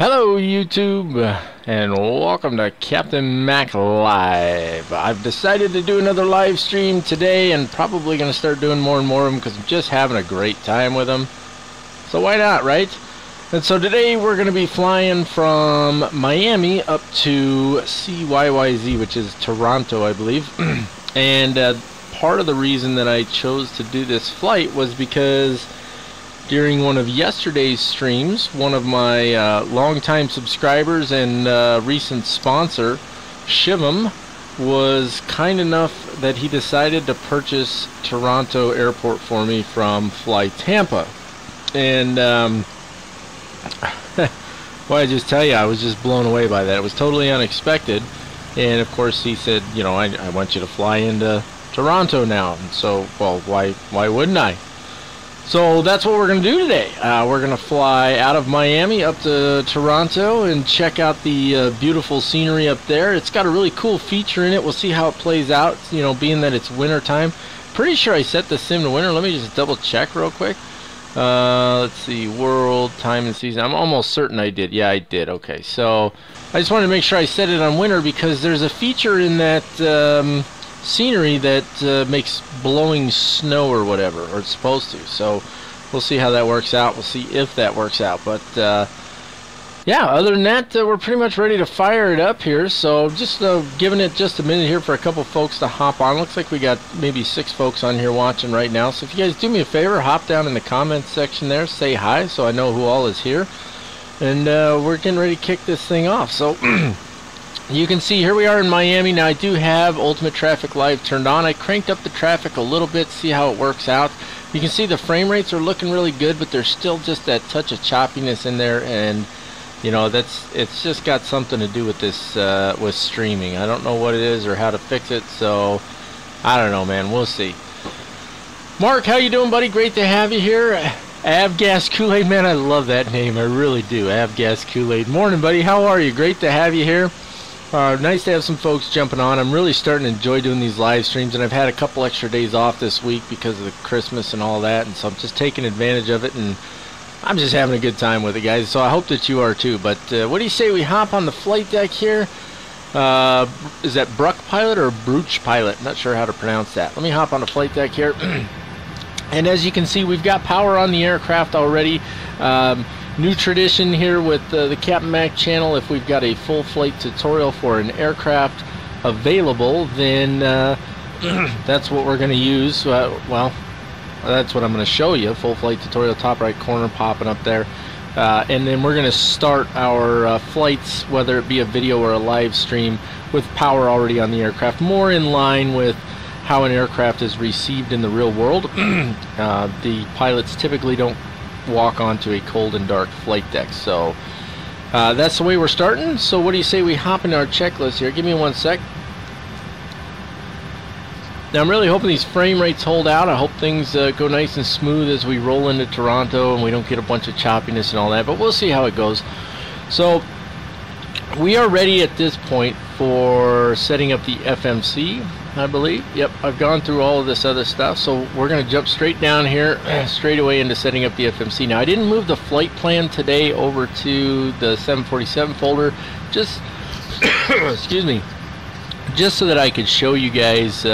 Hello YouTube, and welcome to Captain Mac Live. I've decided to do another live stream today, and probably going to start doing more and more of them because I'm just having a great time with them. So why not, right? And so today we're going to be flying from Miami up to CYYZ, which is Toronto, I believe. And part of the reason that I chose to do this flight was because during one of yesterday's streams, one of my longtime subscribers and recent sponsor, SHIVAM'S, was kind enough that he decided to purchase Toronto Airport for me from Fly Tampa. And well, I just tell you, I was just blown away by that. It was totally unexpected. And of course he said, you know, I want you to fly into Toronto now. And so, well, why wouldn't I? So that's what we're going to do today. We're going to fly out of Miami up to Toronto and check out the beautiful scenery up there. It's got a really cool feature in it. We'll see how it plays out, you know, being that it's winter time. Pretty sure I set the sim to winter. Let me just double check real quick. Let's see, world, time and season. I'm almost certain I did. Yeah, I did. Okay, so I just wanted to make sure I set it on winter because there's a feature in that scenery that makes blowing snow or whatever, or it's supposed to. So we'll see how that works out. We'll see if that works out. But yeah, other than that, we're pretty much ready to fire it up here. So just giving it just a minute here for a couple folks to hop on. Looks like we got maybe 6 folks on here watching right now. So if you guys do me a favor, hop down in the comments section there, say hi so I know who all is here. And we're getting ready to kick this thing off. So you can see here we are in Miami. Now I do have Ultimate Traffic Live turned on. I cranked up the traffic a little bit, see how it works out. You can see the frame rates are looking really good, but there's still just that touch of choppiness in there, and you know, it's just got something to do with this with streaming. I don't know what it is or how to fix it, so I don't know, man. We'll see. Mark, how you doing, buddy? Great to have you here. Avgas Kool-Aid, man, I love that name. I really do. Avgas Kool-Aid. Morning, buddy. How are you? Great to have you here. Nice to have some folks jumping on. I'm really starting to enjoy doing these live streams, and I've had a couple extra days off this week because of the Christmas and all that, and so I'm just taking advantage of it, and I'm just having a good time with it, guys. So I hope that you are too. But what do you say we hop on the flight deck here? Is that Bruck Pilot or Bruch Pilot? Not sure how to pronounce that. Let me hop on the flight deck here. And as you can see, we've got power on the aircraft already. New tradition here with the Captain Mac channel. If we've got a full flight tutorial for an aircraft available, then that's what we're going to use. Well, that's what I'm going to show you. Full flight tutorial, top right corner popping up there. And then we're going to start our flights, whether it be a video or a live stream, with power already on the aircraft, more in line with how an aircraft is received in the real world. The pilots typically don't walk onto a cold and dark flight deck, so that's the way we're starting. So what do you say we hop into our checklist here? Give me 1 sec. Now I'm really hoping these frame rates hold out. I hope things go nice and smooth as we roll into Toronto and we don't get a bunch of choppiness and all that, but we'll see how it goes. So we are ready at this point for setting up the FMC, I believe. Yep, I've gone through all of this other stuff, so we're going to jump straight down here, straight away into setting up the FMC. Now, I didn't move the flight plan today over to the 747 folder, just, excuse me, just so that I could show you guys,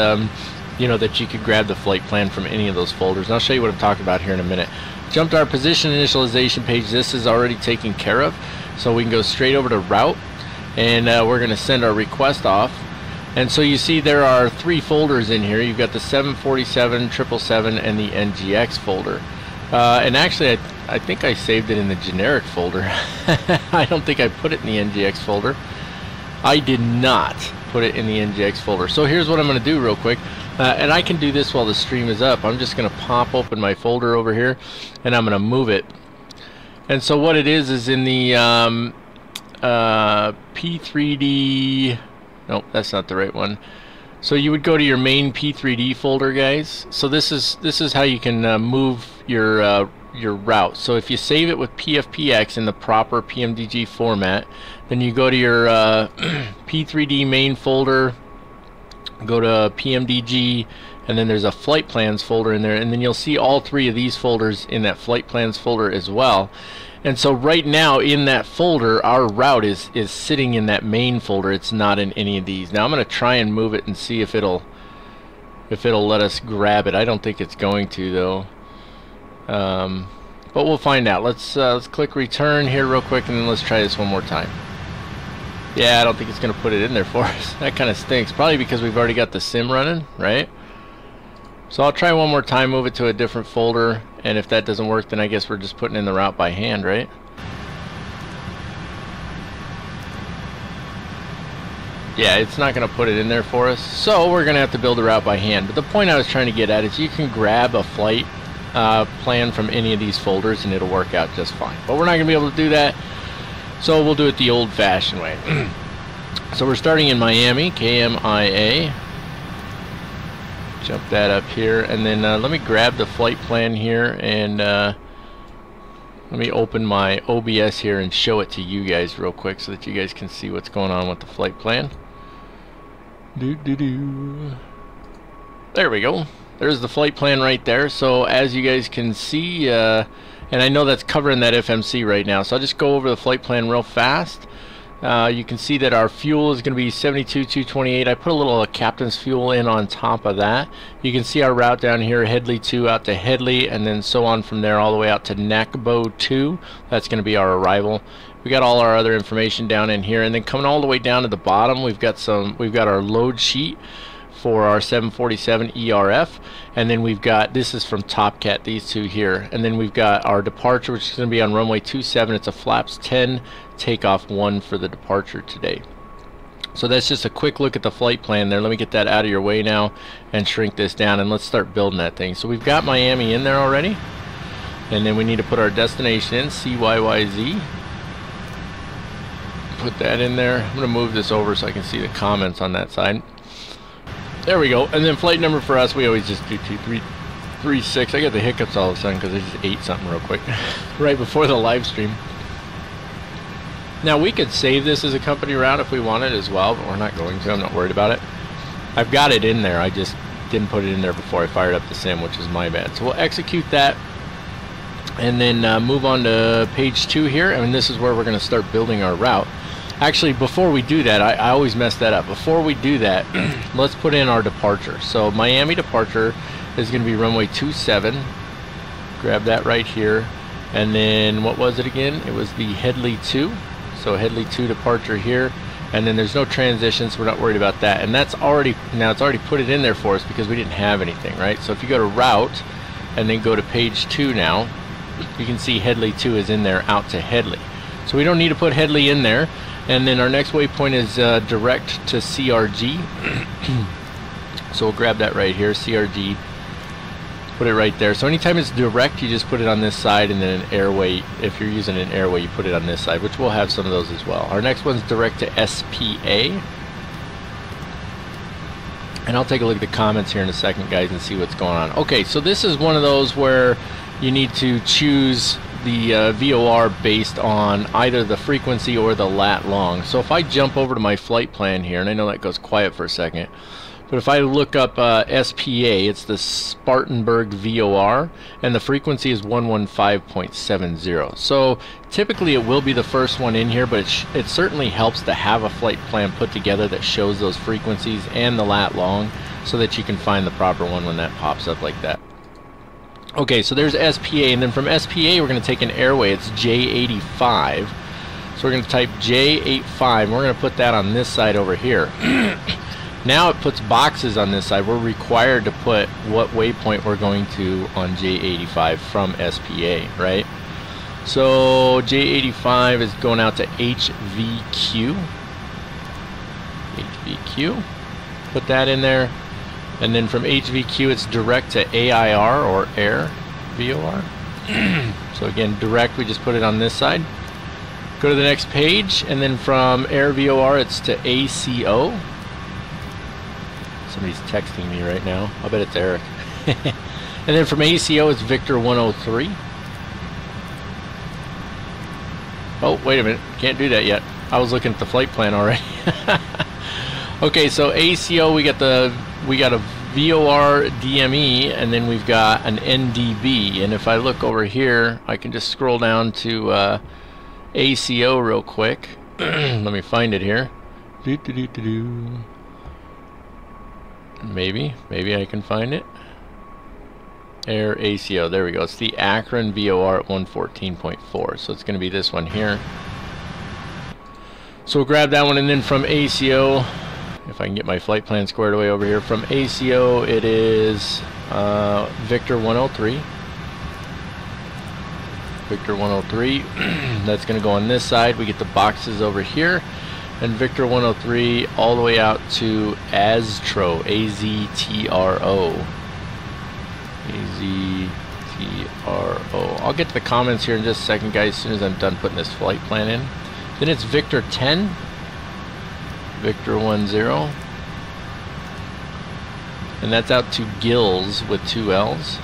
you know, that you could grab the flight plan from any of those folders. And I'll show you what I'm talking about here in a minute. Jumped our position initialization page. This is already taken care of, so we can go straight over to route, and we're going to send our request off. And so you see there are 3 folders in here. You've got the 747, 777, and the NGX folder. And actually, I think I saved it in the generic folder. I don't think I put it in the NGX folder. I did not put it in the NGX folder. So here's what I'm going to do real quick. And I can do this while the stream is up. I'm just going to pop open my folder over here, and I'm going to move it. And so what it is in the P3D... Nope, that's not the right one. So you would go to your main P3D folder, guys. So this is how you can move your route. So if you save it with PFPX in the proper PMDG format, then you go to your P3D main folder, go to PMDG, and then there's a flight plans folder in there, and then you'll see all 3 of these folders in that flight plans folder as well. And so right now in that folder, our route is sitting in that main folder. It's not in any of these. Now I'm going to try and move it and see if it'll let us grab it. I don't think it's going to though. But we'll find out. Let's click return here real quick, and then let's try this one more time. Yeah, I don't think it's going to put it in there for us. That kind of stinks. Probably because we've already got the sim running, right? So I'll try one more time, move it to a different folder, and if that doesn't work, then I guess we're just putting in the route by hand, right? Yeah, it's not going to put it in there for us, so we're going to have to build a route by hand. But the point I was trying to get at is you can grab a flight plan from any of these folders and it'll work out just fine. But we're not going to be able to do that, so we'll do it the old-fashioned way. So we're starting in Miami, KMIA. Jump that up here, and then let me grab the flight plan here, and let me open my OBS here and show it to you guys real quick so that you guys can see what's going on with the flight plan. There we go. There's the flight plan right there. So as you guys can see, and I know that's covering that FMC right now, so I'll just go over the flight plan real fast. You can see that our fuel is going to be 72,228. I put a little captain's fuel in on top of that. You can see our route down here, Headley 2 out to Headley, and then so on from there all the way out to Nakbo 2. That's going to be our arrival. We got all our other information down in here, and then coming all the way down to the bottom, we've got our load sheet for our 747 ERF, and then we've got, this is from Topcat, these two here, and then we've got our departure, which is going to be on runway 27. It's a flaps 10, takeoff 1 for the departure today. So that's just a quick look at the flight plan there. Let me get that out of your way now and shrink this down, and let's start building that thing. So we've got Miami in there already, and then we need to put our destination in, CYYZ. Put that in there. I'm going to move this over so I can see the comments on that side. There we go. And then flight number for us, we always just do 2336. I got the hiccups all of a sudden because I just ate something real quick right before the live stream. Now we could save this as a company route if we wanted as well, but we're not going to. I'm not worried about it. I've got it in there. I just didn't put it in there before I fired up the sim, which is my bad. So we'll execute that and then move on to page 2 here, and this is where we're going to start building our route. Actually, before we do that, I always mess that up. Before we do that, let's put in our departure. So Miami departure is going to be runway 27. Grab that right here. And then what was it again? It was the Headley 2. So Headley 2 departure here. And then there's no transition, so we're not worried about that. And that's already, now it's already put it in there for us because we didn't have anything, right? So if you go to route and then go to page 2 now, you can see Headley 2 is in there out to Headley. So we don't need to put Headley in there. And then our next waypoint is direct to CRG. So we'll grab that right here, CRG, put it right there. So anytime it's direct, you just put it on this side, and then an airway, if you're using an airway, you put it on this side, which we'll have some of those as well. Our next one's direct to SPA. And I'll take a look at the comments here in a second, guys, and see what's going on. Okay, so this is one of those where you need to choose the VOR based on either the frequency or the lat long. So if I jump over to my flight plan here, and I know that goes quiet for a second, but if I look up SPA, it's the Spartanburg VOR, and the frequency is 115.70. So typically it will be the first one in here, but it certainly helps to have a flight plan put together that shows those frequencies and the lat long so that you can find the proper one when that pops up like that. Okay, so there's SPA, and then from SPA we're going to take an airway. It's J85. So we're going to type J85, and we're going to put that on this side over here. Now it puts boxes on this side. We're required to put what waypoint we're going to on J85 from SPA, right? So J85 is going out to HVQ. HVQ. Put that in there. And then from HVQ it's direct to AIR or Air VOR. So again, direct, we just put it on this side. Go to the next page, and then from Air VOR it's to ACO. Somebody's texting me right now. I bet it's Eric. And then from ACO it's Victor 103. Oh, wait a minute. Can't do that yet. I was looking at the flight plan already. Okay, so ACO, we got a VOR DME, and then we've got an NDB. And if I look over here, I can just scroll down to ACO real quick. Let me find it here. Maybe I can find it. Air ACO, there we go. It's the Akron VOR at 114.4, so it's going to be this one here. So we'll grab that one, and then from ACO, if I can get my flight plan squared away over here, from ACO it is Victor 103. Victor 103, that's going to go on this side. We get the boxes over here, and Victor 103 all the way out to AZTRO, A-Z-T-R-O. A-Z-T-R-O. I'll get to the comments here in just a second, guys, as soon as I'm done putting this flight plan in. Then it's Victor 10, Victor 10, and that's out to Gills with 2 L's,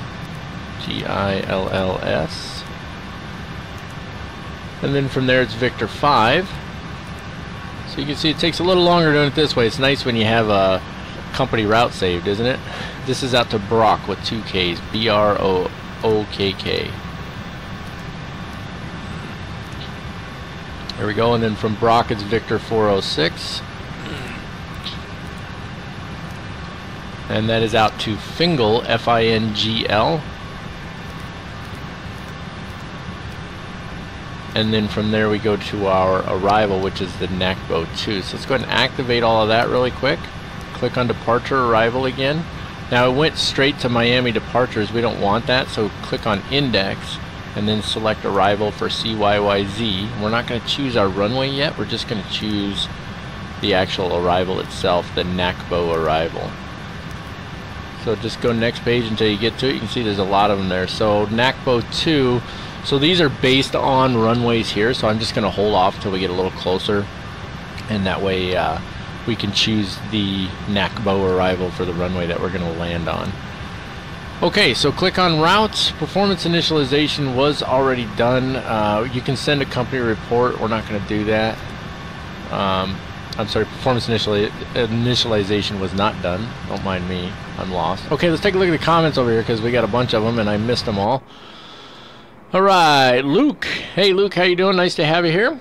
G-I-L-L-S. And then from there it's Victor 5. So you can see it takes a little longer doing it this way. It's nice when you have a company route saved, isn't it? This is out to Brock with 2 K's, B-R-O-O-K-K. There we go, and then from Brock it's Victor 406. And that is out to Fingl, F-I-N-G-L. And then from there we go to our arrival, which is the NACBO 2. So let's go ahead and activate all of that really quick. Click on departure arrival again. Now it went straight to Miami departures. We don't want that, so click on index and then select arrival for CYYZ. We're not going to choose our runway yet. We're just going to choose the actual arrival itself, the NACBO arrival. So just go next page until you get to it. You can see there's a lot of them there. So NACBO 2. So these are based on runways here, so I'm just going to hold off till we get a little closer, and that way we can choose the NACBO arrival for the runway that we're going to land on. Okay, so click on routes. Performance initialization was already done. You can send a company report. We're not going to do that. I'm sorry, performance initialization was not done. Don't mind me, I'm lost. Okay, let's take a look at the comments over here because we got a bunch of them and I missed them all. Alright, Luke. Hey Luke, how you doing? Nice to have you here.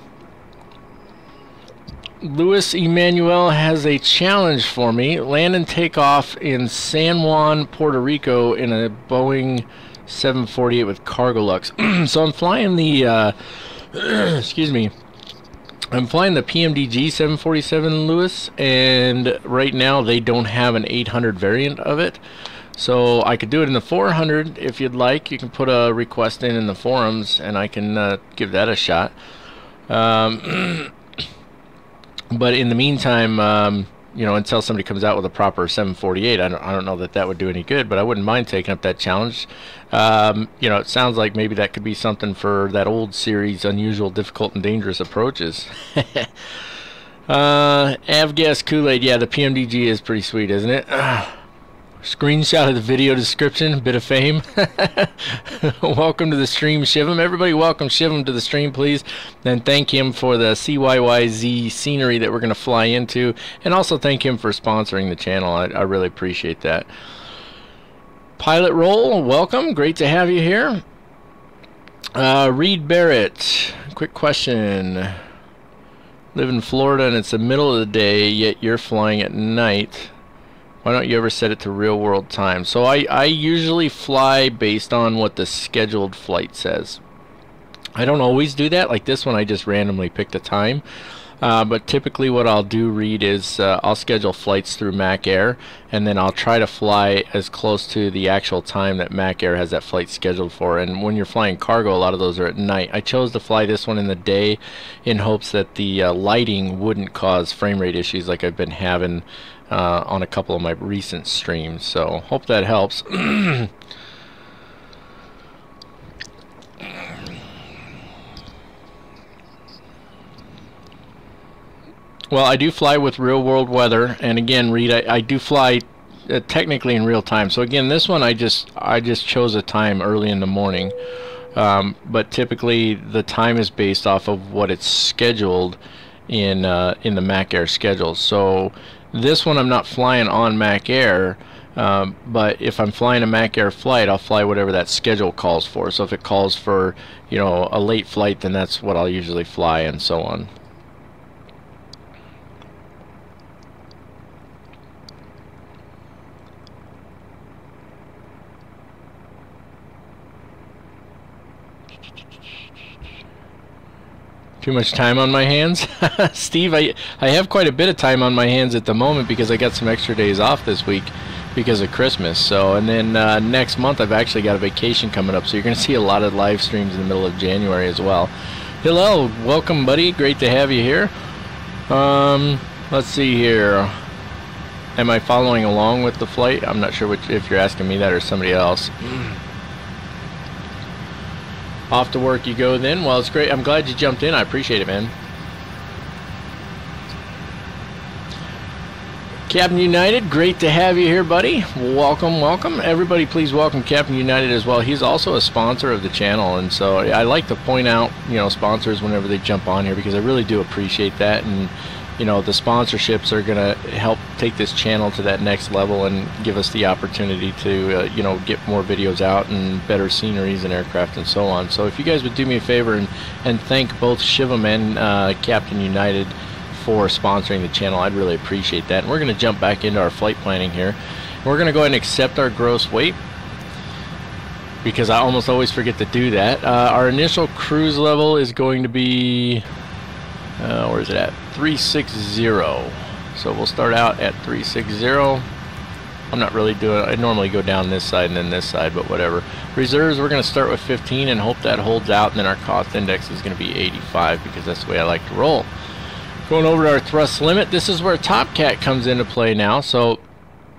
Luis Emmanuel has a challenge for me. Land and take off in San Juan, Puerto Rico in a Boeing 748 with cargo lux. So I'm flying the excuse me. I'm flying the PMDG 747, Lewis, and right now they don't have an 800 variant of it. So I could do it in the 400 if you'd like. You can put a request in the forums and I can give that a shot. But in the meantime, you know, until somebody comes out with a proper 748, I don't know that that would do any good, but I wouldn't mind taking up that challenge. You know, it sounds like maybe that could be something for that old series, Unusual, Difficult, and Dangerous Approaches. Avgas Kool-Aid, yeah, the PMDG is pretty sweet, isn't it? Screenshot of the video description, bit of fame. Welcome to the stream, Shivam. Everybody welcome Shivam to the stream, please. And thank him for the CYYZ scenery that we're going to fly into. And also thank him for sponsoring the channel. I really appreciate that. Pilot Roll, welcome. Great to have you here. Reed Barrett, quick question. Live in Florida and it's the middle of the day, yet you're flying at night. Why don't you ever set it to real world time? So I usually fly based on what the scheduled flight says. I don't always do that. Like this one, I just randomly picked a time. But typically what I'll do, Reed, is I'll schedule flights through Mac Air, and then I'll try to fly as close to the actual time that Mac Air has that flight scheduled for. And when you're flying cargo, a lot of those are at night. I chose to fly this one in the day in hopes that the lighting wouldn't cause frame rate issues like I've been having on a couple of my recent streams. So hope that helps. Well, I do fly with real world weather, and again, Reed, I do fly technically in real time. So again, this one I just chose a time early in the morning, but typically the time is based off of what it's scheduled in the Mac Air schedule. So this one I'm not flying on Mac Air. But if I'm flying a Mac Air flight, I'll fly whatever that schedule calls for. So if it calls for, you know, a late flight, then that's what I'll usually fly, and so on. Too much time on my hands? Steve, I have quite a bit of time on my hands at the moment because I got some extra days off this week because of Christmas. So, and then next month I've actually got a vacation coming up, so you're going to see a lot of live streams in the middle of January as well. Hello, welcome buddy, great to have you here. Let's see here. Am I following along with the flight? I'm not sure if you're asking me that or somebody else. Off to work you go then. Well, it's great. I'm glad you jumped in. I appreciate it, man. Captain United, great to have you here, buddy. Welcome, welcome. Everybody, please welcome Captain United as well. He's also a sponsor of the channel, and so I like to point out, you know, sponsors whenever they jump on here because I really do appreciate that. And you know, the sponsorships are going to help take this channel to that next level and give us the opportunity to, you know, get more videos out and better sceneries and aircraft and so on. So if you guys would do me a favor and thank both SHIVAM and Captain United for sponsoring the channel, I'd really appreciate that. And we're going to jump back into our flight planning here. We're going to go ahead and accept our gross weight because I almost always forget to do that. Our initial cruise level is going to be... where is it at? 360. So we'll start out at 360. I'm not really doing it. I normally go down this side and then this side, but whatever. Reserves, we're going to start with 15 and hope that holds out, and then our cost index is going to be 85 because that's the way I like to roll. Going over to our thrust limit, this is where Top Cat comes into play now. So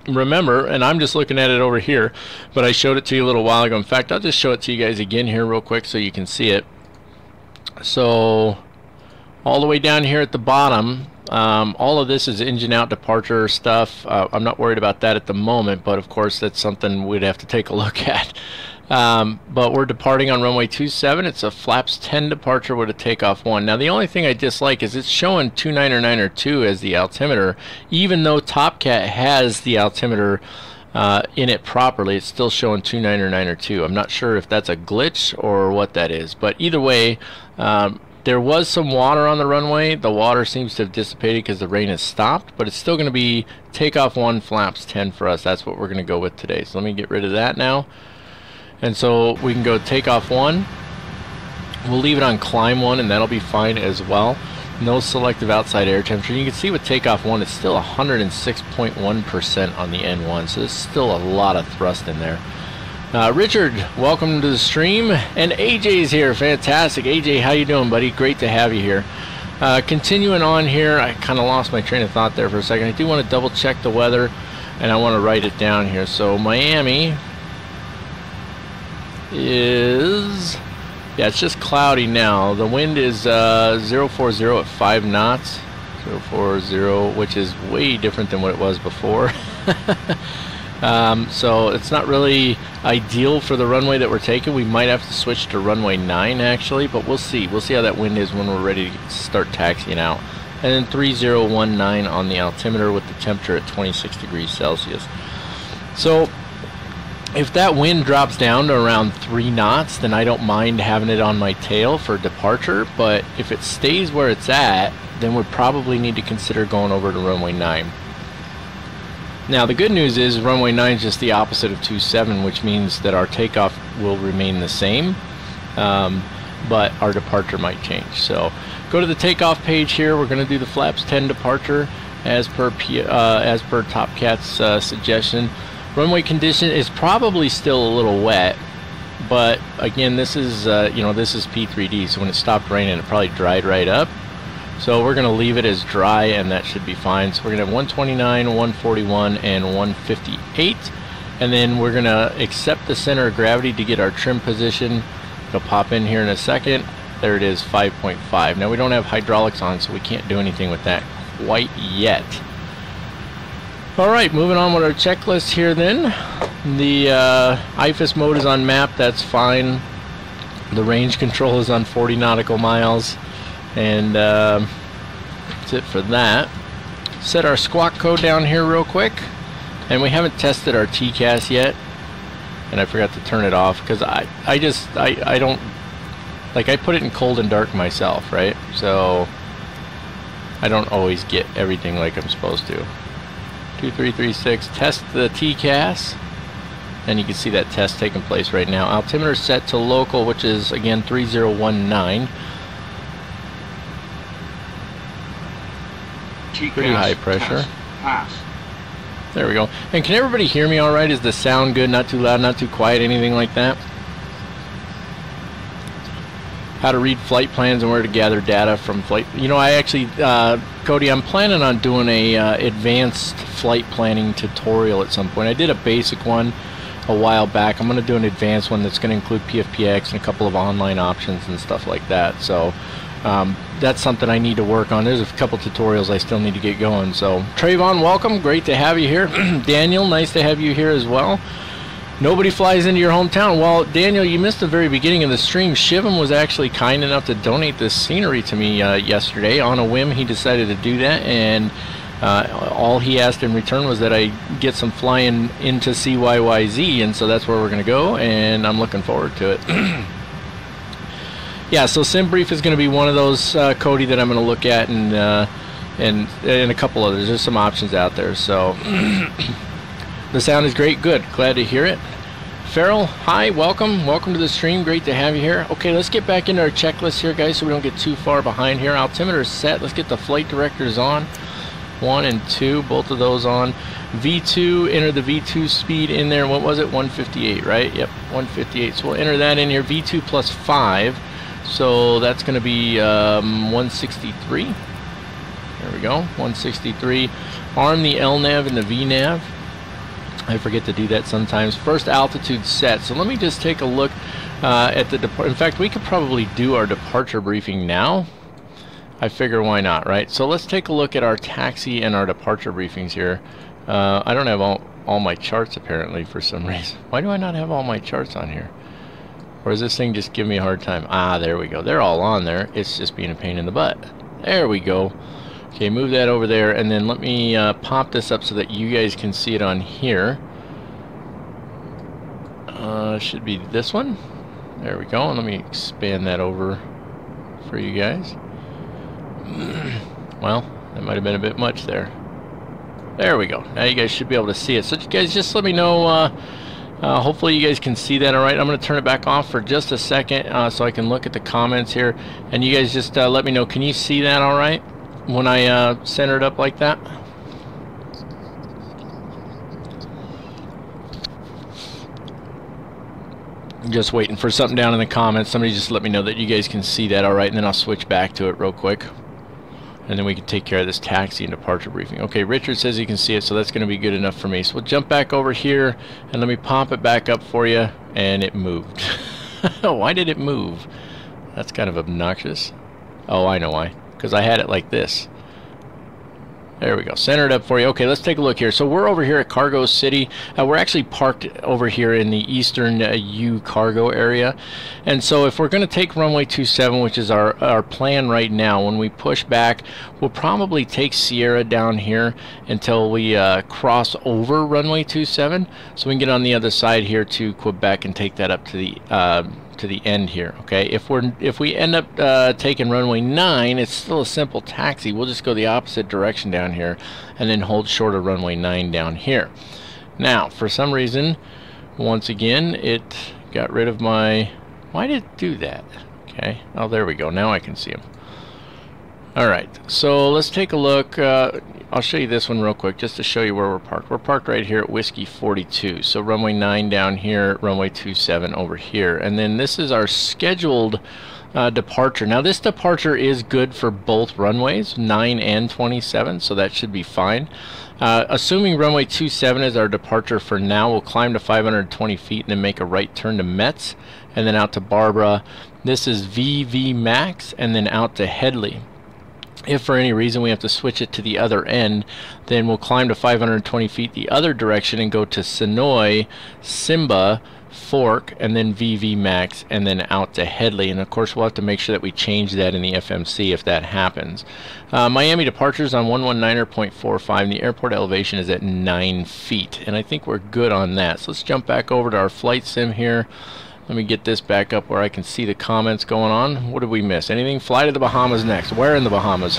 remember, and I'm just looking at it over here, but I showed it to you a little while ago. In fact, I'll just show it to you guys again here real quick so you can see it. So all the way down here at the bottom, all of this is engine out departure stuff. I'm not worried about that at the moment, but of course that's something we'd have to take a look at. But we're departing on runway 27. It's a flaps 10 departure with a takeoff 1. Now the only thing I dislike is it's showing 299 as the altimeter, even though Top Cat has the altimeter in it properly. It's still showing 299. I'm not sure if that's a glitch or what that is, but either way, there was some water on the runway. The water seems to have dissipated because the rain has stopped, but it's still going to be takeoff 1, flaps 10 for us. That's what we're going to go with today. So let me get rid of that now. And so we can go takeoff 1. We'll leave it on climb 1, and that'll be fine as well. No selective outside air temperature. You can see with takeoff 1, it's still 106.1% on the N1, so there's still a lot of thrust in there. Richard, welcome to the stream, and AJ's here. Fantastic. AJ, how you doing, buddy? Great to have you here. Continuing on here, I kind of lost my train of thought there for a second. I do want to double check the weather, and I want to write it down here. So Miami is, yeah, it's just cloudy now. The wind is 040 at 5 knots. 040, which is way different than what it was before. So it's not really ideal for the runway that we're taking. We might have to switch to runway 9 actually, but we'll see. We'll see how that wind is when we're ready to start taxiing out. And then 3019 on the altimeter with the temperature at 26 degrees Celsius. So if that wind drops down to around 3 knots, then I don't mind having it on my tail for departure, but if it stays where it's at, then we'd probably need to consider going over to runway 9. Now the good news is runway 9 is just the opposite of 27, which means that our takeoff will remain the same, but our departure might change. So go to the takeoff page here. We're going to do the flaps 10 departure as per Top Cat's suggestion. Runway condition is probably still a little wet, but again, this is you know, this is P3D, so when it stopped raining, it probably dried right up. So we're going to leave it as dry, and that should be fine. So we're going to have 129, 141, and 158. And then we're going to accept the center of gravity to get our trim position. It'll pop in here in a second. There it is, 5.5. Now we don't have hydraulics on, so we can't do anything with that quite yet. Alright, moving on with our checklist here then. The IFAS mode is on map, that's fine. The range control is on 40 nautical miles. And that's it for that. Set our squawk code down here real quick. And we haven't tested our TCAS yet, and I forgot to turn it off because I don't, like, I put it in cold and dark myself, right? So I don't always get everything like I'm supposed to. 2336, test the TCAS, and you can see that test taking place right now. Altimeter set to local, which is again 3019. Pretty high pressure. Pass. There we go. And can everybody hear me all right? Is the sound good? Not too loud, not too quiet, anything like that? How to read flight plans and where to gather data from flight. You know, I actually, Cody, I'm planning on doing a advanced flight planning tutorial at some point. I did a basic one a while back. I'm going to do an advanced one that's going to include PFPX and a couple of online options and stuff like that. So that's something I need to work on. There's a couple tutorials I still need to get going. So Trayvon, welcome. Great to have you here. Daniel, nice to have you here as well. Nobody flies into your hometown. Well, Daniel, you missed the very beginning of the stream. Shivam was actually kind enough to donate this scenery to me yesterday. On a whim, he decided to do that, and all he asked in return was that I get some flying into CYYZ, and so that's where we're going to go, and I'm looking forward to it. Yeah, so SimBrief is going to be one of those, Cody, that I'm going to look at, and a couple others. There's some options out there, so... The sound is great. Good. Glad to hear it. Farrell, hi. Welcome. Welcome to the stream. Great to have you here. Okay, let's get back into our checklist here, guys, so we don't get too far behind here. Altimeter is set. Let's get the flight directors on. 1 and 2, both of those on. V2, enter the V2 speed in there. What was it? 158, right? Yep, 158. So we'll enter that in here. V2 plus 5. So that's going to be 163. There we go. 163. Arm the LNAV and the VNAV. I forget to do that sometimes. First altitude set. So let me just take a look at the in fact, we could probably do our departure briefing now. I figure why not, right? So let's take a look at our taxi and our departure briefings here. I don't have all my charts apparently for some reason. Why do I not have all my charts on here? Or is this thing just giving me a hard time? Ah, there we go. They're all on there. It's just being a pain in the butt. There we go. Okay, move that over there, and then let me pop this up so that you guys can see it on here. Should be this one. There we go, and let me expand that over for you guys. Well, that might have been a bit much there. There we go. Now you guys should be able to see it. So you guys just let me know. Hopefully you guys can see that all right. I'm going to turn it back off for just a second so I can look at the comments here. And you guys just let me know. Can you see that all right when I center it up like that? I'm just waiting for something down in the comments. Somebody just let me know that you guys can see that all right, and then I'll switch back to it real quick. And then we can take care of this taxi and departure briefing. Okay, Richard says he can see it, so that's going to be good enough for me. So we'll jump back over here, and let me pop it back up for you. And it moved. Why did it move? That's kind of obnoxious. Oh, I know why. Because I had it like this. There we go. Center it up for you. Okay, let's take a look here. So we're over here at Cargo City. We're actually parked over here in the eastern U cargo area. And so if we're going to take runway 27, which is our plan right now, when we push back, we'll probably take Sierra down here until we cross over runway 27. So we can get on the other side here to Quebec and take that up to the end here. Okay, if we end up taking runway 9, it's still a simple taxi. We'll just go the opposite direction down here and then hold short of runway 9 down here. Now for some reason, once again, it got rid of my... Why did it do that? Okay, oh, there we go. Now I can see them. Alright, so let's take a look. I'll show you this one real quick just to show you where we're parked. We're parked right here at Whiskey 42. So runway 9 down here, runway 27 over here. And then this is our scheduled departure. Now this departure is good for both runways, 9 and 27, so that should be fine. Assuming runway 27 is our departure for now, we'll climb to 520 feet and then make a right turn to Metz and then out to Barbara. This is VV Max and then out to Headley. If for any reason we have to switch it to the other end, then we'll climb to 520 feet the other direction and go to Sonoy, Simba, Fork, and then VV Max, and then out to Headley. And of course we'll have to make sure that we change that in the FMC if that happens. Miami departures on 119.45, and the airport elevation is at 9 feet, and I think we're good on that. So let's jump back over to our flight sim here. Let me get this back up where I can see the comments going on. What did we miss? Anything? Fly to the Bahamas next. Where in the Bahamas?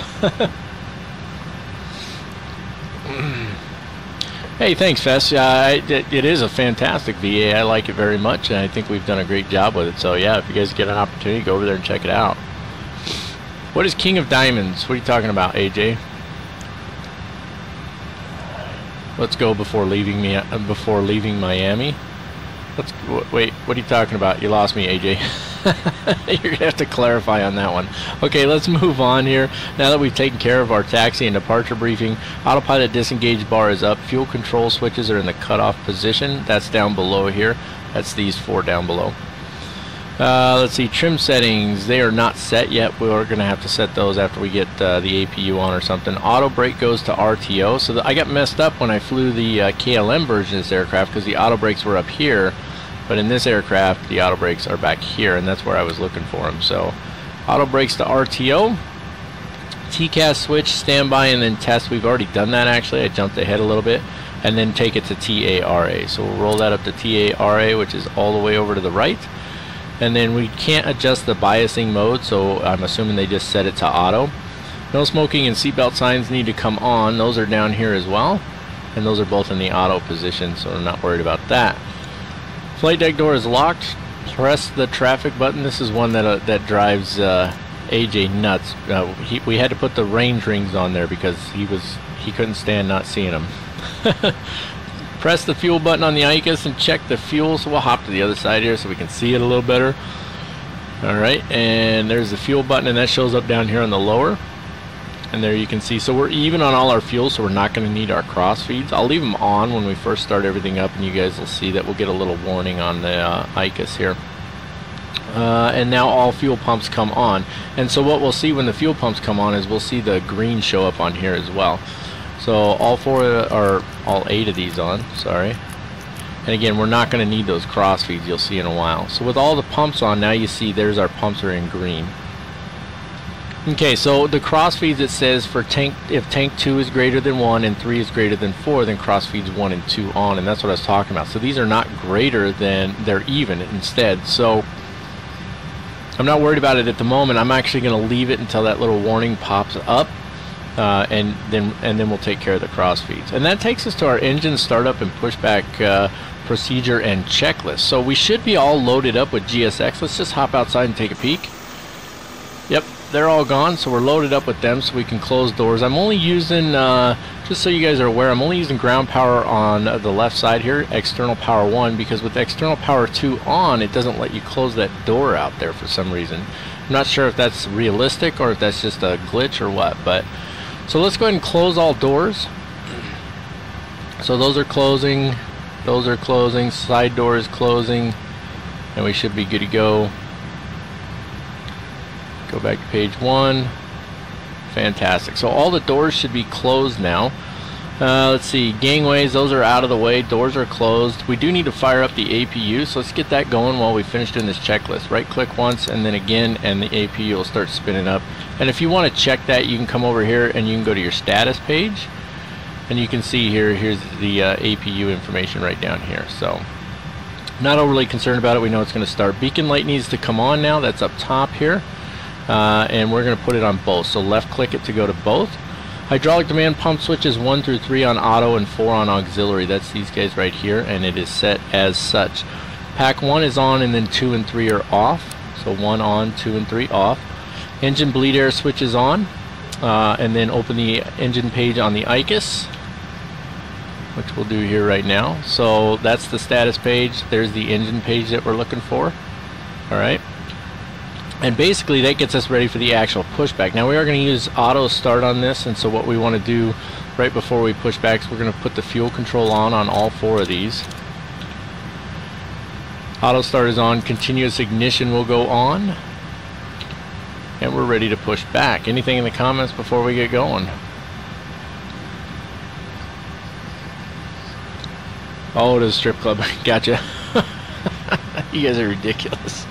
Hey, thanks, Fess. It is a fantastic VA. I like it very much, and I think we've done a great job with it. So yeah, if you guys get an opportunity, go over there and check it out. What is King of Diamonds? What are you talking about, AJ? Let's go before leaving Miami. Wait, what are you talking about? You lost me, AJ. You're gonna have to clarify on that one. Okay, let's move on here. Now that we've taken care of our taxi and departure briefing, autopilot disengage bar is up. Fuel control switches are in the cutoff position. That's down below here. That's these 4 down below. Let's see, trim settings. They are not set yet. We're gonna have to set those after we get the APU on or something. Auto brake goes to RTO. So I got messed up when I flew the KLM version of this aircraft because the auto brakes were up here. But in this aircraft, the auto brakes are back here, and that's where I was looking for them. So, auto brakes to RTO, TCAS switch, standby, and then test. We've already done that actually. I jumped ahead a little bit, and then take it to TARA. So we'll roll that up to TARA, which is all the way over to the right. And then we can't adjust the biasing mode, so I'm assuming they just set it to auto. No smoking and seatbelt signs need to come on. Those are down here as well, and those are both in the auto position, so I'm not worried about that. Flight deck door is locked. Press the traffic button. This is one that drives AJ nuts. We had to put the range rings on there because he couldn't stand not seeing them. Press the fuel button on the ICUS and check the fuel. So we'll hop to the other side here so we can see it a little better. Alright, and there's the fuel button, and that shows up down here on the lower. And there you can see, so we're even on all our fuel, so we're not going to need our cross feeds. I'll leave them on when we first start everything up, and you guys will see that we'll get a little warning on the ICUS here. And now all fuel pumps come on. And so what we'll see when the fuel pumps come on is we'll see the green show up on here as well. So all 8 of these on, sorry. And again, we're not going to need those cross feeds, you'll see in a while. So with all the pumps on, now you see there's our pumps are in green. Okay, so the cross feeds, it says for tank, if tank 2 is greater than 1 and 3 is greater than 4, then cross feeds 1 and 2 on, and that's what I was talking about. So these are not greater than, they're even instead. So I'm not worried about it at the moment. I'm actually going to leave it until that little warning pops up, and then we'll take care of the cross feeds. And that takes us to our engine startup and pushback procedure and checklist. So we should be all loaded up with GSX. Let's just hop outside and take a peek. Yep, they're all gone, so we're loaded up with them so we can close doors. I'm only using, just so you guys are aware, I'm only using ground power on the left side here, external power 1, because with external power 2 on, it doesn't let you close that door out there for some reason. I'm not sure if that's realistic or if that's just a glitch or what, but so let's go ahead and close all doors. So those are closing, side door is closing, and we should be good to go. Go back to page 1. Fantastic. So all the doors should be closed now. Let's see, gangways, those are out of the way. Doors are closed. We do need to fire up the APU, so let's get that going while we finish doing this checklist. Right click once and then again, and the APU will start spinning up. And if you want to check that, you can come over here and you can go to your status page, and you can see here's the APU information right down here. So not overly concerned about it. We know it's going to start. Beacon light needs to come on now. That's up top here. And we're going to put it on both, so left click it to go to both. Hydraulic demand pump switches 1 through 3 on auto and 4 on auxiliary. That's these guys right here, and it is set as such. Pack 1 is on, and then 2 and 3 are off. So 1 on, 2 and 3 off. Engine bleed air switch is on, and then open the engine page on the ICUS, which we'll do here right now. So that's the status page. There's the engine page that we're looking for. Alright. And basically that gets us ready for the actual pushback. Now we are going to use auto start on this, and so what we want to do right before we push back is we're going to put the fuel control on all 4 of these. Auto start is on, continuous ignition will go on. And we're ready to push back. Anything in the comments before we get going? Oh, to the strip club. Gotcha. You guys are ridiculous.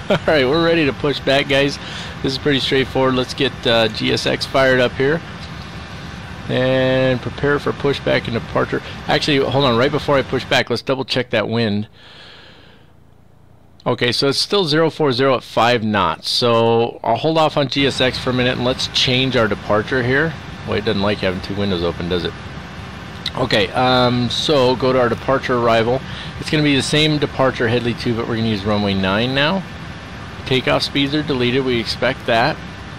Alright, we're ready to push back, guys. This is pretty straightforward. Let's get GSX fired up here. And prepare for pushback and departure. Actually, hold on. Right before I push back, let's double check that wind. Okay, so it's still 040 at 5 knots. So I'll hold off on GSX for a minute and let's change our departure here. Well, it doesn't like having two windows open, does it? Okay, so go to our departure arrival. It's going to be the same departure Headley 2, but we're going to use runway 9 now. Takeoff speeds are deleted. We expect that.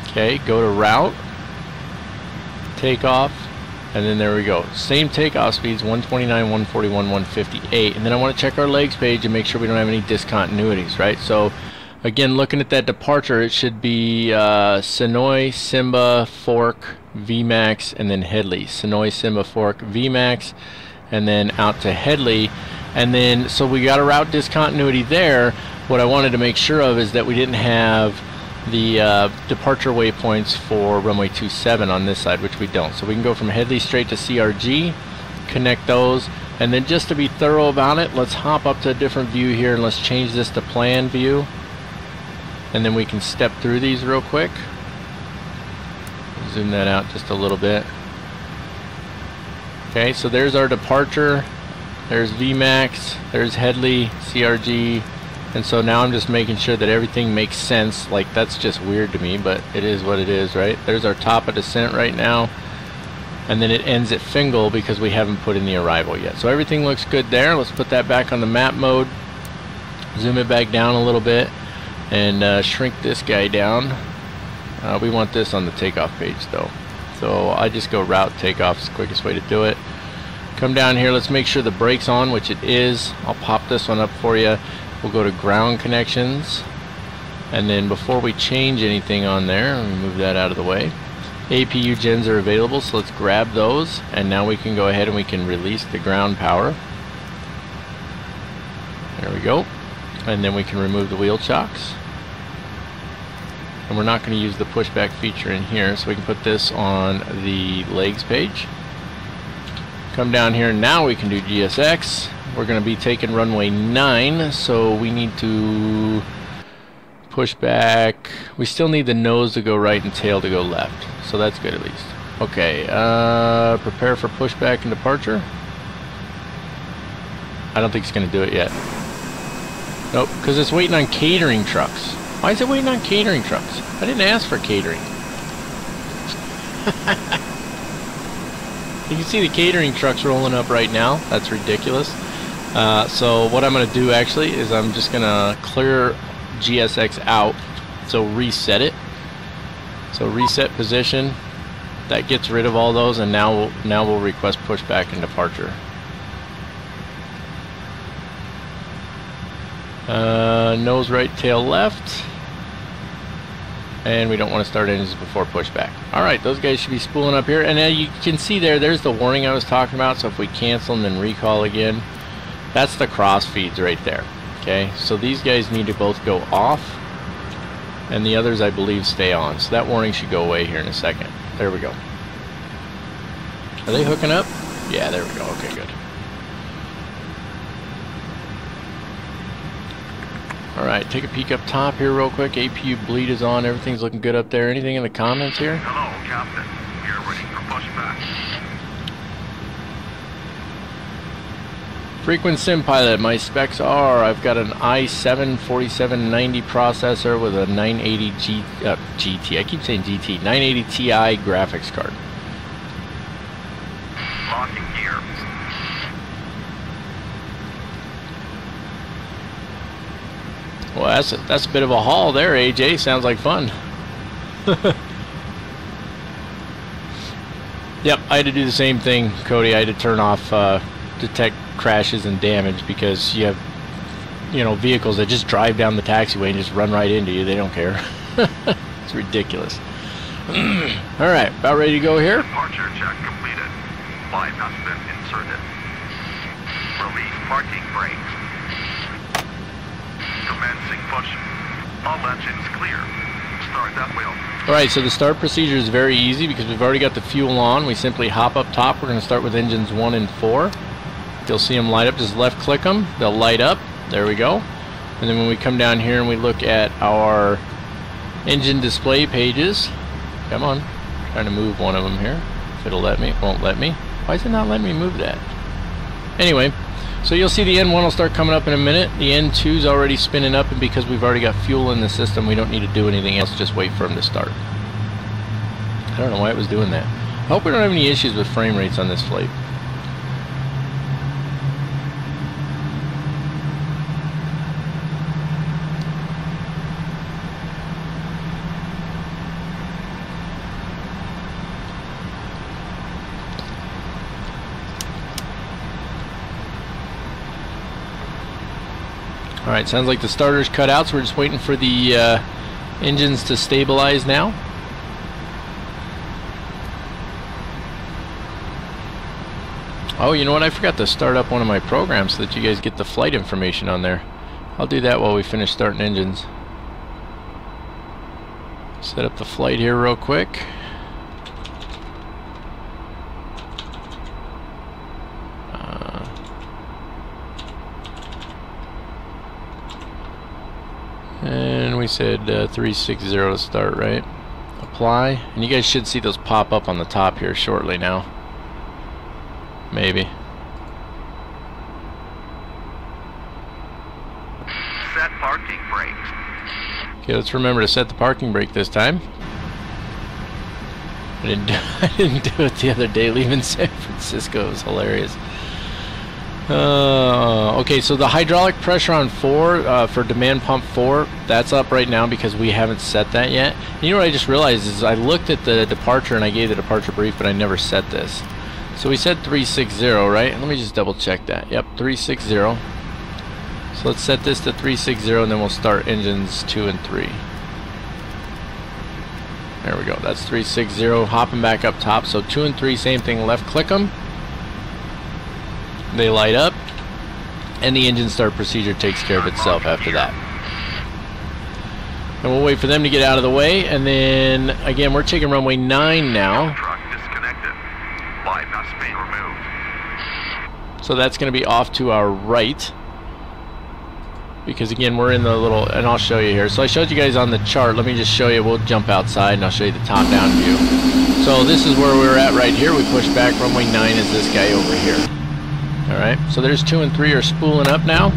Okay, go to route. Takeoff. And then there we go. Same takeoff speeds, 129, 141, 158. And then I want to check our legs page and make sure we don't have any discontinuities, right? So, again, looking at that departure, it should be Sonoy, Simba, Fork, VMAX, and then Headley. Sonoy, Simba, Fork, VMAX, and then out to Headley. And then, so we got a route discontinuity there. What I wanted to make sure of is that we didn't have the departure waypoints for runway 27 on this side, which we don't. So we can go from Headley straight to CRG, connect those, and then just to be thorough about it, let's hop up to a different view here and let's change this to plan view. And then we can step through these real quick. Zoom that out just a little bit. Okay, so there's our departure. There's VMAX, there's Headley, CRG, and so now I'm just making sure that everything makes sense. Like, that's just weird to me, but it is what it is, right? There's our top of descent right now, and then it ends at Fingal because we haven't put in the arrival yet. So everything looks good there. Let's put that back on the map mode, zoom it back down a little bit, and shrink this guy down. We want this on the takeoff page though. So I just go route takeoff is the quickest way to do it. Come down here, let's make sure the brake's on, which it is. I'll pop this one up for you. We'll go to ground connections, and then before we change anything on there, let me move that out of the way. APU gens are available, so let's grab those, and now we can go ahead and we can release the ground power. There we go. And then we can remove the wheel chocks. And we're not going to use the pushback feature in here, so we can put this on the legs page. Come down here, now we can do GSX. We're going to be taking runway 9, so we need to push back. We still need the nose to go right and tail to go left, so that's good at least. Okay, prepare for pushback and departure. I don't think it's going to do it yet. Nope, because it's waiting on catering trucks. Why is it waiting on catering trucks? I didn't ask for catering. You can see the catering trucks rolling up right now. That's ridiculous. So what I'm going to do actually is I'm just going to clear GSX out. So reset it. So reset position. That gets rid of all those, and now we'll request pushback and departure. Nose right, tail left. And we don't want to start engines before pushback. Alright, those guys should be spooling up here. And now you can see there's the warning I was talking about. So if we cancel and then recall again, that's the cross feeds right there. Okay, so these guys need to both go off, and the others I believe stay on. So that warning should go away here in a second. There we go. Are they hooking up? Yeah, there we go. Okay, good. Alright, take a peek up top here real quick. APU bleed is on. Everything's looking good up there. Anything in the comments here? Hello, Captain. We're ready for pushback. Frequent sim pilot. My specs are, I've got an i7 4790 processor with a 980 GT. I keep saying GT. 980 Ti graphics card. Locking gear. Well, that's a bit of a haul there, AJ. Sounds like fun. Yep, I had to do the same thing, Cody. I had to turn off detect crashes and damage because you have, vehicles that just drive down the taxiway and just run right into you. They don't care. It's ridiculous. All right, about ready to go here. Departure check completed. Light has been inserted. Release parking brakes. Commencing push. All engines clear. start that wheel. Alright, so the start procedure is very easy because we've already got the fuel on. We simply hop up top. We're going to start with engines 1 and 4. You'll see them light up. Just left click them. They'll light up. There we go. And then when we come down here and we look at our engine display pages, come on, I'm trying to move one of them here. If it'll let me, it won't let me. Why is it not letting me move that? Anyway, so you'll see the N1 will start coming up in a minute. The N2 is already spinning up, and because we've already got fuel in the system, we don't need to do anything else. Just wait for them to start. I don't know why it was doing that. I hope we don't have any issues with frame rates on this flight. Alright, sounds like the starter's cut out, so we're just waiting for the engines to stabilize now. Oh, you know what? I forgot to start up one of my programs so that you guys get the flight information on there. I'll do that while we finish starting engines. Set up the flight here real quick. And we said 360 to start, right? Apply. And you guys should see those pop up on the top here shortly now. Maybe. Set parking brake. Okay, let's remember to set the parking brake this time. I didn't do it the other day leaving San Francisco. It was hilarious. Okay, so the hydraulic pressure on 4 for demand pump 4, that's up right now because we haven't set that yet. And you know what I just realized is I looked at the departure and I gave the departure brief, but I never set this. So we said 360, right? Let me just double check that. Yep, 360. So let's set this to 360 and then we'll start engines 2 and 3. There we go. That's 360. Hopping back up top. So 2 and 3, same thing. Left click them. They light up, and the engine start procedure takes care of itself after that. And we'll wait for them to get out of the way, and then again we're taking runway 9 now. Truck disconnected. Bypass main removed. So that's going to be off to our right, because again we're in the little, and I'll show you here. So I showed you guys on the chart. Let me just show you. We'll jump outside and I'll show you the top-down view. So this is where we're at right here. We push back. Runway 9 is this guy over here. Alright, so there's 2 and 3 are spooling up now.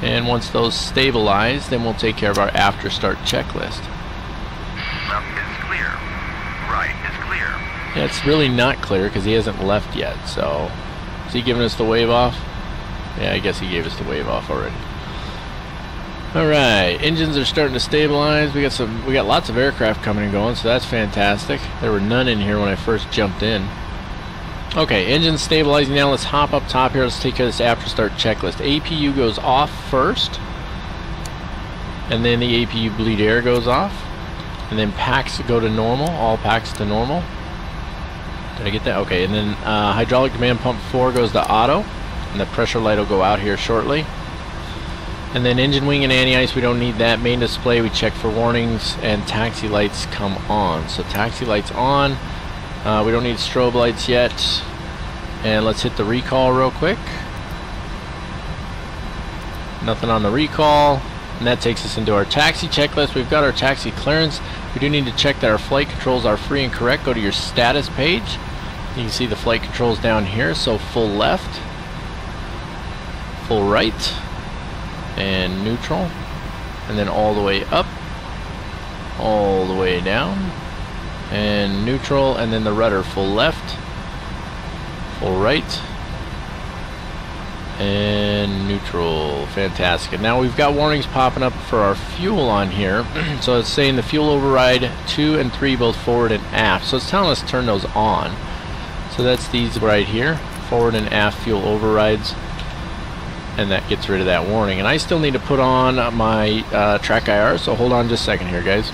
And once those stabilize, then we'll take care of our after start checklist. Left is clear. Right is clear. Yeah, it's really not clear because he hasn't left yet, so is he giving us the wave off? Yeah, I guess he gave us the wave off already. Alright, engines are starting to stabilize. We got lots of aircraft coming and going, so that's fantastic. There were none in here when I first jumped in. Okay, engines stabilizing now. Let's hop up top here. Let's take care of this after start checklist. APU goes off first, and then the APU bleed air goes off, and then packs go to normal. All packs to normal. Did I get that? Okay, and then hydraulic demand pump 4 goes to auto, and the pressure light will go out here shortly. And then engine wing and anti-ice, we don't need that. Main display, we check for warnings, and taxi lights come on. So taxi lights on. We don't need strobe lights yet. And let's hit the recall real quick. Nothing on the recall. And that takes us into our taxi checklist. We've got our taxi clearance. We do need to check that our flight controls are free and correct. Go to your status page. You can see the flight controls down here. So full left, full right, and neutral, and then all the way up, all the way down, and neutral, and then the rudder full left, full right, and neutral. Fantastic. And now we've got warnings popping up for our fuel on here. So it's saying the fuel override 2 and 3 both forward and aft, so it's telling us to turn those on. So that's these right here, forward and aft fuel overrides. And that gets rid of that warning. And I still need to put on my track IR, so hold on just a second here, guys.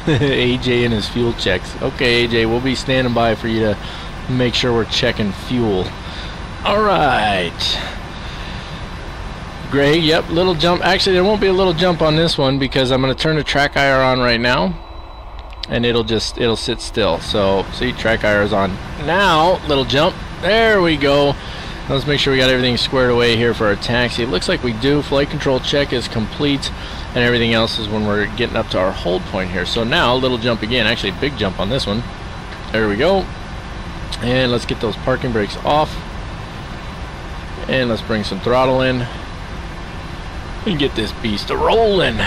AJ and his fuel checks. Okay, AJ, we'll be standing by for you to make sure we're checking fuel. Alright. Greg, yep, little jump. Actually, there won't be a little jump on this one because I'm going to turn the track IR on right now. And it'll sit still. So, see, track IR is on. Now, little jump. There we go. Let's make sure we got everything squared away here for our taxi. It looks like we do. Flight control check is complete. And everything else is when we're getting up to our hold point here. So now, little jump again. Actually, big jump on this one. There we go. And let's get those parking brakes off. And let's bring some throttle in. And get this beast rolling.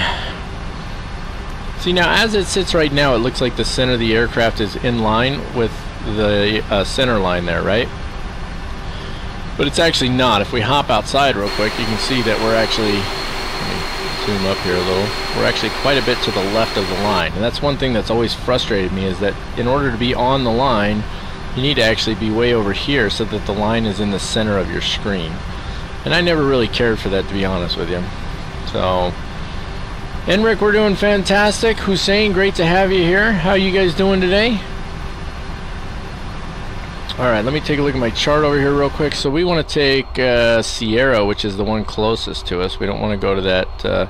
See, now as it sits right now, it looks like the center of the aircraft is in line with the center line there, right? But it's actually not. If we hop outside real quick, you can see that we're actually, let me zoom up here a little, we're actually quite a bit to the left of the line. And that's one thing that's always frustrated me, is that in order to be on the line, you need to actually be way over here so that the line is in the center of your screen. And I never really cared for that, to be honest with you. So, Enric, we're doing fantastic. Hussein, great to have you here. How you guys doing today? Alright, let me take a look at my chart over here real quick. So we want to take Sierra, which is the one closest to us. We don't want to go to that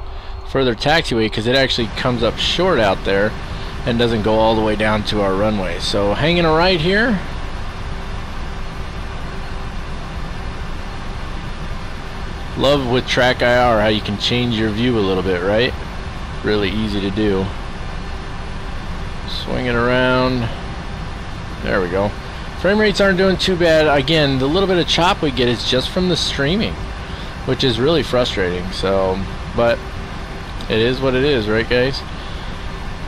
further taxiway because it actually comes up short out there and doesn't go all the way down to our runway. So hanging a right here. Love with track IR how you can change your view a little bit, right? Really easy to do. Swing it around. There we go. Frame rates aren't doing too bad. Again, the little bit of chop we get is just from the streaming, which is really frustrating. So, but it is what it is, right, guys?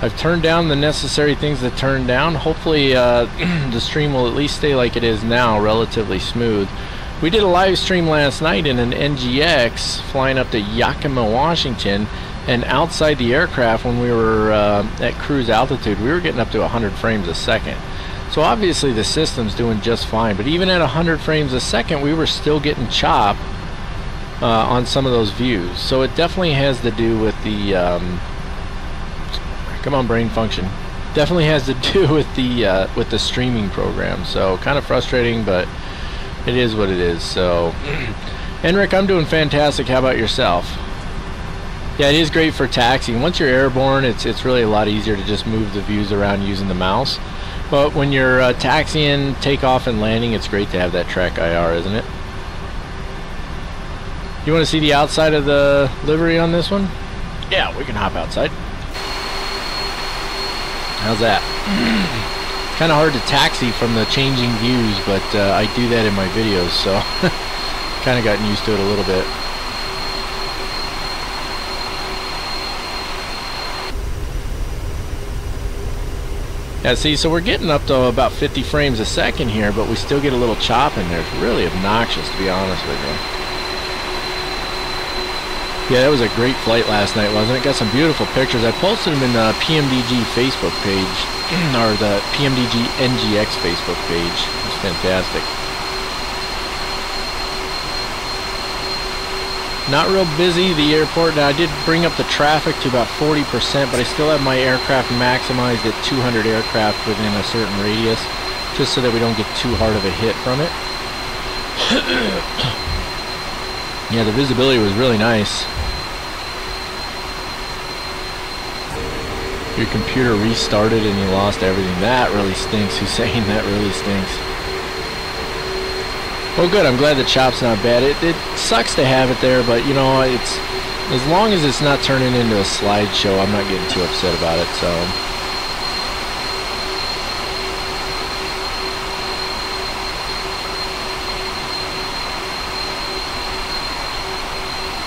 I've turned down the necessary things to turn down. Hopefully, the stream will at least stay like it is now, relatively smooth. We did a live stream last night in an NGX flying up to Yakima, Washington, and outside the aircraft when we were at cruise altitude, we were getting up to 100 frames a second. So obviously the system's doing just fine, but even at 100 frames a second, we were still getting chop on some of those views. So it definitely has to do with the come on, brain function. Definitely has to do with the streaming program. So kind of frustrating, but it is what it is. So, Enric, I'm doing fantastic. How about yourself? Yeah, it is great for taxiing. Once you're airborne, it's really a lot easier to just move the views around using the mouse. But when you're taxiing, takeoff, and landing, it's great to have that track IR, isn't it? You want to see the outside of the livery on this one? Yeah, we can hop outside. How's that? Kind of hard to taxi from the changing views, but I do that in my videos, so kind of gotten used to it a little bit. Yeah, see, so we're getting up to about 50 frames a second here, but we still get a little chop in there. It's really obnoxious, to be honest with you. Yeah, that was a great flight last night, wasn't it? Got some beautiful pictures. I posted them in the PMDG Facebook page, or the PMDG NGX Facebook page. It was fantastic. Not real busy, the airport. Now, I did bring up the traffic to about 40%, but I still have my aircraft maximized at 200 aircraft within a certain radius, just so that we don't get too hard of a hit from it. Yeah, the visibility was really nice. Your computer restarted and you lost everything. That really stinks. Who's saying that really stinks? Well, good. I'm glad the chop's not bad. It sucks to have it there, but you know, it's as long as it's not turning into a slideshow, I'm not getting too upset about it. So.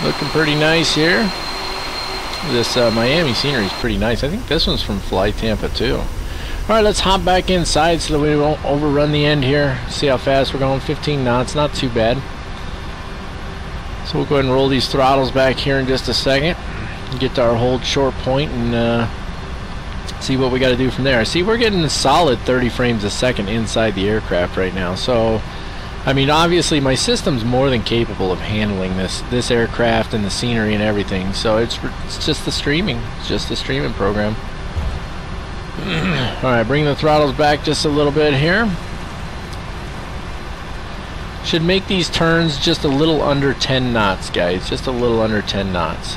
Looking pretty nice here. This Miami scenery is pretty nice. I think this one's from Fly Tampa too. Alright, let's hop back inside so that we won't overrun the end here. See how fast we're going. 15 knots, not too bad. So we'll go ahead and roll these throttles back here in just a second. Get to our hold short point and see what we got to do from there. See, we're getting a solid 30 frames a second inside the aircraft right now. So, I mean, obviously my system's more than capable of handling this aircraft and the scenery and everything. So it's just the streaming. It's just the streaming program. Alright, bring the throttles back just a little bit here. Should make these turns just a little under 10 knots, guys. Just a little under 10 knots.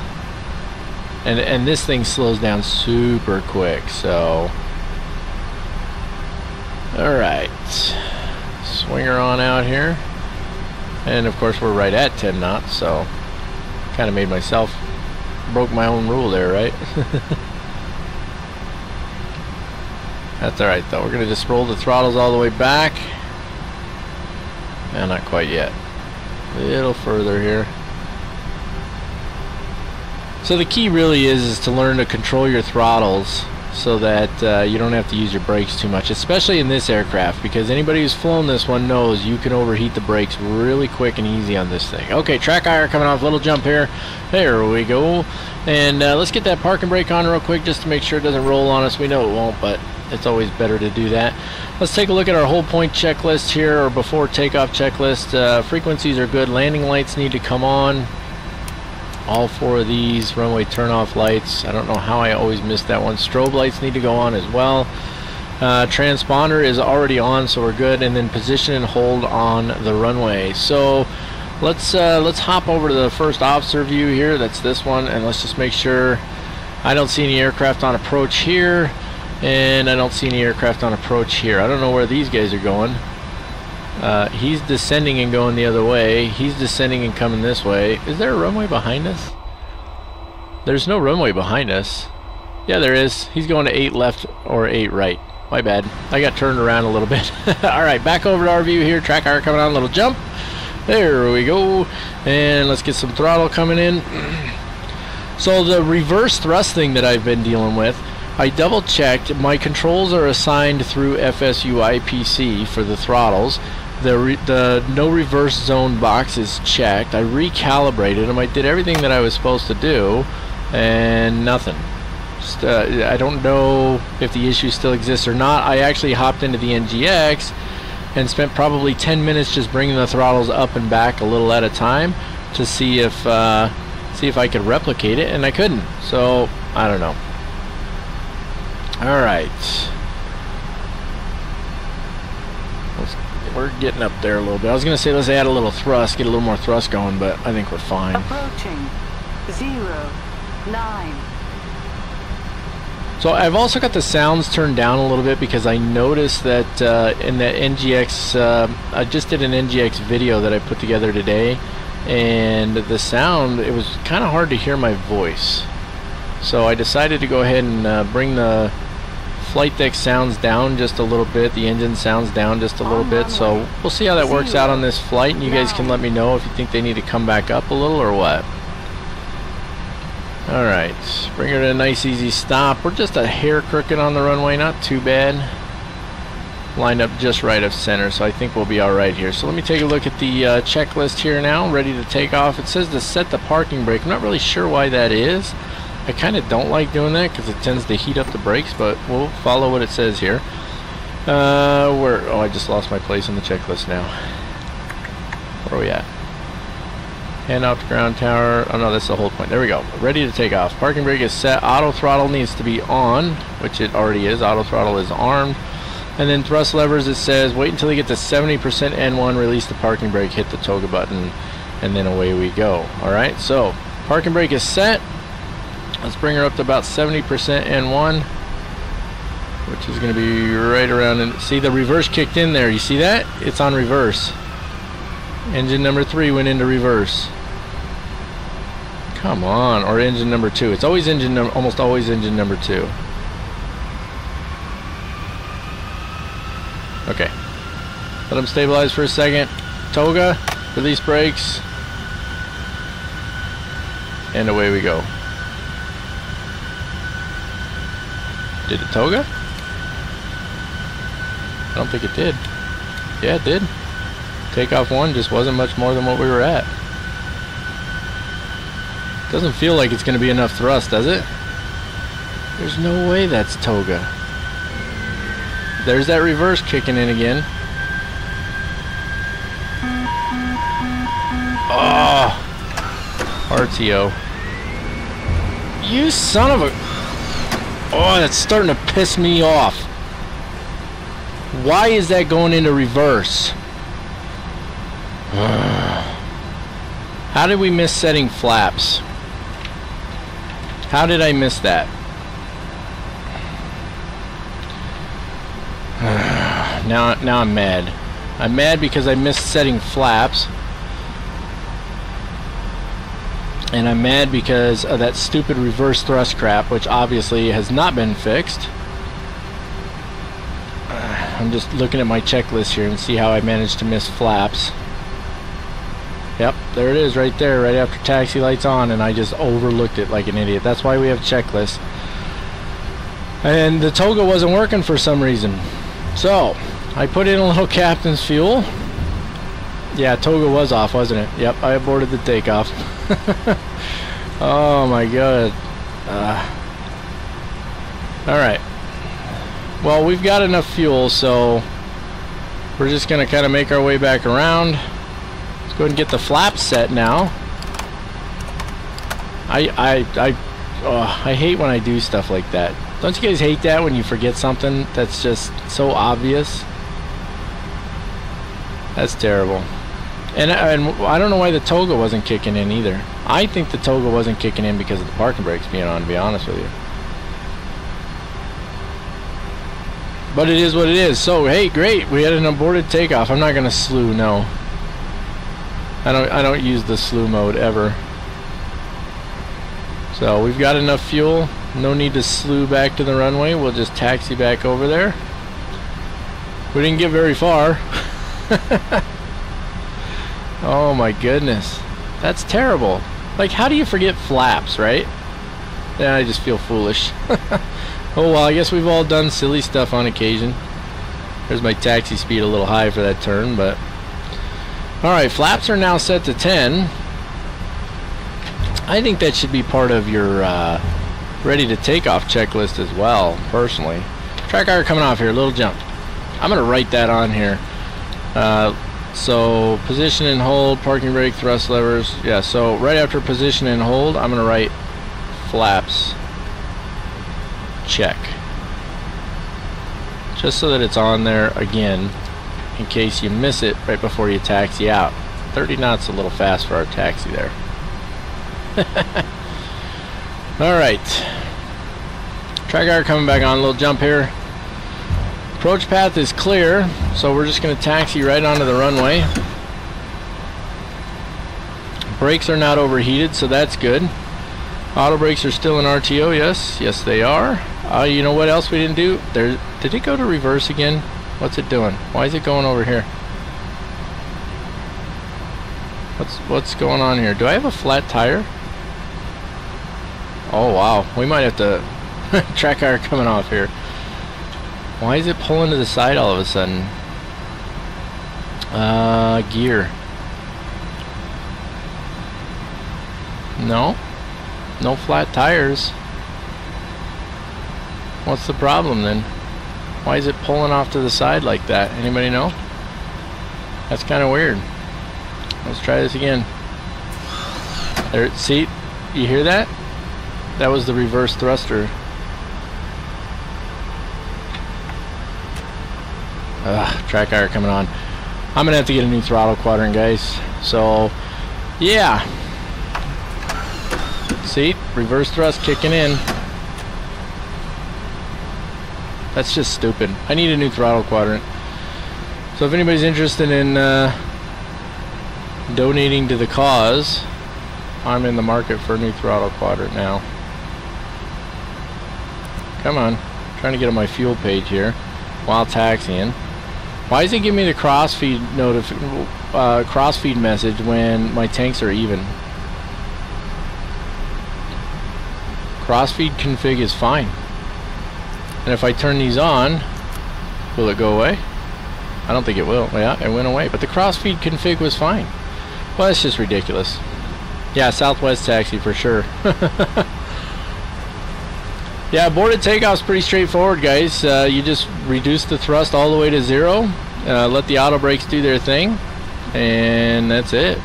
And this thing slows down super quick, so... Alright. Swing her on out here. And of course we're right at 10 knots, so... Kind of made myself... Broke my own rule there, right? That's alright though. We're going to just roll the throttles all the way back. And not quite yet. A little further here. So the key really is to learn to control your throttles so that you don't have to use your brakes too much, especially in this aircraft, because anybody who's flown this one knows you can overheat the brakes really quick and easy on this thing. Okay, track IR coming off, little jump here. There we go. And let's get that parking brake on real quick just to make sure it doesn't roll on us. We know it won't, but it's always better to do that. Let's take a look at our whole point checklist here, or before takeoff checklist. Frequencies are good. Landing lights need to come on. All 4 of these. Runway turn-off lights. I don't know how I always miss that one. Strobe lights need to go on as well. Transponder is already on, so we're good. And then position and hold on the runway. So let's hop over to the first officer view here. That's this one, and let's just make sure. I don't see any aircraft on approach here. And I don't see any aircraft on approach here. I don't know where these guys are going. He's descending and going the other way. He's descending and coming this way. Is there a runway behind us? There's no runway behind us. Yeah, there is. He's going to 8 left or 8 right. My bad. I got turned around a little bit. Alright, back over to our view here. Track IR coming on. A little jump. There we go. And let's get some throttle coming in. So the reverse thrust thing that I've been dealing with, I double checked. My controls are assigned through FSUIPC for the throttles. The no reverse zone box is checked. I recalibrated them. I did everything that I was supposed to do, and nothing. Just, I don't know if the issue still exists or not. I actually hopped into the NGX and spent probably 10 minutes just bringing the throttles up and back a little at a time to see if I could replicate it, and I couldn't. So I don't know. Alright. We're getting up there a little bit. I was going to say let's add a little thrust, get a little more thrust going, but I think we're fine. Approaching 09. So I've also got the sounds turned down a little bit because I noticed that in the NGX, I just did an NGX video that I put together today, and the sound, it was kind of hard to hear my voice. So I decided to go ahead and bring the flight deck sounds down just a little bit, the engine sounds down just a little bit, so we'll see how that works out on this flight, and you guys can let me know if you think they need to come back up a little or what. Alright, bring her to a nice easy stop. We're just a hair crooked on the runway, not too bad. Lined up just right of center, so I think we'll be alright here. So let me take a look at the checklist here now, ready to take off. It says to set the parking brake. I'm not really sure why that is. I kind of don't like doing that because it tends to heat up the brakes, but we'll follow what it says here. Oh, I just lost my place on the checklist now. Where are we at? Hand off to ground tower. Oh no, that's the whole point. There we go. Ready to take off. Parking brake is set. Auto throttle needs to be on, which it already is. Auto throttle is armed. And then thrust levers, it says wait until you get to 70% N1, release the parking brake, hit the toga button, and then away we go. Alright, so parking brake is set. Let's bring her up to about 70% N1, which is going to be right around. And see, the reverse kicked in there. You see that? It's on reverse. Engine number 3 went into reverse. Come on, or engine number 2. It's always almost always engine number 2. Okay. Let them stabilize for a second. Toga, release brakes, and away we go. Did it toga? I don't think it did. Yeah, it did. Takeoff 1 just wasn't much more than what we were at. Doesn't feel like it's going to be enough thrust, does it? There's no way that's toga. There's that reverse kicking in again. Oh! RTO. You son of a... Oh, that's starting to piss me off. Why is that going into reverse? How did we miss setting flaps? How did I miss that? Now I'm mad. I'm mad because I missed setting flaps. And I'm mad because of that stupid reverse thrust crap, which obviously has not been fixed. I'm just looking at my checklist here and see how I managed to miss flaps. Yep, there it is right there, right after taxi lights on, and I just overlooked it like an idiot. That's why we have checklists. And the toga wasn't working for some reason. So, I put in a little captain's fuel. Yeah, toga was off, wasn't it? Yep, I aborted the takeoff. Oh my god. Alright. Well, we've got enough fuel, so we're just going to kind of make our way back around. Let's go ahead and get the flaps set now. I hate when I do stuff like that. Don't you guys hate that when you forget something that's just so obvious? That's terrible. And I don't know why the toga wasn't kicking in either. I think the toga wasn't kicking in because of the parking brakes being on, to be honest with you. But it is what it is. So, hey, great. We had an aborted takeoff. I'm not going to slew, no. I don't use the slew mode ever. So, we've got enough fuel. No need to slew back to the runway. We'll just taxi back over there. We didn't get very far. Oh my goodness. That's terrible. Like, how do you forget flaps, right? Yeah, I just feel foolish. Oh well, I guess we've all done silly stuff on occasion. There's my taxi speed a little high for that turn, but... Alright, flaps are now set to 10. I think that should be part of your ready to take off checklist as well, personally. Track hour coming off here, little jump. I'm going to write that on here. So position and hold, parking brake, thrust levers. Yeah, so right after position and hold, I'm going to write flaps check. Just so that it's on there again in case you miss it right before you taxi out. 30 knots a little fast for our taxi there. Alright. Track hour coming back on, a little jump here. Approach path is clear, so we're just going to taxi right onto the runway. Brakes are not overheated, so that's good. Auto brakes are still in RTO, yes. Yes, they are. You know what else we didn't do? Did it go to reverse again? What's it doing? Why is it going over here? What's going on here? Do I have a flat tire? Oh, wow. We might have to... track hour coming off here. Why is it pulling to the side all of a sudden? Gear. No. No flat tires. What's the problem then? Why is it pulling off to the side like that? Anybody know? That's kind of weird. Let's try this again. There, see? You hear that? That was the reverse thruster. Track hour coming on. I'm gonna have to get a new throttle quadrant, guys. So, yeah. See? Reverse thrust kicking in. That's just stupid. I need a new throttle quadrant. So if anybody's interested in donating to the cause, I'm in the market for a new throttle quadrant now. Come on. I'm trying to get on my fuel page here while taxiing. Why does it give me the crossfeed crossfeed message when my tanks are even? Crossfeed config is fine. And if I turn these on, will it go away? I don't think it will. Yeah, it went away. But the crossfeed config was fine. Well, that's just ridiculous. Yeah, Southwest taxi for sure. Yeah, boarded takeoff's pretty straightforward, guys. You just reduce the thrust all the way to 0. Let the auto brakes do their thing. And that's it.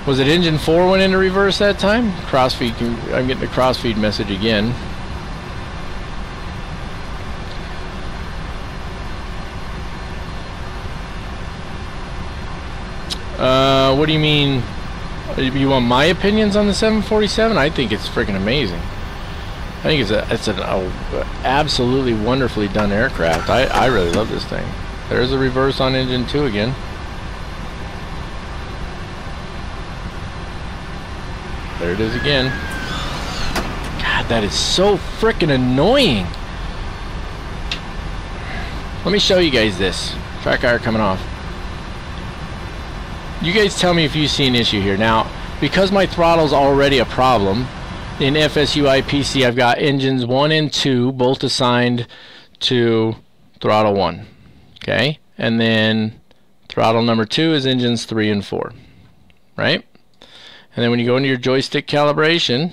Was it engine 4 went into reverse that time? Crossfeed, I'm getting the crossfeed message again. What do you mean? You want my opinions on the 747? I think it's freaking amazing. I think it's an absolutely wonderfully done aircraft. I really love this thing. There's a reverse on engine 2 again. There it is again. God, that is so freaking annoying. Let me show you guys this. Track IR coming off. You guys tell me if you see an issue here. Now, because my throttle's already a problem, in FSUIPC I've got engines 1 and 2 both assigned to throttle 1. Okay? And then throttle number 2 is engines 3 and 4. Right? And then when you go into your joystick calibration,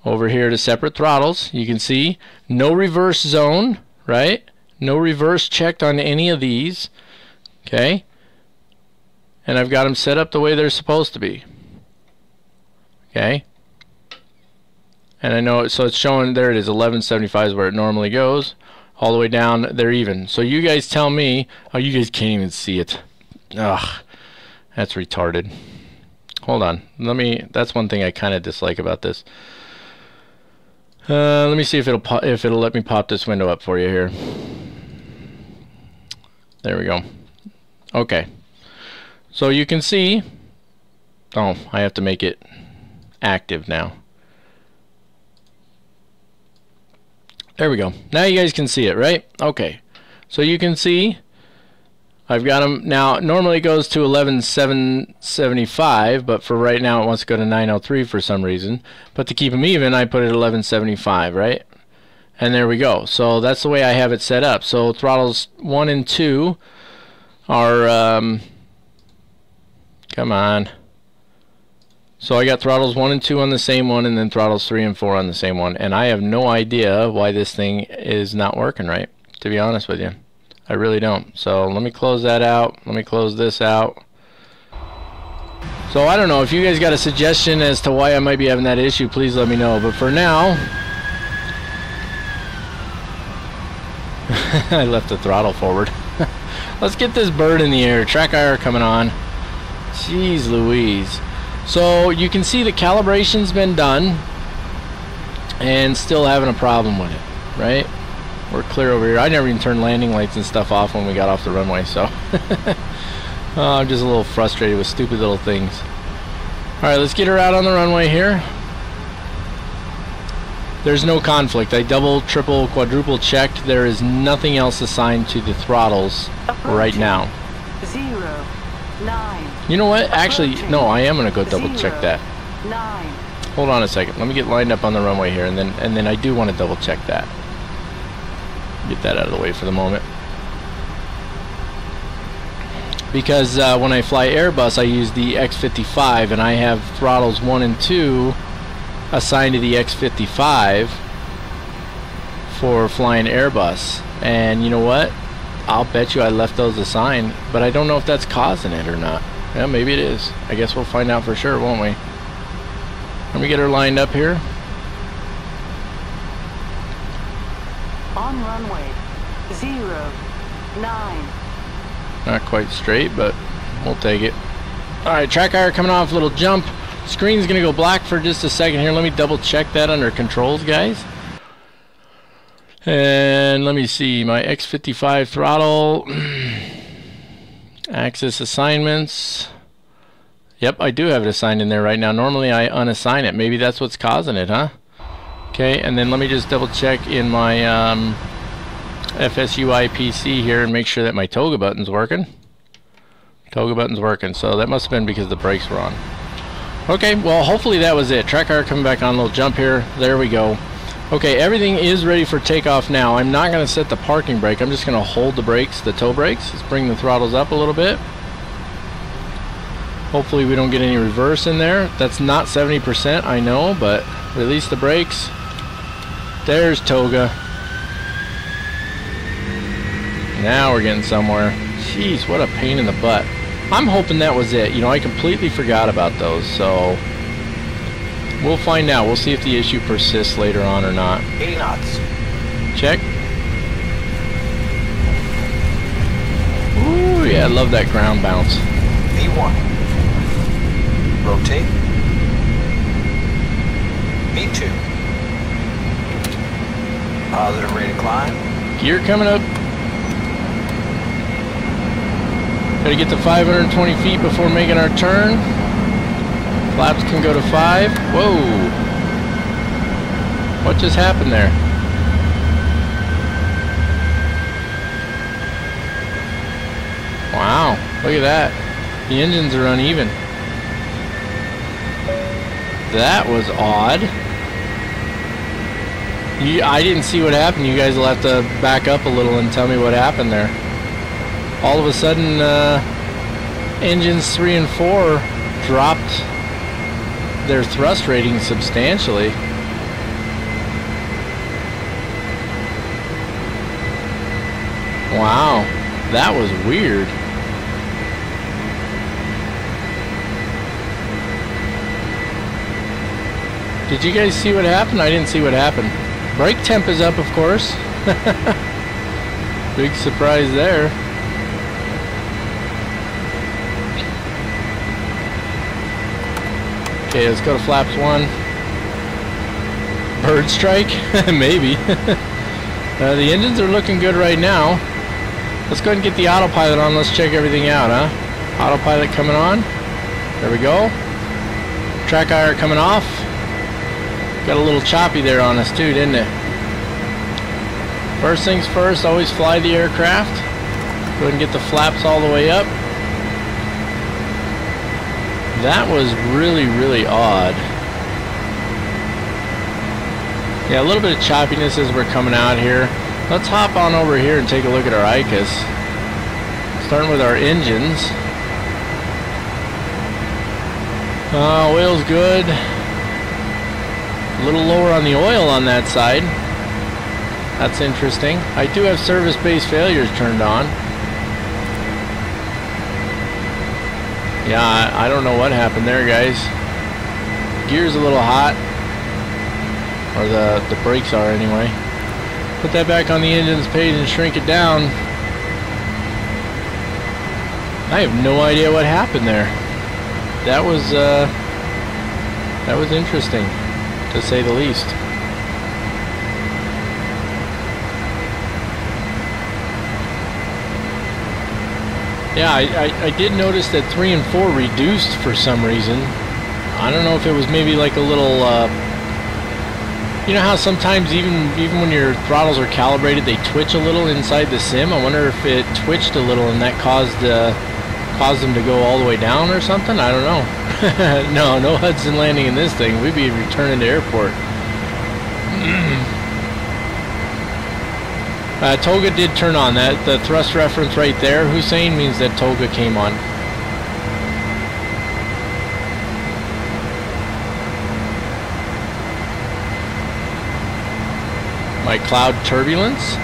over here to separate throttles, you can see no reverse zone, right? No reverse checked on any of these. Okay? And I've got them set up the way they're supposed to be. Okay? And I know, so it's showing, there it is, 1175 is where it normally goes. All the way down, they're even. So you guys tell me, oh, you guys can't even see it. Ugh, that's retarded. Hold on, that's one thing I kind of dislike about this. Let me see if it'll let me pop this window up for you here. There we go. Okay. So you can see, oh, I have to make it active now. There we go. Now you guys can see it, right? Okay. So you can see I've got them now. Normally it goes to 11,775, but for right now it wants to go to 903 for some reason. But to keep them even, I put it at 1175, right? And there we go. So that's the way I have it set up. So throttles 1 and 2 are come on. So I got throttles 1 and 2 on the same one, and then throttles 3 and 4 on the same one. And I have no idea why this thing is not working right, to be honest with you. I really don't. So let me close that out. Let me close this out. So I don't know. If you guys got a suggestion as to why I might be having that issue, please let me know. But for now, I left the throttle forward. Let's get this bird in the air. Track IR coming on. Jeez Louise. So you can see the calibration's been done and still having a problem with it, right? We're clear over here. I never even turned landing lights and stuff off when we got off the runway, so I'm just a little frustrated with stupid little things. Alright, let's get her out on the runway here. There's no conflict. I double, triple, quadruple checked. There is nothing else assigned to the throttles right now. 0, 9. You know what? Actually, no, I am going to go double check that. 9. Hold on a second. Let me get lined up on the runway here, and then I do want to double check that. Get that out of the way for the moment. Because when I fly Airbus, I use the X55, and I have throttles 1 and 2 assigned to the X55 for flying Airbus. And you know what? I'll bet you I left those assigned, but I don't know if that's causing it or not. Yeah, maybe it is. I guess we'll find out for sure, won't we? Let me get her lined up here. On runway 0, 9. Not quite straight, but we'll take it. Alright, track IR coming off, little jump. Screen's gonna go black for just a second here. Let me double check that under controls, guys. And let me see, my X55 throttle. Axis assignments. Yep, I do have it assigned in there right now. Normally I unassign it. Maybe that's what's causing it, huh? Okay, and then let me just double check in my FSUIPC here and make sure that my toga button's working. Toga button's working, so that must have been because the brakes were on. Okay, well hopefully that was it. Track IR coming back on, a little jump here. There we go. Okay, everything is ready for takeoff now. I'm not going to set the parking brake. I'm just going to hold the brakes, the toe brakes. Let's bring the throttles up a little bit. Hopefully we don't get any reverse in there. That's not 70%, I know, but release the brakes. There's toga. Now we're getting somewhere. Jeez, what a pain in the butt. I'm hoping that was it. You know, I completely forgot about those, so we'll find out. We'll see if the issue persists later on or not. 80 knots. Check. Ooh, yeah, I love that ground bounce. V1. Rotate. V2. Positive rate of climb. Gear coming up. Gotta get to 520 feet before making our turn. Flaps can go to 5. Whoa! What just happened there? Wow, look at that. The engines are uneven. That was odd. I didn't see what happened. You guys will have to back up a little and tell me what happened there. All of a sudden, engines 3 and 4 dropped their thrust rating substantially. Wow, that was weird. Did you guys see what happened? I didn't see what happened. Brake temp is up, of course. Big surprise there. Okay, let's go to flaps 1. Bird strike? Maybe. The engines are looking good right now. Let's go ahead and get the autopilot on. Let's check everything out, huh? Autopilot coming on. There we go. Track IR coming off. Got a little choppy there on us too, didn't it? First things first, always fly the aircraft. Go ahead and get the flaps all the way up. That was really, really odd. Yeah, a little bit of choppiness as we're coming out here. Let's hop on over here and take a look at our ICAS. Starting with our engines. Oil's good. A little lower on the oil on that side. That's interesting. I do have service-based failures turned on. Yeah, I don't know what happened there, guys. Gear's a little hot. Or the brakes are anyway. Put that back on the engines page and shrink it down. I have no idea what happened there. That was interesting, to say the least. Yeah, I did notice that 3 and 4 reduced for some reason. I don't know if it was maybe like a little, you know how sometimes even when your throttles are calibrated, they twitch a little inside the sim? I wonder if it twitched a little and that caused them to go all the way down or something? I don't know. No Hudson landing in this thing. We'd be returning to airport. Toga did turn on. The thrust reference right there, Hussein, means that Toga came on. My cloud turbulence?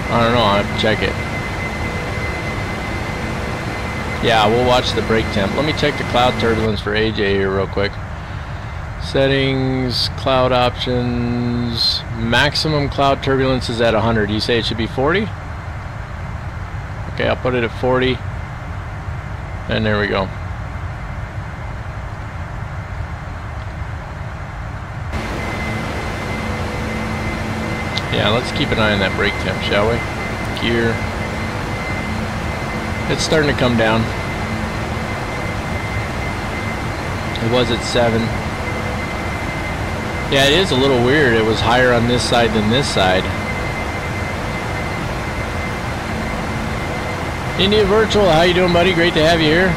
I don't know, I'll have to check it. Yeah, we'll watch the brake temp. Let me check the cloud turbulence for AJ here real quick. Settings, cloud options, maximum cloud turbulence is at 100. You say it should be 40? Okay, I'll put it at 40. And there we go. Yeah, let's keep an eye on that brake temp, shall we? Gear. It's starting to come down. It was at 7. Yeah, it is a little weird. It was higher on this side than this side. India Virtual, how you doing, buddy? Great to have you here.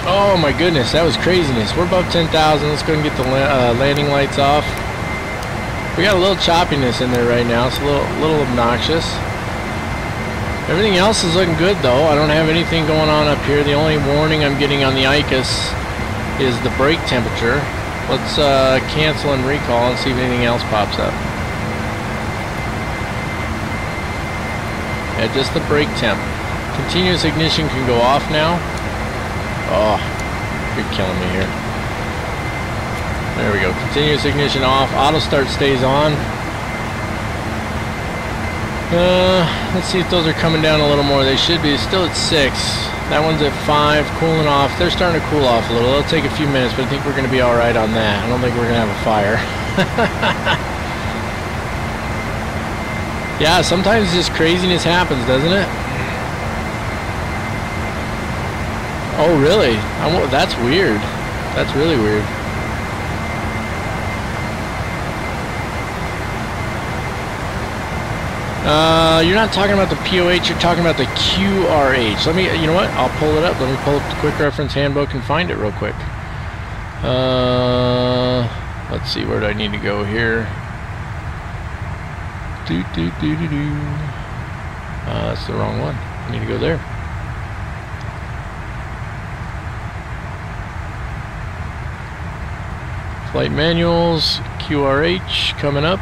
Oh my goodness, that was craziness. We're above 10,000. Let's go and get the landing lights off. We got a little choppiness in there right now. It's a little obnoxious. Everything else is looking good though. I don't have anything going on up here. The only warning I'm getting on the ICAS is the brake temperature. Let's cancel and recall and see if anything else pops up. Adjust the brake temp. Continuous ignition can go off now. Oh, you're killing me here. There we go. Continuous ignition off. Auto start stays on. Let's see if those are coming down a little more. They should be. Still at 6. That one's at 5, cooling off. They're starting to cool off a little. It'll take a few minutes, but I think we're going to be alright on that. I don't think we're going to have a fire. Yeah, sometimes just craziness happens, doesn't it? Oh, really? That's weird. That's really weird. You're not talking about the POH, you're talking about the QRH. Let me, you know what? I'll pull it up. Let me pull up the Quick Reference Handbook and find it real quick. Let's see, where do I need to go here? That's the wrong one. I need to go there. Flight manuals, QRH coming up.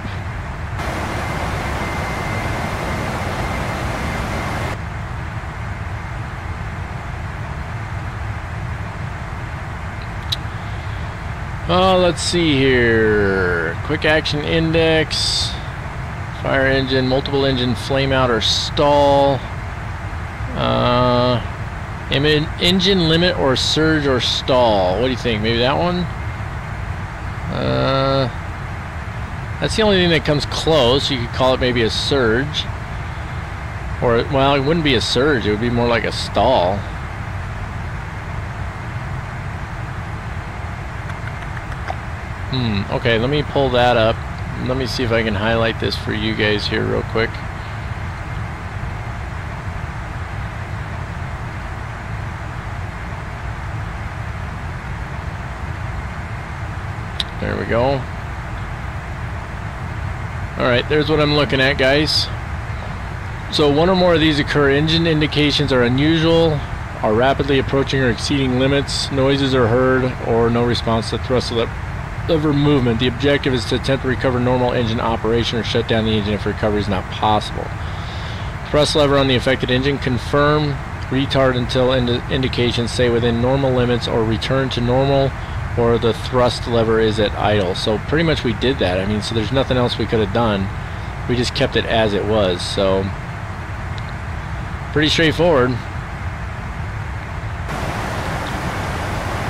Let's see here. Quick action index. Fire engine, multiple engine flame out or stall. Engine limit or surge or stall. What do you think? Maybe that one? That's the only thing that comes close. You could call it maybe a surge. Or, well, it wouldn't be a surge. It would be more like a stall. Okay, let me pull that up. Let me see if I can highlight this for you guys here real quick. There we go. Alright, there's what I'm looking at, guys. So one or more of these occur. Engine indications are unusual, are rapidly approaching or exceeding limits, noises are heard, or no response to thrust lever movement. The objective is to attempt to recover normal engine operation or shut down the engine if recovery is not possible. Thrust lever on the affected engine. Confirm retard until indications say within normal limits or return to normal, or the thrust lever is at idle. So pretty much we did that. I mean, so there's nothing else we could have done. We just kept it as it was. So pretty straightforward.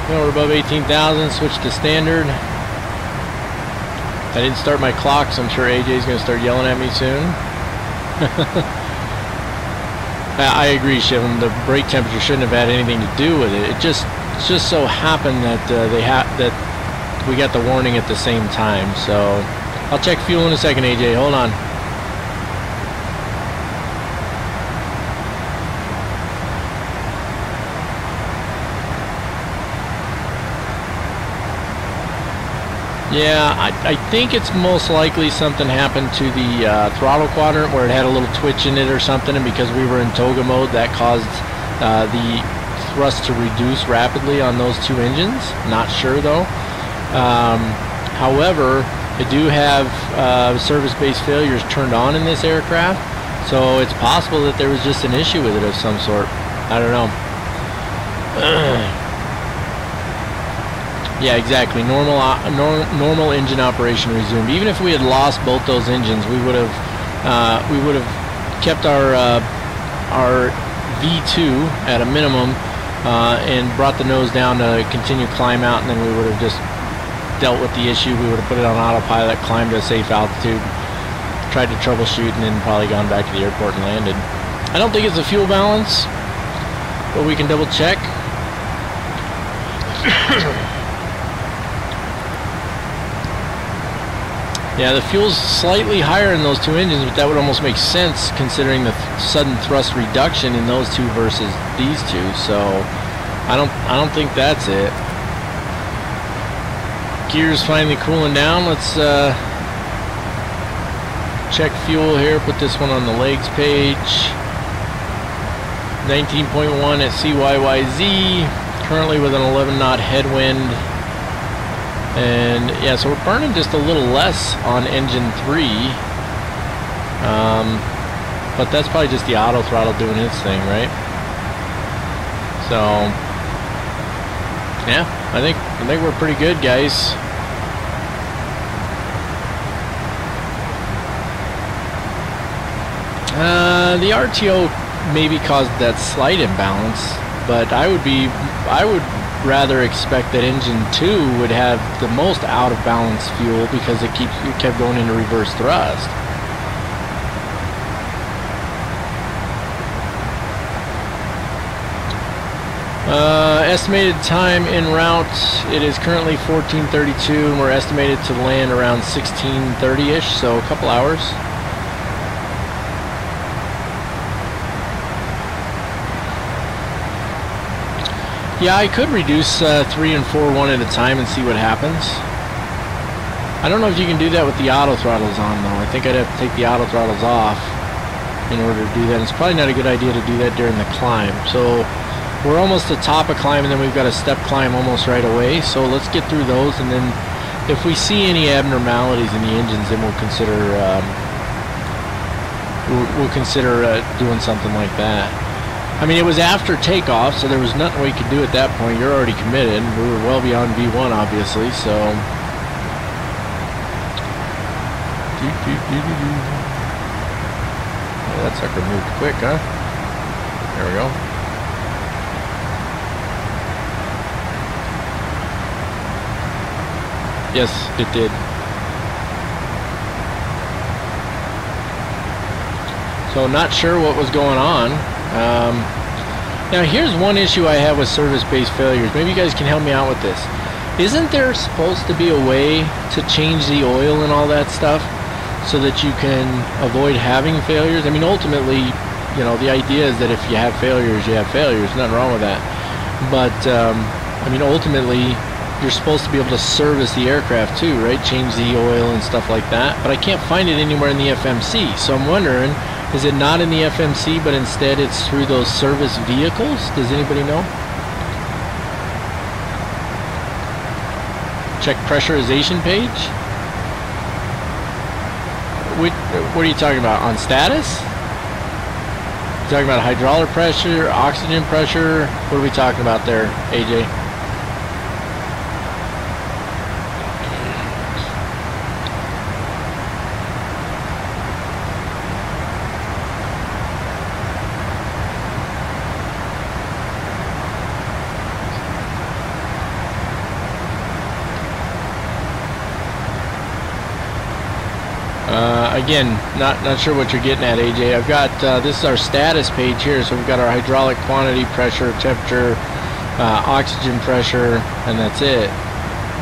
Now we're above 18,000. Switch to standard. I didn't start my clock, so I'm sure AJ's going to start yelling at me soon. I agree, Shivam. The brake temperature shouldn't have had anything to do with it. It just so happened that that we got the warning at the same time. So I'll check fuel in a second, AJ. Hold on. Yeah, I think it's most likely something happened to the throttle quadrant where it had a little twitch in it or something, and because we were in toga mode, that caused the thrust to reduce rapidly on those two engines. Not sure though. However, I do have service-based failures turned on in this aircraft, so it's possible that there was just an issue with it of some sort. I don't know. Yeah, exactly. Normal engine operation resumed. Even if we had lost both those engines, we would have kept our V2 at a minimum and brought the nose down to continue climb out, and then we would have just dealt with the issue. We would have put it on autopilot, climbed to a safe altitude, tried to troubleshoot, and then probably gone back to the airport and landed. I don't think it's a fuel balance, but we can double check. Yeah, the fuel's slightly higher in those two engines, but that would almost make sense considering the sudden thrust reduction in those two versus these two. So I don't think that's it. Gears finally cooling down. Let's check fuel here. Put this one on the legs page. 19.1 at CYYZ. Currently with an 11 knot headwind. And yeah, so we're burning just a little less on engine 3. but that's probably just the auto throttle doing its thing, right? So yeah, I think we're pretty good, guys. The RTO maybe caused that slight imbalance, but I would rather expect that engine 2 would have the most out of balance fuel because it kept going into reverse thrust. Estimated time en route, it is currently 14:32 and we're estimated to land around 16:30ish, so a couple hours. Yeah, I could reduce 3 and 4 one at a time and see what happens. I don't know if you can do that with the auto throttles on though. I think I'd have to take the auto throttles off in order to do that. It's probably not a good idea to do that during the climb. So we're almost at the top of climb and then we've got a step climb almost right away. So let's get through those, and then if we see any abnormalities in the engines, then we'll consider doing something like that. I mean, it was after takeoff, so there was nothing we could do at that point. You're already committed. We were well beyond V1, obviously, so. Oh, that sucker moved quick, huh? There we go. Yes, it did. So, not sure what was going on. Now here's one issue I have with service-based failures. Maybe you guys can help me out with this. Isn't there supposed to be a way to change the oil and all that stuff so that you can avoid having failures? I mean, ultimately, you know, the idea is that if you have failures, you have failures. Nothing wrong with that. But, I mean, ultimately, you're supposed to be able to service the aircraft too, right? Change the oil and stuff like that. But I can't find it anywhere in the FMC. So I'm wondering, is it not in the FMC, but instead it's through those service vehicles? Does anybody know? Check pressurization page. What are you talking about? On status? You talking about hydraulic pressure, oxygen pressure? What are we talking about there, AJ? Again, not sure what you're getting at, AJ. I've got this is our status page here, so we've got our hydraulic quantity, pressure, temperature, oxygen pressure, and that's it.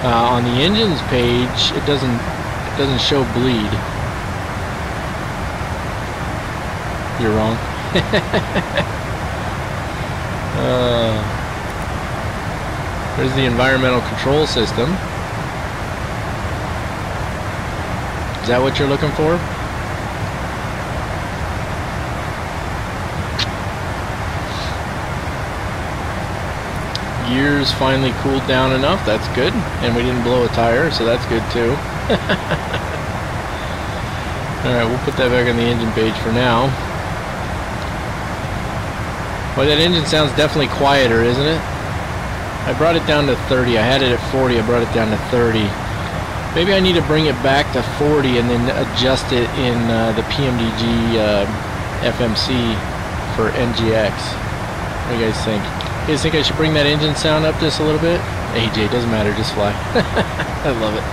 On the engines page, it doesn't show bleed. You're wrong. There's the environmental control system. Is that what you're looking for? Gears finally cooled down enough. That's good. And we didn't blow a tire, so that's good too. Alright, we'll put that back on the engine page for now. Well, that engine sounds definitely quieter, isn't it? I brought it down to 30. I had it at 40. I brought it down to 30. Maybe I need to bring it back to 40 and then adjust it in the PMDG FMC for NGX. What do you guys think? You guys think I should bring that engine sound up just a little bit? AJ, doesn't matter, just fly. I love it.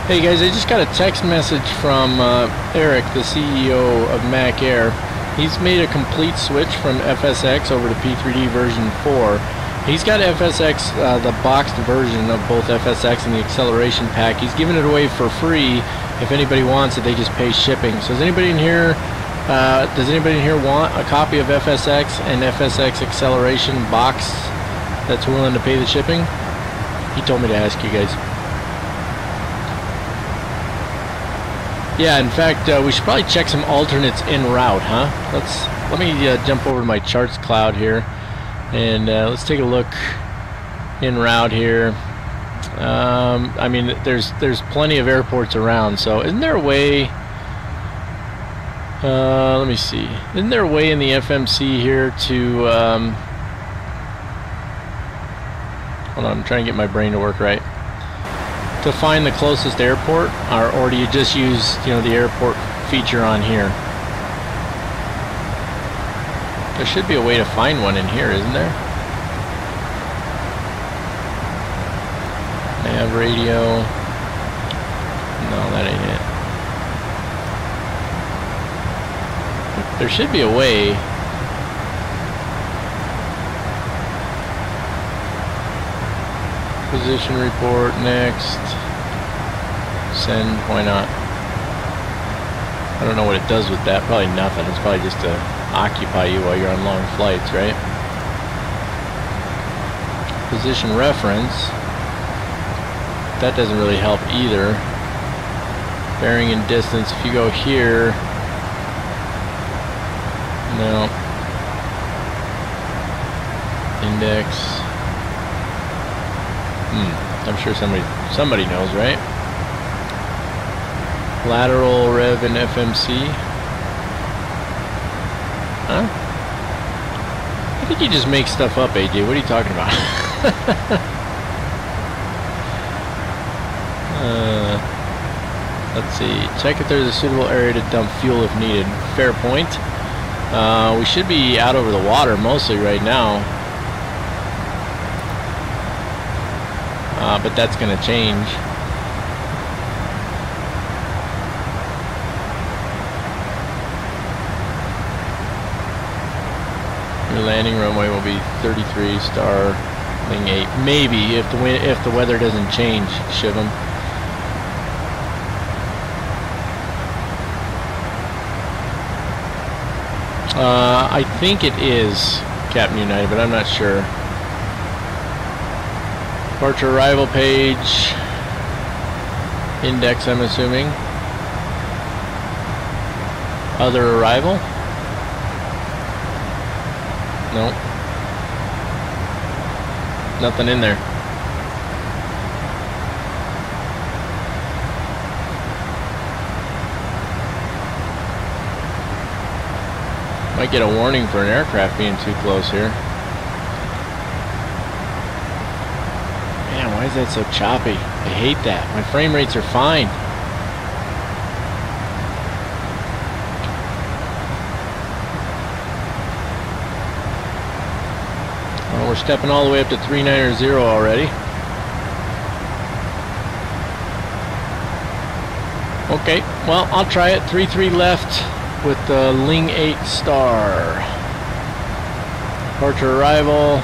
Hey guys, I just got a text message from Eric, the CEO of Mac Air. He's made a complete switch from FSX over to P3D version 4. He's got FSX, the boxed version of both FSX and the acceleration pack. He's giving it away for free. If anybody wants it, they just pay shipping. So does anybody in here want a copy of FSX and FSX acceleration box that's willing to pay the shipping? He told me to ask you guys. Yeah, in fact, we should probably check some alternates en route, huh? Let me jump over to my charts cloud here, and let's take a look en route here. I mean, there's plenty of airports around, so isn't there a way? Let me see. Isn't there a way in the FMC here to? Hold on, I'm trying to get my brain to work right. To find the closest airport, or do you just use, you know, the airport feature on here? There should be a way to find one in here, isn't there? Nav radio. No, that ain't it. There should be a way. Position report, next. Send, why not? I don't know what it does with that. Probably nothing. It's probably just to occupy you while you're on long flights, right? Position reference. That doesn't really help either. Bearing and distance. If you go here, no. Index. I'm sure somebody knows, right? Lateral rev and FMC. Huh? I think you just make stuff up, AJ. What are you talking about? Let's see. Check if there's a suitable area to dump fuel if needed. Fair point. We should be out over the water mostly right now. But that's going to change. Your landing runway will be 33 star wing 8. Maybe if the weather doesn't change, SHIVAM. I think it is Captain United, but I'm not sure. Departure arrival page. Index, I'm assuming. Other arrival? Nope. Nothing in there. Might get a warning for an aircraft being too close here. Man, why is that so choppy? I hate that. My frame rates are fine. Well, we're stepping all the way up to 390 already. Okay, well, I'll try it. 3-3 left with the Ling 8 star. Departure arrival.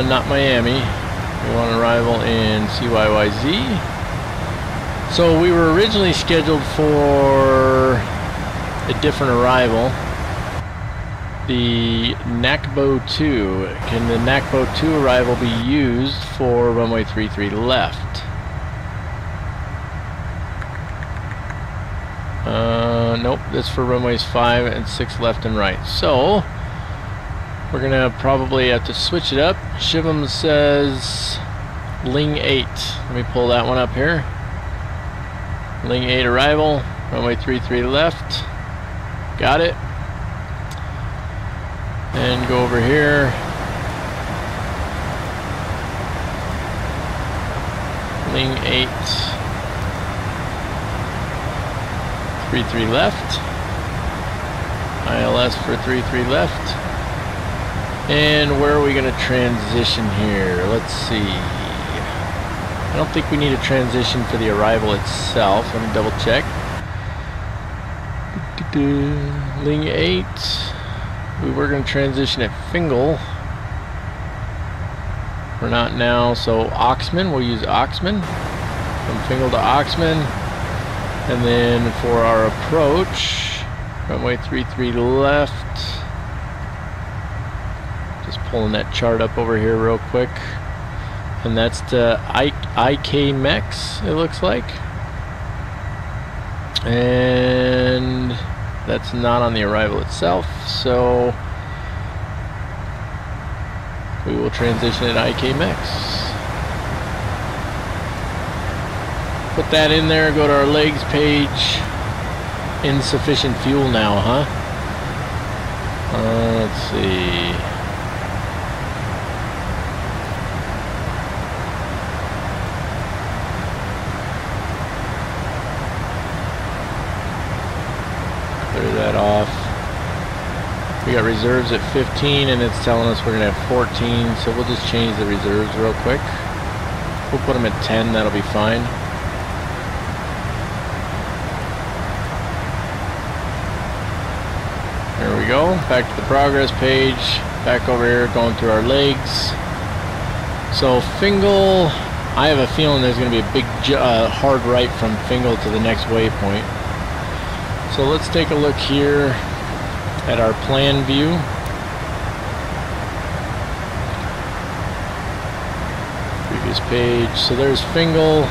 Not Miami. We want arrival in CYYZ. So we were originally scheduled for a different arrival. The NACBO 2. Can the NACBO 2 arrival be used for runway 33 left? Nope, this for runways 5 and 6 left and right. So we're gonna probably have to switch it up. SHIVAM'S says Ling 8. Let me pull that one up here. Ling 8 arrival, runway 33 left. Got it. And go over here. Ling 8. 33 left. ILS for 33 left. And where are we going to transition here? Let's see. I don't think we need a transition for the arrival itself. Let me double check. Ling 8. we were going to transition at Fingal. We're not now, so Oxman, we'll use Oxman. From Fingal to Oxman. And then for our approach, runway 33 left. Just pulling that chart up over here real quick. And that's to IKMIA, it looks like. And that's not on the arrival itself, so we will transition at IKMIA. Put that in there, go to our legs page. Insufficient fuel now, huh? Let's see. Clear that off. We got reserves at 15 and it's telling us we're gonna have 14, so we'll just change the reserves real quick. We'll put them at 10, that'll be fine. There we go, back to the progress page, back over here going through our legs. So Fingal, I have a feeling there's going to be a big hard right from Fingal to the next waypoint. So let's take a look here at our plan view. Previous page, so there's Fingal.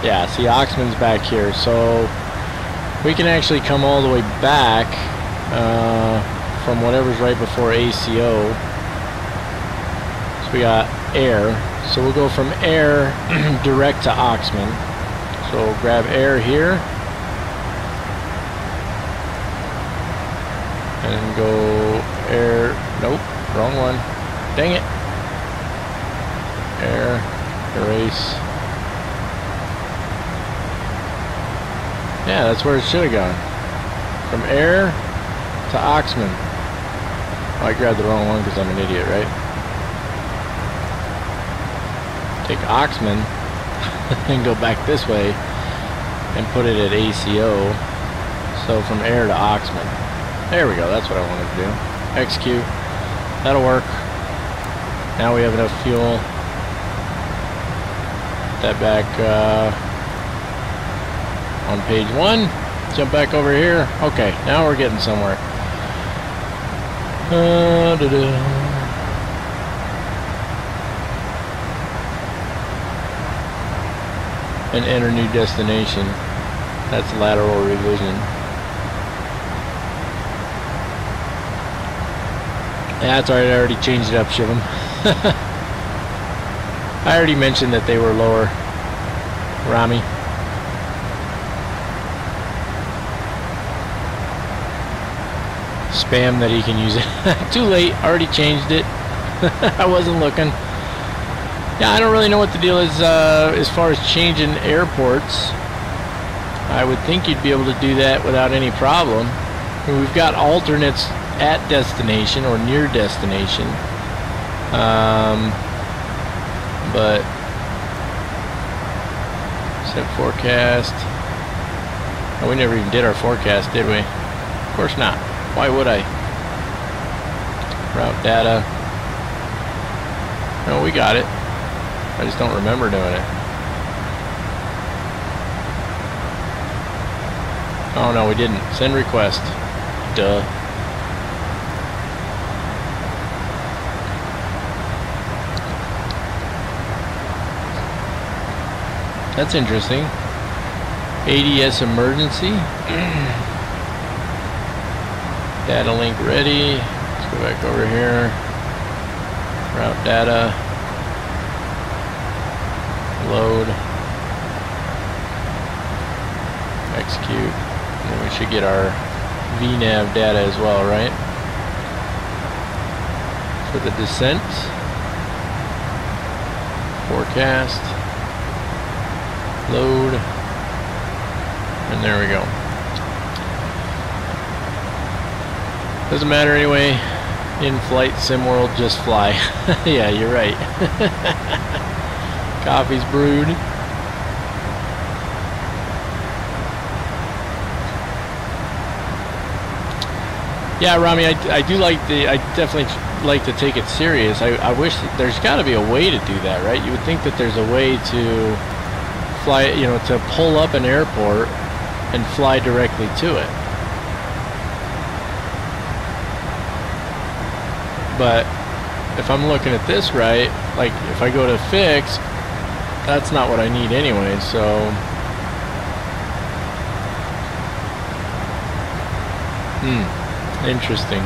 Yeah, see Oxman's back here, so we can actually come all the way back from whatever's right before ACO. So we got air. So we'll go from air direct to Oxman. So we'll grab air here. And go air. Nope, wrong one. Dang it. Air. Erase. Yeah, that's where it should have gone. From air to Oxman. Oh, I grabbed the wrong one because I'm an idiot, right? Take Oxman and go back this way and put it at ACO. So from air to Oxman. There we go, that's what I wanted to do. Execute. That'll work. Now we have enough fuel. Put that back on page 1, jump back over here. Okay, now we're getting somewhere. And enter new destination. That's lateral revision. That's alright, I already changed it up, Shivam. I already mentioned that they were lower. Rami. Spam that he can use it. Too late, already changed it. I wasn't looking. Yeah, I don't really know what the deal is as far as changing airports. I would think you'd be able to do that without any problem. I mean, we've got alternates at destination or near destination. But set forecast. Oh, we never even did our forecast, did we? Of course not. Why would I? Route data. No, we got it. I just don't remember doing it. Oh no, we didn't. Send request. Duh. That's interesting. ADS emergency. Data link ready. Let's go back over here. Route data. Load. Execute. And then we should get our VNAV data as well, right? For the descent. Forecast. Load. And there we go. Doesn't matter anyway. In-flight sim world, just fly. Yeah, you're right. Coffee's brewed. Yeah, Rami, I do like I definitely like to take it serious. I wish there's got to be a way to do that, right? You would think that there's a way to fly, you know, to pull up an airport and fly directly to it. But if I'm looking at this right, like if I go to fix, that's not what I need anyway, so. Interesting.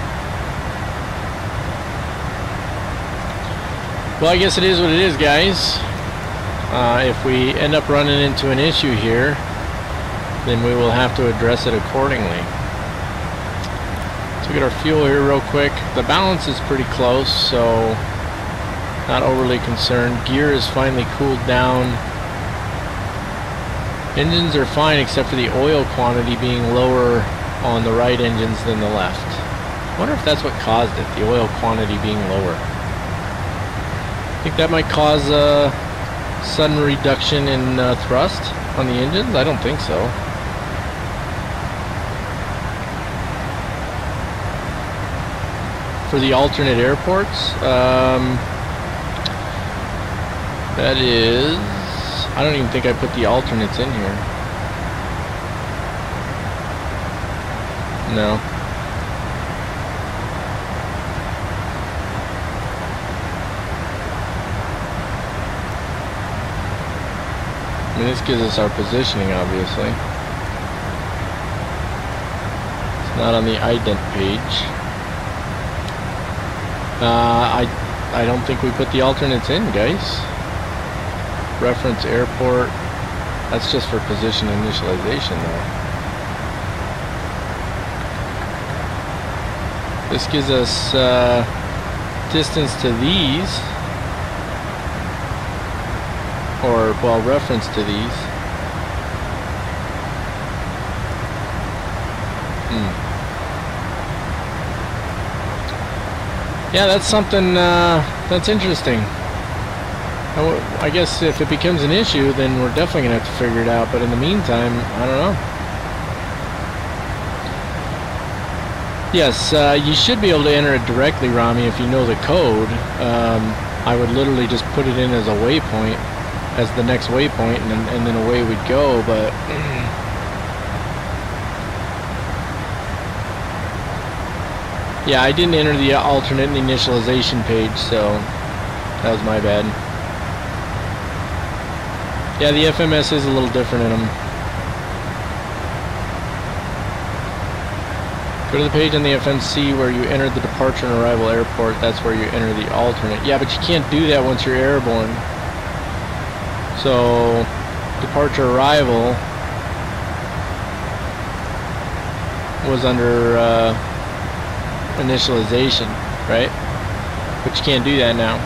Well, I guess it is what it is, guys. If we end up running into an issue here, then we will have to address it accordingly. Let's look at our fuel here real quick. The balance is pretty close, so not overly concerned. Gear is finally cooled down. Engines are fine except for the oil quantity being lower on the right engines than the left. I wonder if that's what caused it, the oil quantity being lower. I think that might cause a sudden reduction in thrust on the engines. I don't think so. For the alternate airports, that is, I don't even think I put the alternates in here. No. I mean, this gives us our positioning, obviously. It's not on the ident page. I don't think we put the alternates in, guys. Reference airport. That's just for position initialization, though. This gives us distance to these, or, well, reference to these. Yeah, that's something, that's interesting. I guess if it becomes an issue, then we're definitely going to have to figure it out, but in the meantime, I don't know. Yes, you should be able to enter it directly, Rami, if you know the code. I would literally just put it in as a waypoint, as the next waypoint, and then away we'd go, but... yeah, I didn't enter the alternate initialization page, so that was my bad. Yeah, the FMS is a little different in them. Go to the page on the FMC where you entered the departure and arrival airport. That's where you enter the alternate. Yeah, but you can't do that once you're airborne. So, departure arrival was under initialization, right? But you can't do that now.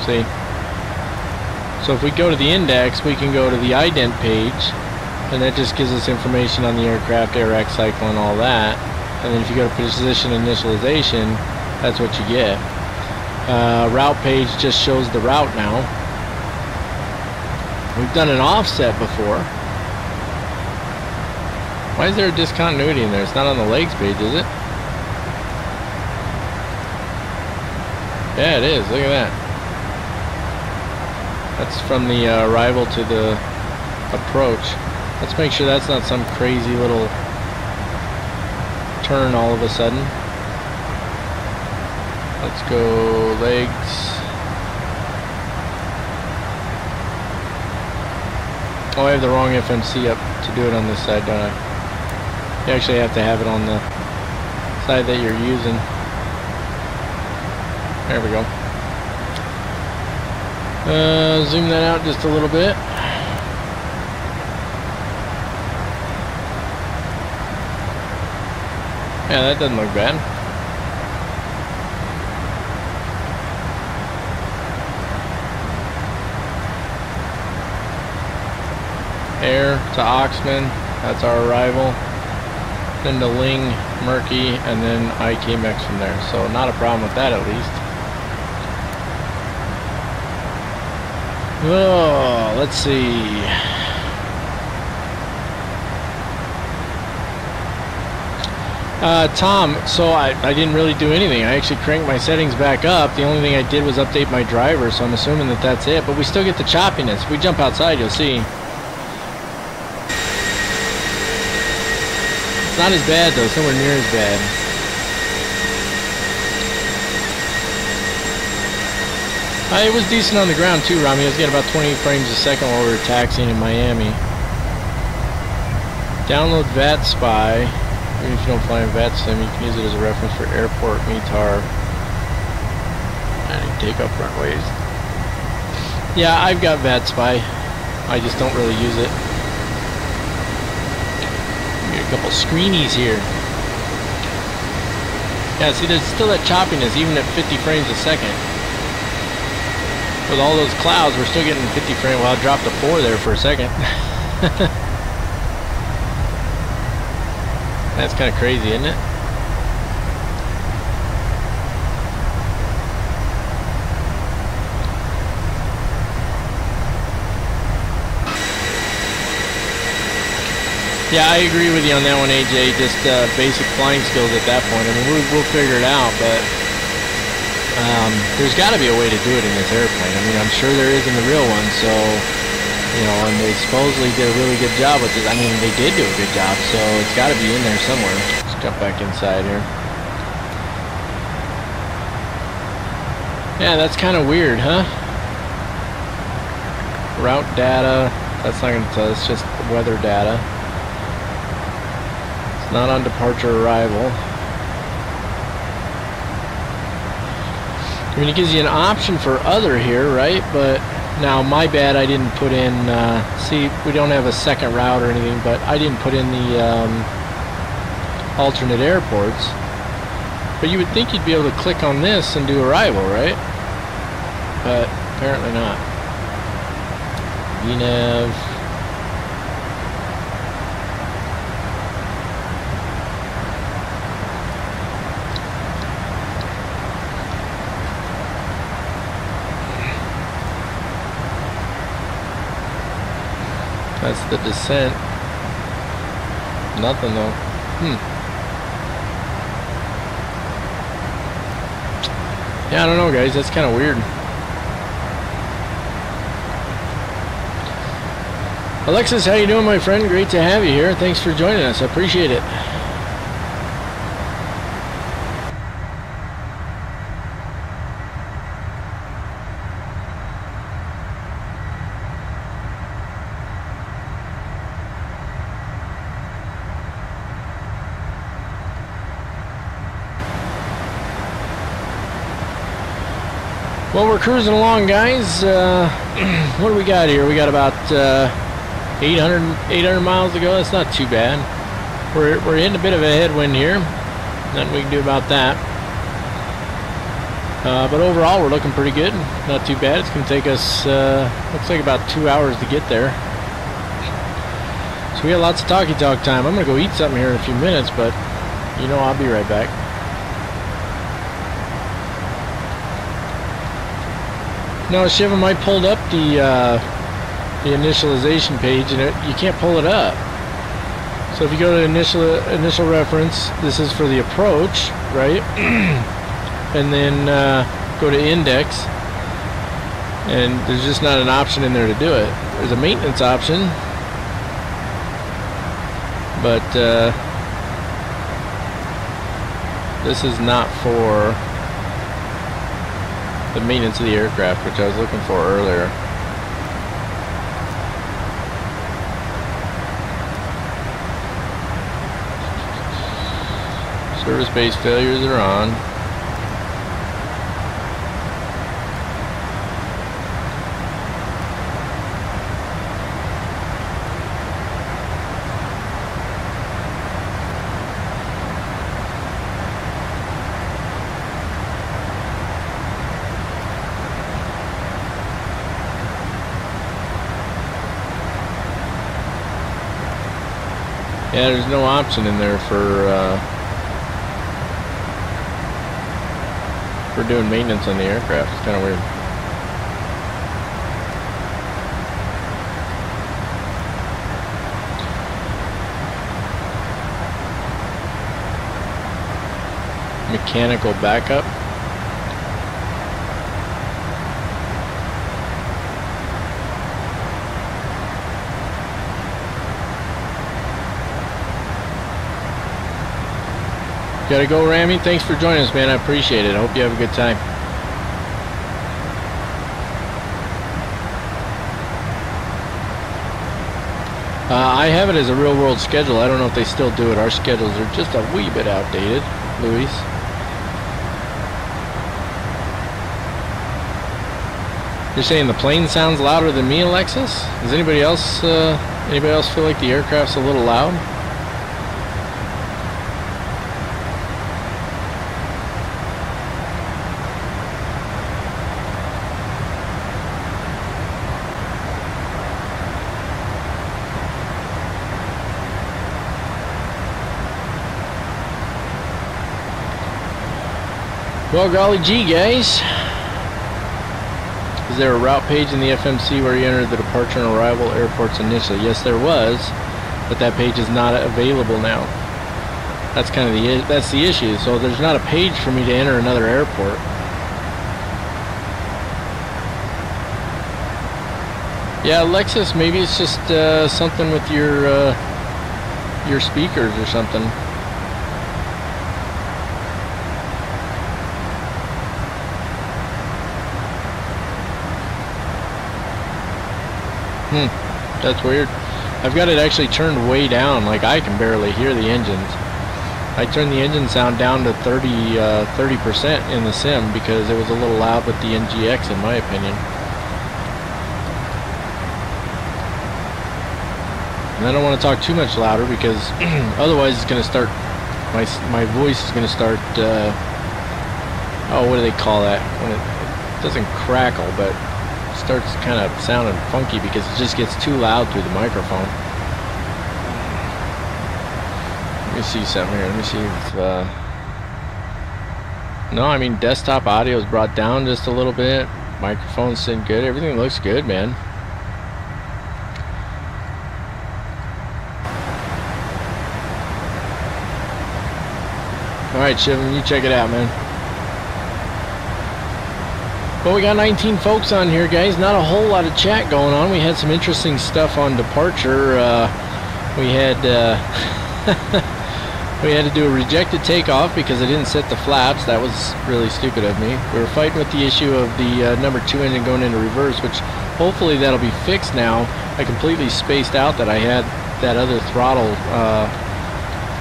See? So if we go to the index, we can go to the ident page, and that just gives us information on the aircraft, air-rack cycle, and all that. And then if you go to position initialization, that's what you get. Route page just shows the route now. We've done an offset before. Why is there a discontinuity in there? It's not on the legs page, is it? Yeah, it is. Look at that. That's from the arrival to the approach. Let's make sure that's not some crazy little turn all of a sudden. Let's go legs. Oh, I have the wrong FMC up to do it on this side, don't I? You actually have to have it on the side that you're using. There we go. Zoom that out just a little bit. Yeah, that doesn't look bad. Air to Oxman, that's our arrival. Then to Ling, Murky, and then IKMX from there. So not a problem with that, at least. Oh, let's see. Tom, so I didn't really do anything. I actually cranked my settings back up. The only thing I did was update my driver, so I'm assuming that that's it. But we still get the choppiness. If we jump outside, you'll see. It's not as bad, though. It's nowhere near as bad. It was decent on the ground, too, Rami. I was getting about 20 frames a second while we were taxiing in Miami. Download VAT Spy. Even if you don't fly in VAT Sim, you can use it as a reference for airport METAR and takeoff runways. Yeah, I've got VAT Spy. I just don't really use it. Get a couple screenies here. Yeah, see, there's still that choppiness even at 50 frames a second. With all those clouds, we're still getting 50 frames. Well, I dropped to 4 there for a second. That's kind of crazy, isn't it? Yeah, I agree with you on that one, AJ. Just basic flying skills at that point. I mean, we'll figure it out, but there's got to be a way to do it in this airplane. I mean, I'm sure there is in the real one, so, you know, and they supposedly did a really good job with it. I mean, they did do a good job, so it's got to be in there somewhere. Let's jump back inside here. Yeah, that's kind of weird, huh? Route data. That's not going to tell us, just weather data. It's not on departure arrival. I mean, it gives you an option for other here, right? But now, my bad, I didn't put in, see, we don't have a second route or anything, but I didn't put in the alternate airports. But you would think you'd be able to click on this and do arrival, right? But apparently not. VNav. That's the descent. Nothing though. Yeah, I don't know, guys. That's kind of weird. Alexis, how you doing, my friend? Great to have you here. Thanks for joining us. I appreciate it. Well, we're cruising along, guys. What do we got here? We got about 800 miles to go. That's not too bad. We're hitting a bit of a headwind here. Nothing we can do about that. But overall, we're looking pretty good. Not too bad. It's going to take us, looks like about 2 hours to get there. So we got lots of talk time. I'm going to go eat something here in a few minutes, but you know I'll be right back. No, Shivam, I pulled up the initialization page, and you can't pull it up. So if you go to initial reference, this is for the approach, right? And then go to index, and there's just not an option in there to do it. There's a maintenance option, but this is not for the maintenance of the aircraft, which I was looking for earlier. Service base failures are on. Yeah, there's no option in there for doing maintenance on the aircraft. It's kind of weird. mechanical backup. Gotta go, Ramy. Thanks for joining us, man. I appreciate it. I hope you have a good time. I have it as a real-world schedule. I don't know if they still do it. Our schedules are just a wee bit outdated, Luis. You're saying the plane sounds louder than me, Alexis? Does anybody else feel like the aircraft's a little loud? Well, golly gee, guys. Is there a route page in the FMC where you enter the departure and arrival airports initially? Yes, there was, but that page is not available now. That's kind of the issue. So there's not a page for me to enter another airport. Yeah, Alexis, maybe it's just something with your speakers or something. That's weird. I've got it actually turned way down, like I can barely hear the engines. I turned the engine sound down to 30% in the sim because it was a little loud with the NGX, in my opinion. And I don't want to talk too much louder because otherwise it's going to start, my voice is going to start, oh, what do they call that? When it doesn't crackle, but starts kind of sounding funky because it just gets too loud through the microphone. Let me see something here. Let me see if no, I mean desktop audio is brought down just a little bit. Microphone's sitting good. Everything looks good, man. Alright, Shivam, you check it out, man. Well, we got 19 folks on here, guys. Not a whole lot of chat going on. We had some interesting stuff on departure. We had we had to do a rejected takeoff because I didn't set the flaps. That was really stupid of me. We were fighting with the issue of the number 2 engine going into reverse, which hopefully that'll be fixed now. I completely spaced out that I had that other throttle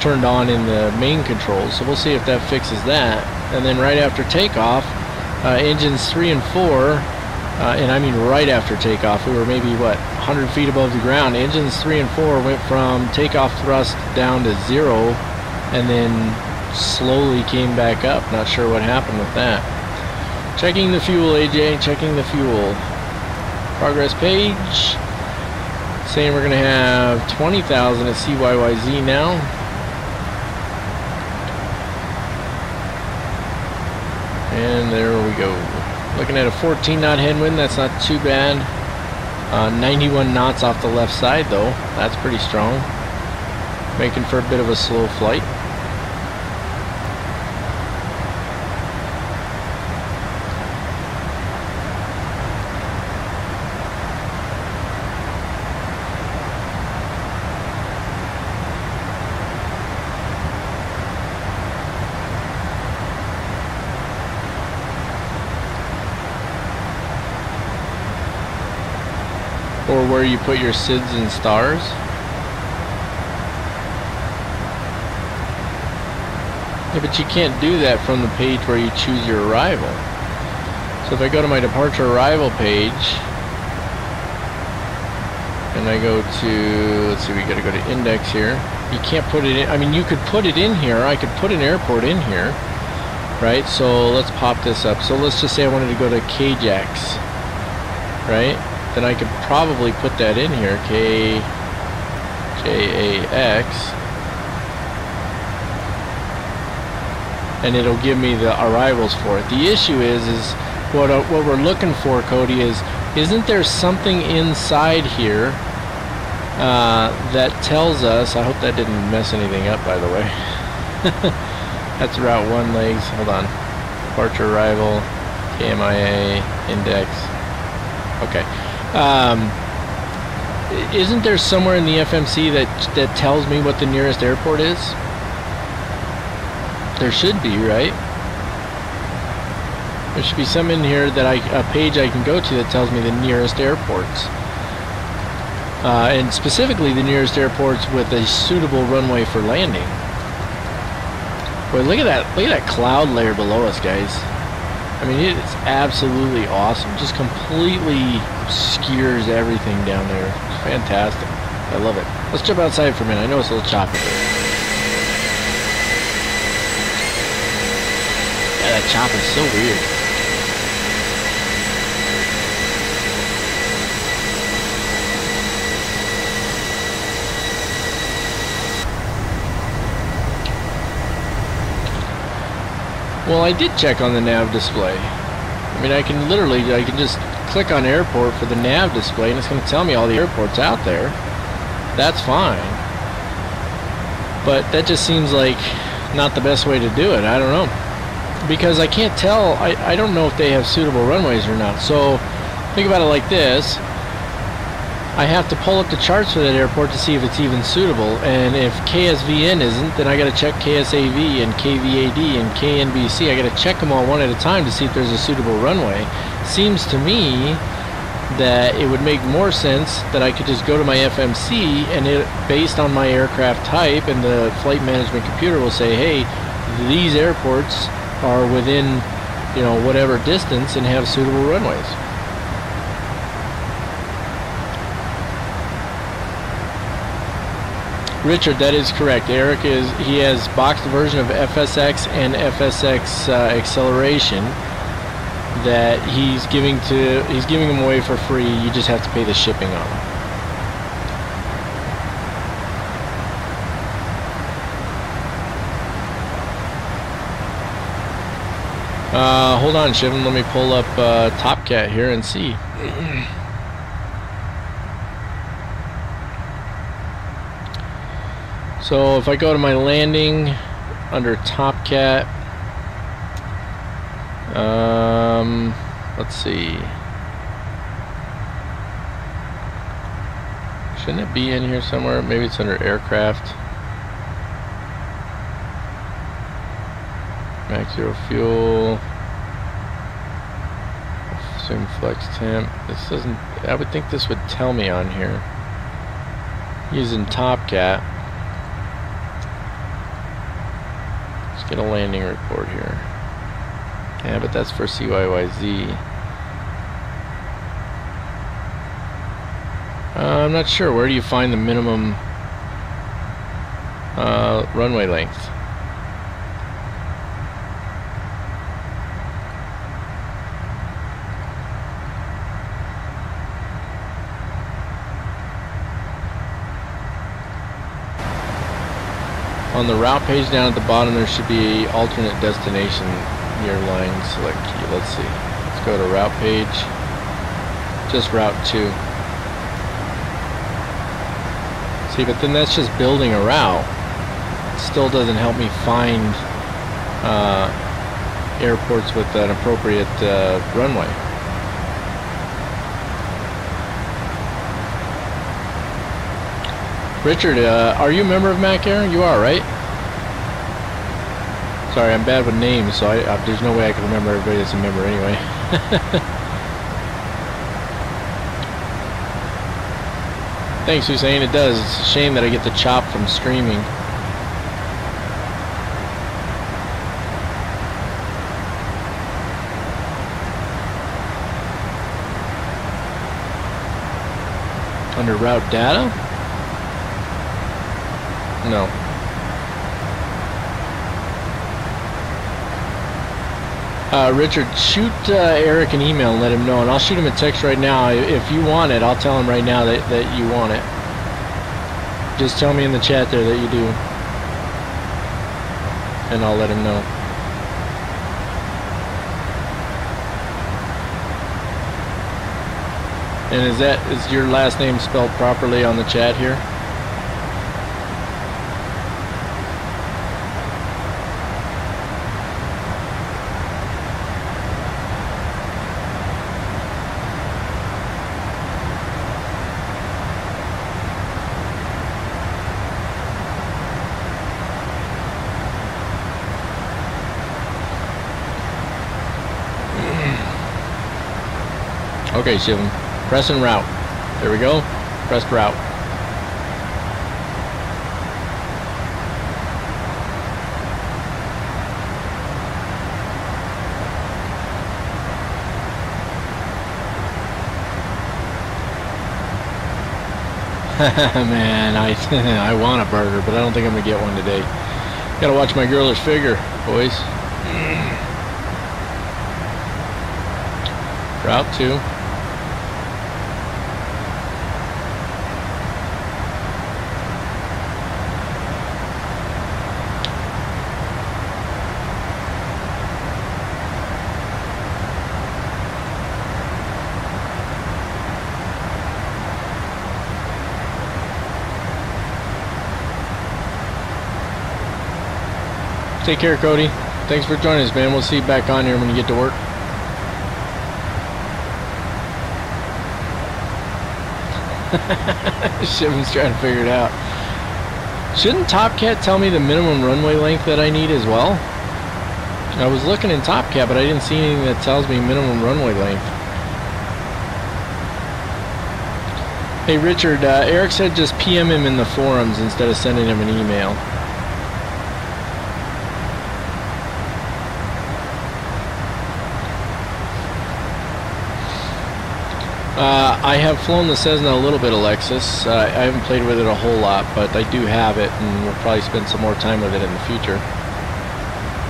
turned on in the main controls. So we'll see if that fixes that. And then right after takeoff, engines 3 and 4, and I mean right after takeoff, we were maybe, what, 100 feet above the ground. Engines 3 and 4 went from takeoff thrust down to 0, and then slowly came back up. Not sure what happened with that. Checking the fuel, AJ, checking the fuel. Progress page, saying we're going to have 20,000 at CYYZ now. And there we go. Looking at a 14 knot headwind, that's not too bad. 91 knots off the left side though, that's pretty strong. Making for a bit of a slow flight. Or where you put your SIDs and stars. Yeah, but you can't do that from the page where you choose your arrival. So if I go to my departure arrival page, and I go to, let's see, we gotta go to index here. You can't put it in, I mean, you could put it in here. I could put an airport in here, right? So let's pop this up. So let's just say I wanted to go to KJAX, right? Then I could probably put that in here, KJAX, and it'll give me the arrivals for it. The issue is what we're looking for, Cody, isn't there something inside here that tells us, I hope that didn't mess anything up, by the way, That's Route 1 legs. Hold on. Departure arrival, KMIA, index. Okay. Isn't there somewhere in the FMC that tells me what the nearest airport is? There should be, right? There should be some in here that a page I can go to that tells me the nearest airports. And specifically the nearest airports with a suitable runway for landing. Boy, look at that cloud layer below us, guys. I mean, it's absolutely awesome. Just completely obscures everything down there. It's fantastic. I love it. Let's jump outside for a minute. I know it's a little choppy. Yeah, that chop is so weird. Well, I did check on the nav display. I mean, I can just click on airport for the nav display and it's going to tell me all the airports out there. That's fine. But that just seems like not the best way to do it. I don't know. Because I can't tell, I don't know if they have suitable runways or not. So, think about it like this. I have to pull up the charts for that airport to see if it's even suitable, and if KSVN isn't, then I gotta check KSAV and KVAD and KNBC. I gotta check them all one at a time to see if there's a suitable runway. Seems to me that it would make more sense that I could just go to my FMC and it, based on my aircraft type, and the flight management computer will say, hey, these airports are within, you know, whatever distance and have suitable runways. Richard, that is correct. Eric he has boxed version of FSX and FSX acceleration that he's giving them away for free. You just have to pay the shipping on them. Hold on, Shivam. Let me pull up Top Cat here and see. So if I go to my landing under Top Cat, let's see. Shouldn't it be in here somewhere? Maybe it's under aircraft. Max zero fuel. Assume flex temp. This doesn't. I would think this would tell me on here. Using Top Cat. Let's get a landing report here. Yeah, but that's for CYYZ. I'm not sure. Where do you find the minimum runway length? On the route page down at the bottom, there should be alternate destination near line select key. Let's see. Let's go to route page. Just route 2. See, but then that's just building a route. It still doesn't help me find airports with an appropriate runway. Richard, are you a member of Mac Air? You are, right? Sorry, I'm bad with names, so there's no way I can remember everybody that's a member anyway. Thanks, Hussein. It does. It's a shame that I get the chop from streaming. Under route data? No. Richard, shoot Eric an email and let him know, and I'll shoot him a text right now. If you want it, I'll tell him right now that you want it. Just tell me in the chat there that you do, and I'll let him know. And is your last name spelled properly on the chat here? Okay, Shivam. Press and route. There we go. Pressed route. Man, I want a burger, but I don't think I'm gonna get one today. Gotta watch my girlish figure, boys. Route 2. Take care, Cody. Thanks for joining us, man. We'll see you back on here when you get to work. Shivan's trying to figure it out. Shouldn't Top Cat tell me the minimum runway length that I need as well? I was looking in Top Cat, but I didn't see anything that tells me minimum runway length. Hey, Richard, Eric said just PM him in the forums instead of sending him an email. I have flown the Cessna a little bit, Alexis. I haven't played with it a whole lot, but I do have it, and we'll probably spend some more time with it in the future.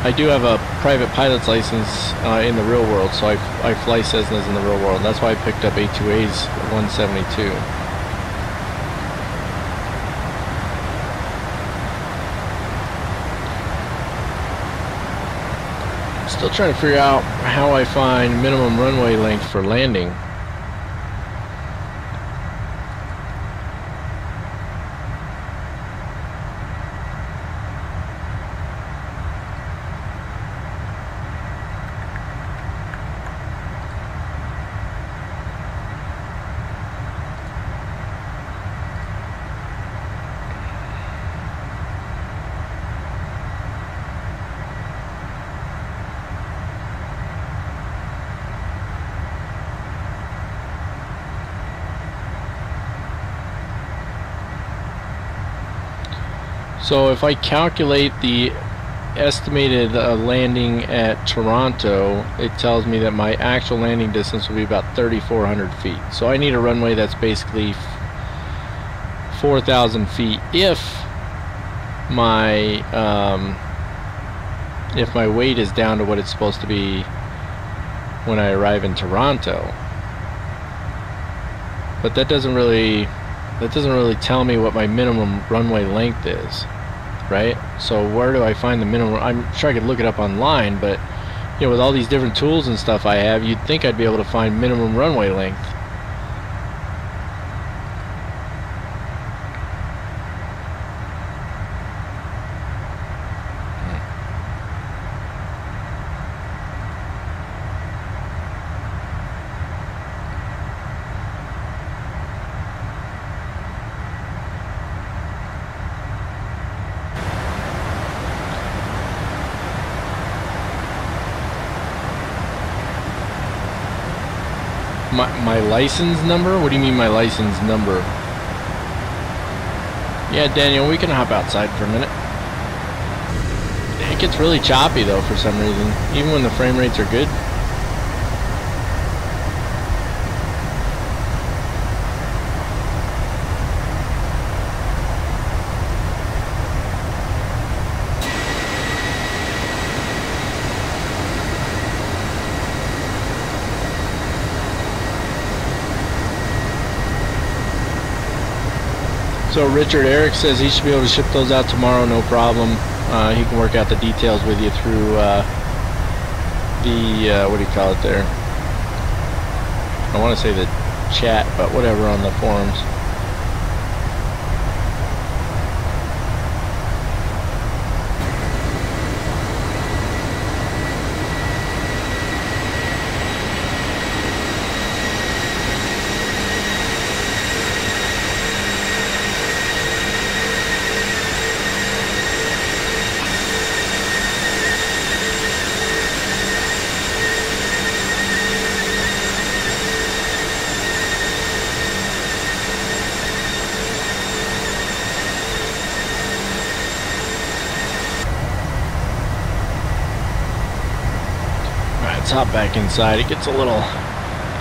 I do have a private pilot's license in the real world, so I fly Cessnas in the real world. That's why I picked up A2A's 172. I'm still trying to figure out how I find minimum runway length for landing. So if I calculate the estimated landing at Toronto, it tells me that my actual landing distance will be about 3,400 feet. So I need a runway that's basically 4,000 feet if my weight is down to what it's supposed to be when I arrive in Toronto. But that doesn't really tell me what my minimum runway length is, right? So where do I find the minimum? I'm sure I could look it up online, but you know, with all these different tools and stuff I have, you'd think I'd be able to find minimum runway length. My license number? What do you mean my license number? Yeah, Daniel, we can hop outside for a minute. It gets really choppy though for some reason, even when the frame rates are good. So Richard, Eric says he should be able to ship those out tomorrow, no problem. He can work out the details with you through the, what do you call it there? I want to say the chat, but whatever, on the forums. hop back inside. It gets a little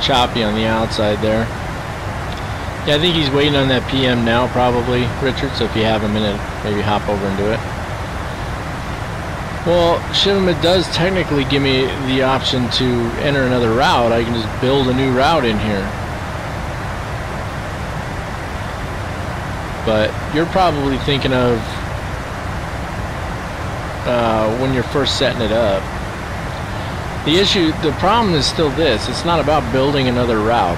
choppy on the outside there. Yeah, I think he's waiting on that PM now, probably, Richard, so if you have a minute, maybe hop over and do it. Well, SHIVAM, it does technically give me the option to enter another route. I can just build a new route in here. But you're probably thinking of when you're first setting it up. The problem is still this. It's not about building another route.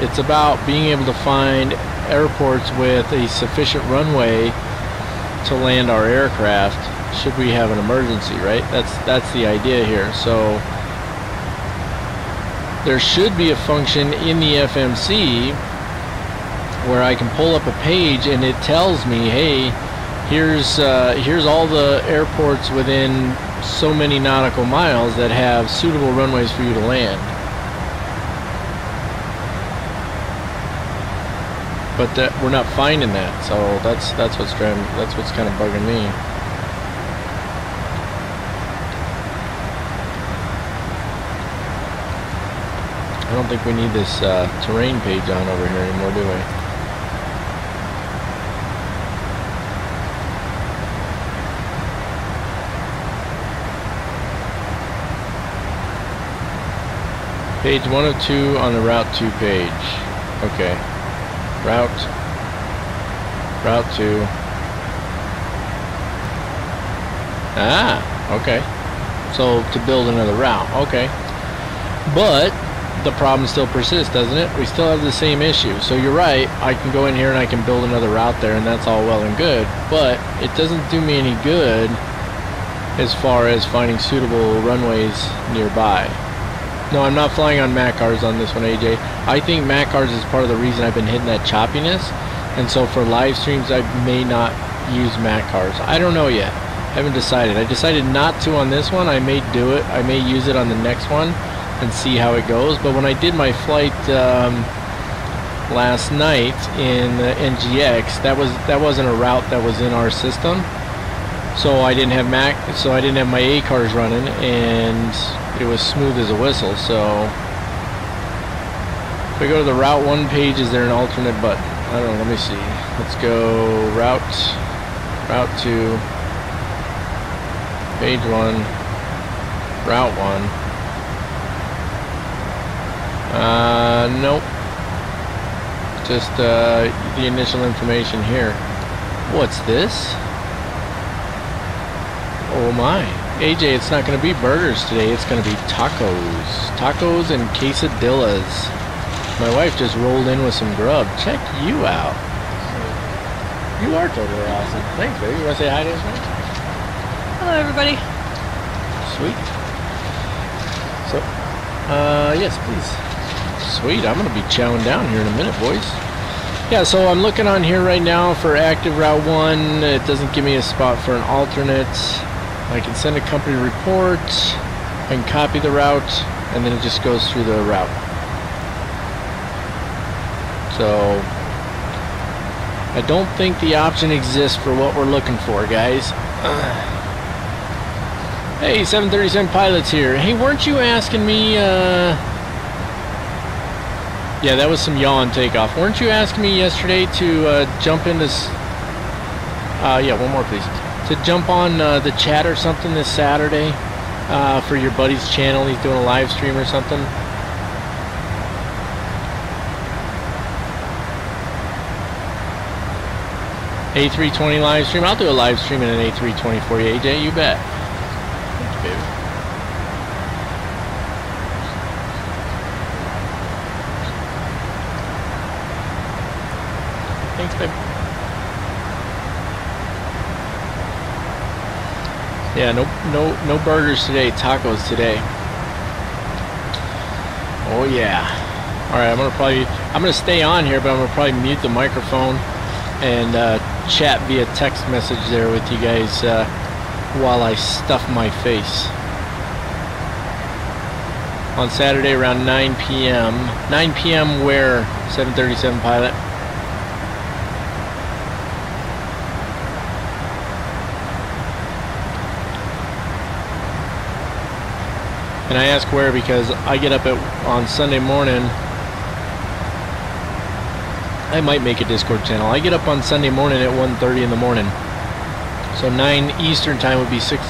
It's about being able to find airports with a sufficient runway to land our aircraft should we have an emergency, right? That's the idea here. So there should be a function in the FMC where I can pull up a page and it tells me, hey, here's all the airports within so many nautical miles that have suitable runways for you to land. But we're not finding that, so that's what's kind of bugging me. I don't think we need this terrain page on over here anymore, do we? Page 102 on the Route 2 page. Okay. Route 2. Ah, okay. So to build another route, okay. But the problem still persists, doesn't it? We still have the same issue. So you're right, I can go in here and I can build another route there, and that's all well and good, but it doesn't do me any good as far as finding suitable runways nearby. No, I'm not flying on MACRs on this one, AJ. I think MACRs is part of the reason I've been hitting that choppiness, and so for live streams I may not use MACRs. I don't know yet. I haven't decided. I decided not to on this one. I may do it. I may use it on the next one and see how it goes. But when I did my flight last night in the NGX, that wasn't a route that was in our system. So I didn't have my ACARs running, and it was smooth as a whistle. So if we go to the Route 1 page, is there an alternate button? I don't know, let me see. Let's go Route 2, page 1, Route 1. Nope. Just the initial information here. What's this? Oh my. AJ, it's not going to be burgers today, it's going to be tacos. Tacos and quesadillas. My wife just rolled in with some grub. Check you out. You are totally awesome. Thanks, baby. You want to say hi to us, man? Hello, everybody. Sweet. So, yes, please. Sweet. I'm going to be chowing down here in a minute, boys. Yeah, so I'm looking on here right now for active Route 1. It doesn't give me a spot for an alternate. I can send a company report, I can copy the route, and then it just goes through the route. So I don't think the option exists for what we're looking for, guys. Hey, 737 pilots here. Hey, weren't you asking me, yeah, that was some yaw on takeoff. Weren't you asking me yesterday to jump into yeah, one more please. To jump on the chat or something this Saturday for your buddy's channel? He's doing a live stream or something. A320 live stream. I'll do a live stream in an A320 for you, AJ. You bet. Thank you, baby. Thanks, baby. Yeah, no burgers today, tacos today. Oh yeah. Alright, I'm gonna stay on here, but I'm gonna probably mute the microphone and chat via text message there with you guys while I stuff my face. On Saturday around 9 p.m. 9 p.m. where, 737 pilot? And I ask where because I get up on Sunday morning. I might make a Discord channel. I get up on Sunday morning at 1:30 in the morning. So 9 Eastern time would be 6.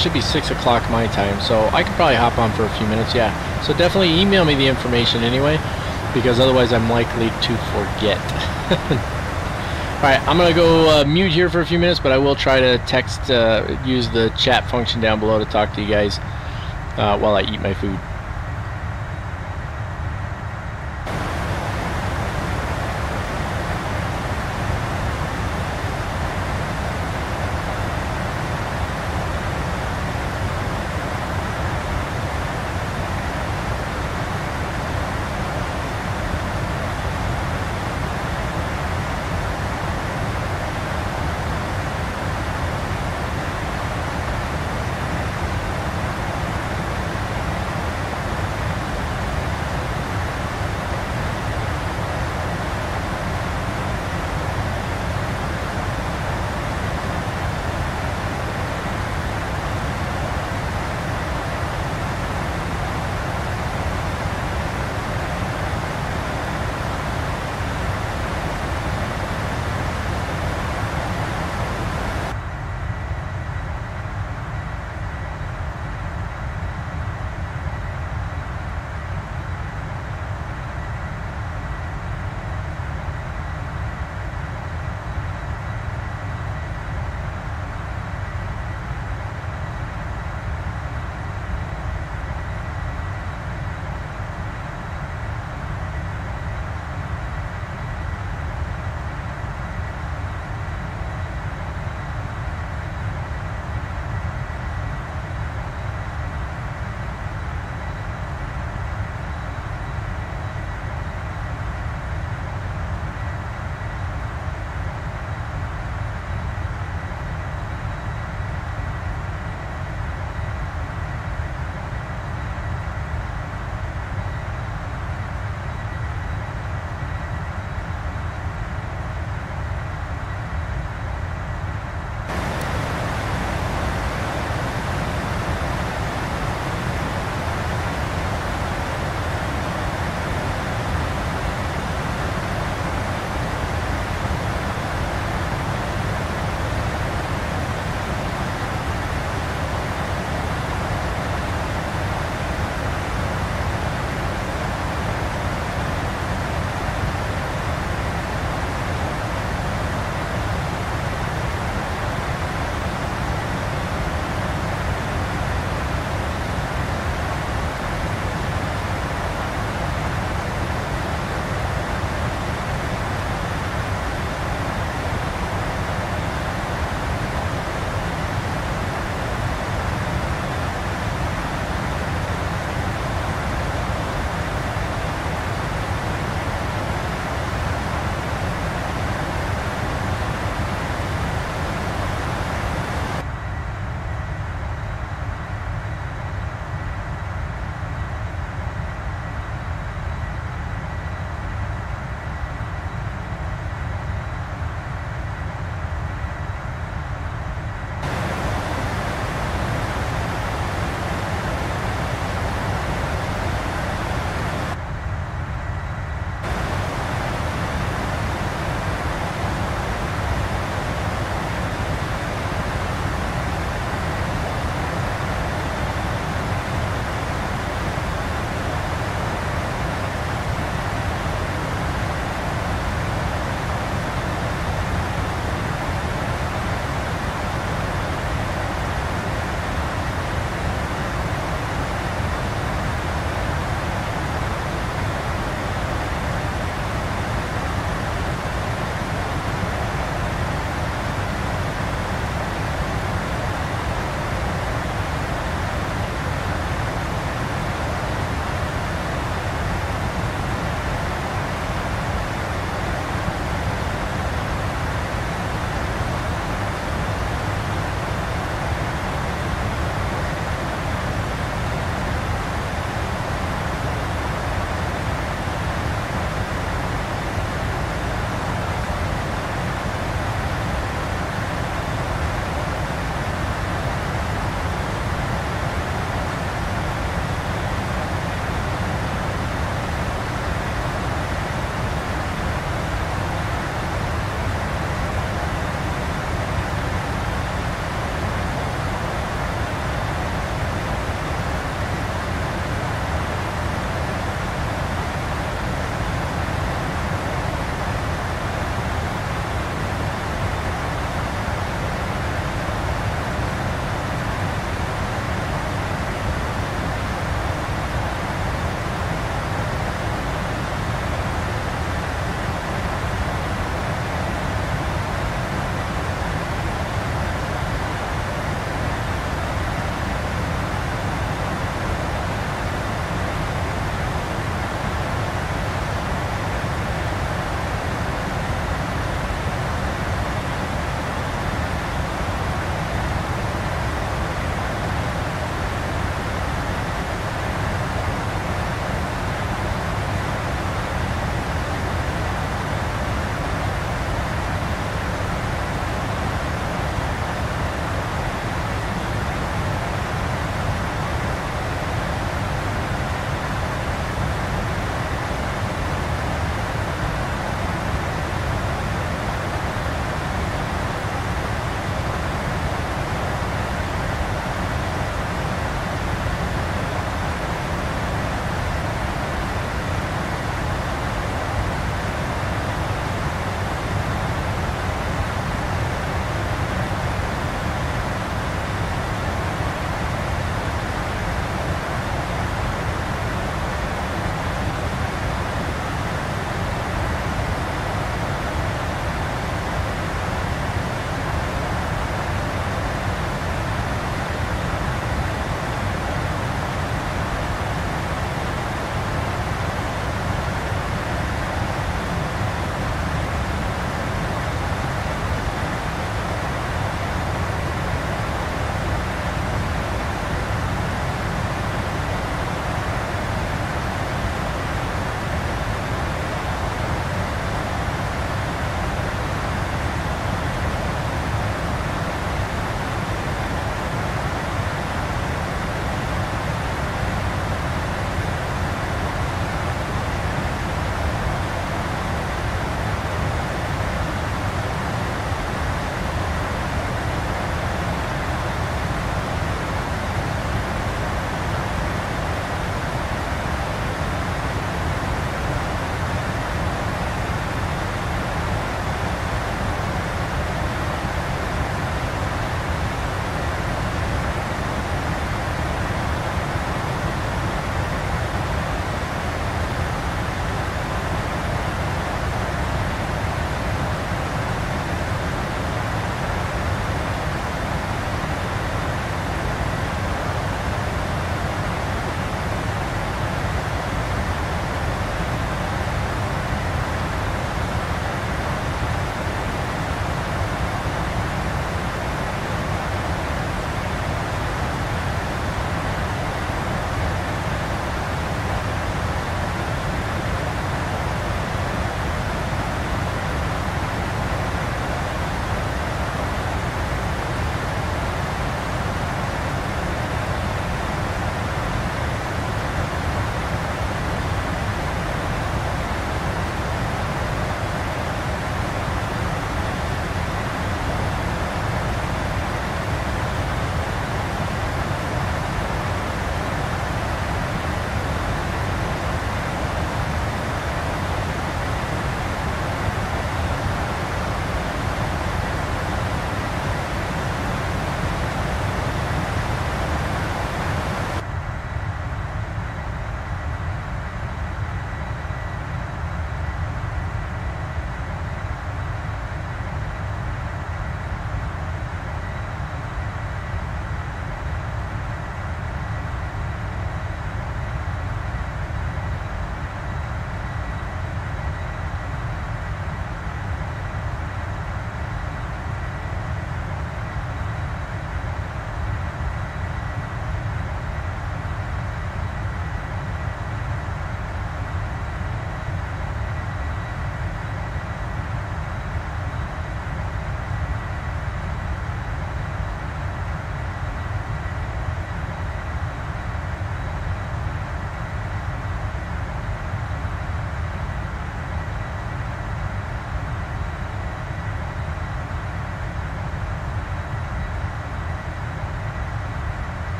Should be 6 o'clock my time. So I could probably hop on for a few minutes. Yeah. So definitely email me the information anyway, because otherwise I'm likely to forget. Alright, I'm going to go mute here for a few minutes, but I will try to text, use the chat function down below to talk to you guys while I eat my food.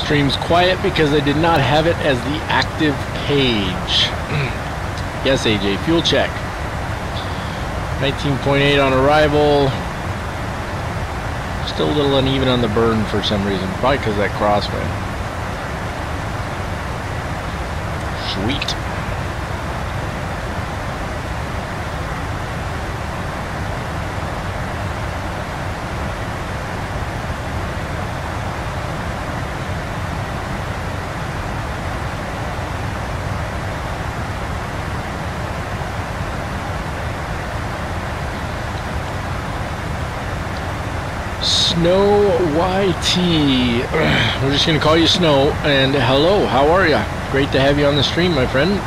stream's quiet because I did not have it as the active page. Yes, AJ, fuel check. 19.8 on arrival. Still a little uneven on the burn for some reason. Probably because of that crosswind. Sweet. Snow YT. We're just gonna call you Snow. And hello, how are ya? Great to have you on the stream, my friend.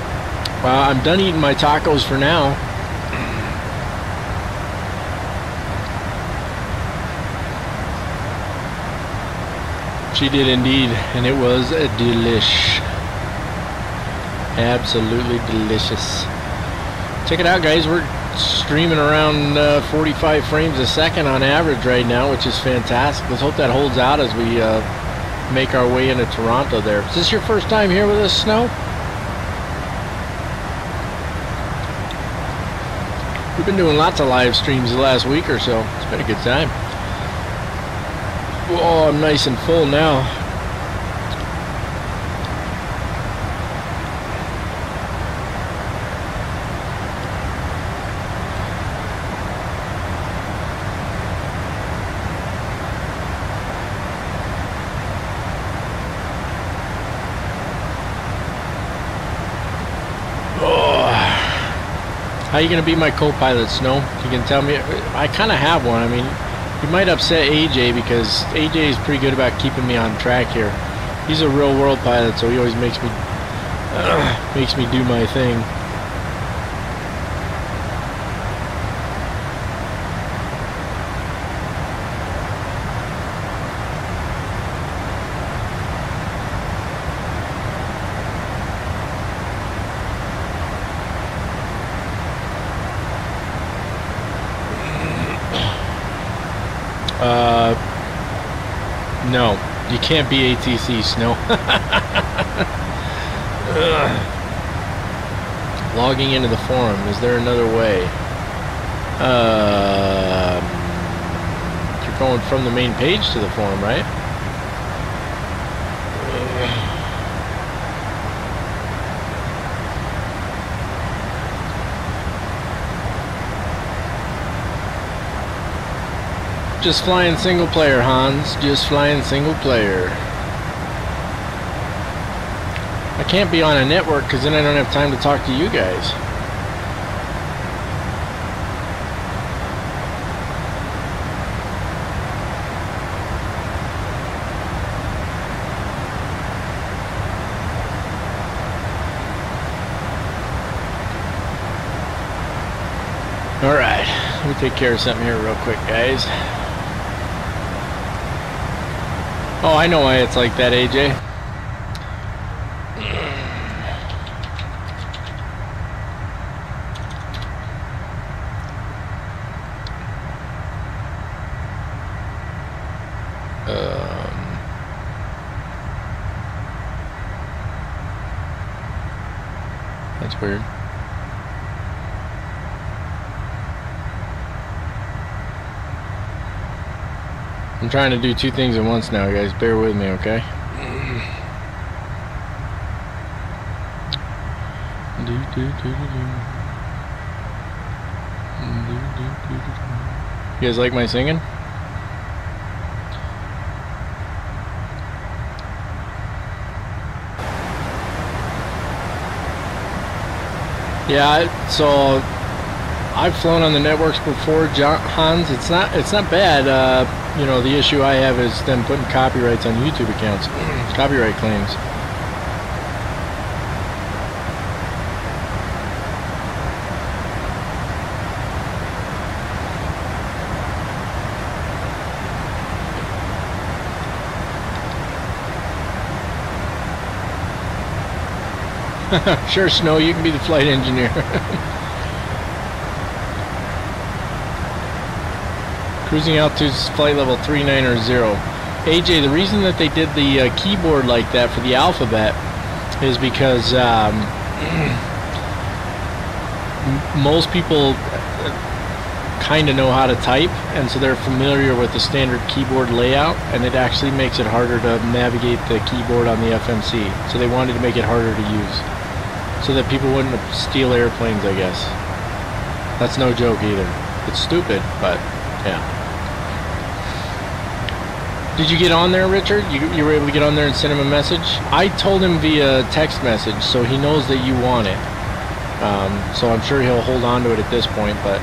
I'm done eating my tacos for now. She did indeed, and it was a delish. Absolutely delicious. Check it out, guys. We're streaming around 45 frames a second on average right now, which is fantastic. Let's hope that holds out as we make our way into Toronto there. Is this your first time here with us, Snow? We've been doing lots of live streams the last week or so. It's been a good time. Oh, I'm nice and full now. How are you going to be my co-pilot, Snow? You can tell me. I kind of have one. I mean, you might upset AJ because AJ is pretty good about keeping me on track here. He's a real world pilot, so he always makes me do my thing. No, you can't be ATC, Snow. Logging into the forum. Is there another way? You're going from the main page to the forum, right? Just flying single player, Hans. Just flying single player. I can't be on a network because then I don't have time to talk to you guys. Alright, let me take care of something here real quick, guys. Oh, I know why it's like that, AJ. That's weird. I'm trying to do two things at once now, guys. Bear with me, okay? You guys like my singing? Yeah, so I've flown on the networks before, Hans. It's not bad. You know, the issue I have is them putting copyrights on YouTube accounts. Copyright claims. Sure, Snow, you can be the flight engineer. Cruising altitude flight level 3900. AJ, the reason that they did the keyboard like that for the alphabet is because most people kind of know how to type, and so they're familiar with the standard keyboard layout, and it actually makes it harder to navigate the keyboard on the FMC. So they wanted to make it harder to use, so that people wouldn't steal airplanes, I guess. That's no joke either. It's stupid, but yeah. Did you get on there, Richard? You were able to get on there and send him a message? I told him via text message, so he knows that you want it. So I'm sure he'll hold on to it at this point, but...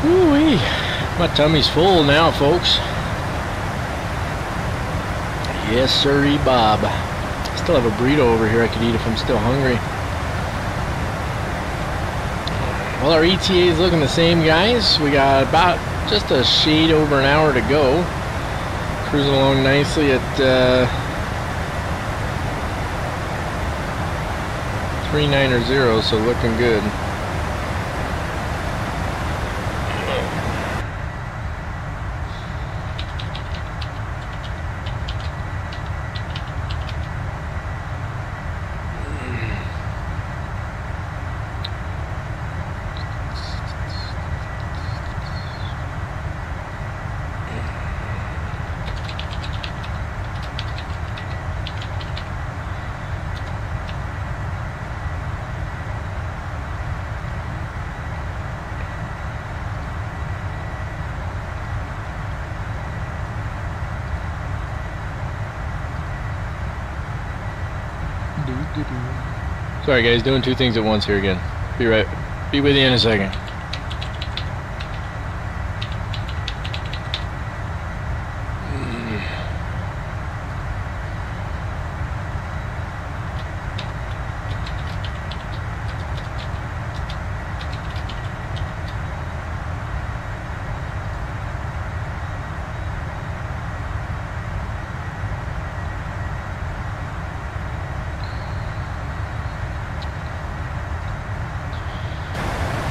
Woo-wee. My tummy's full now, folks. Yes, sirree, Bob. Still have a burrito over here I could eat if I'm still hungry. Well, our ETA is looking the same, guys. We got about just a shade over an hour to go. Cruising along nicely at 390, so looking good. Sorry guys, doing two things at once here again. Be with you in a second.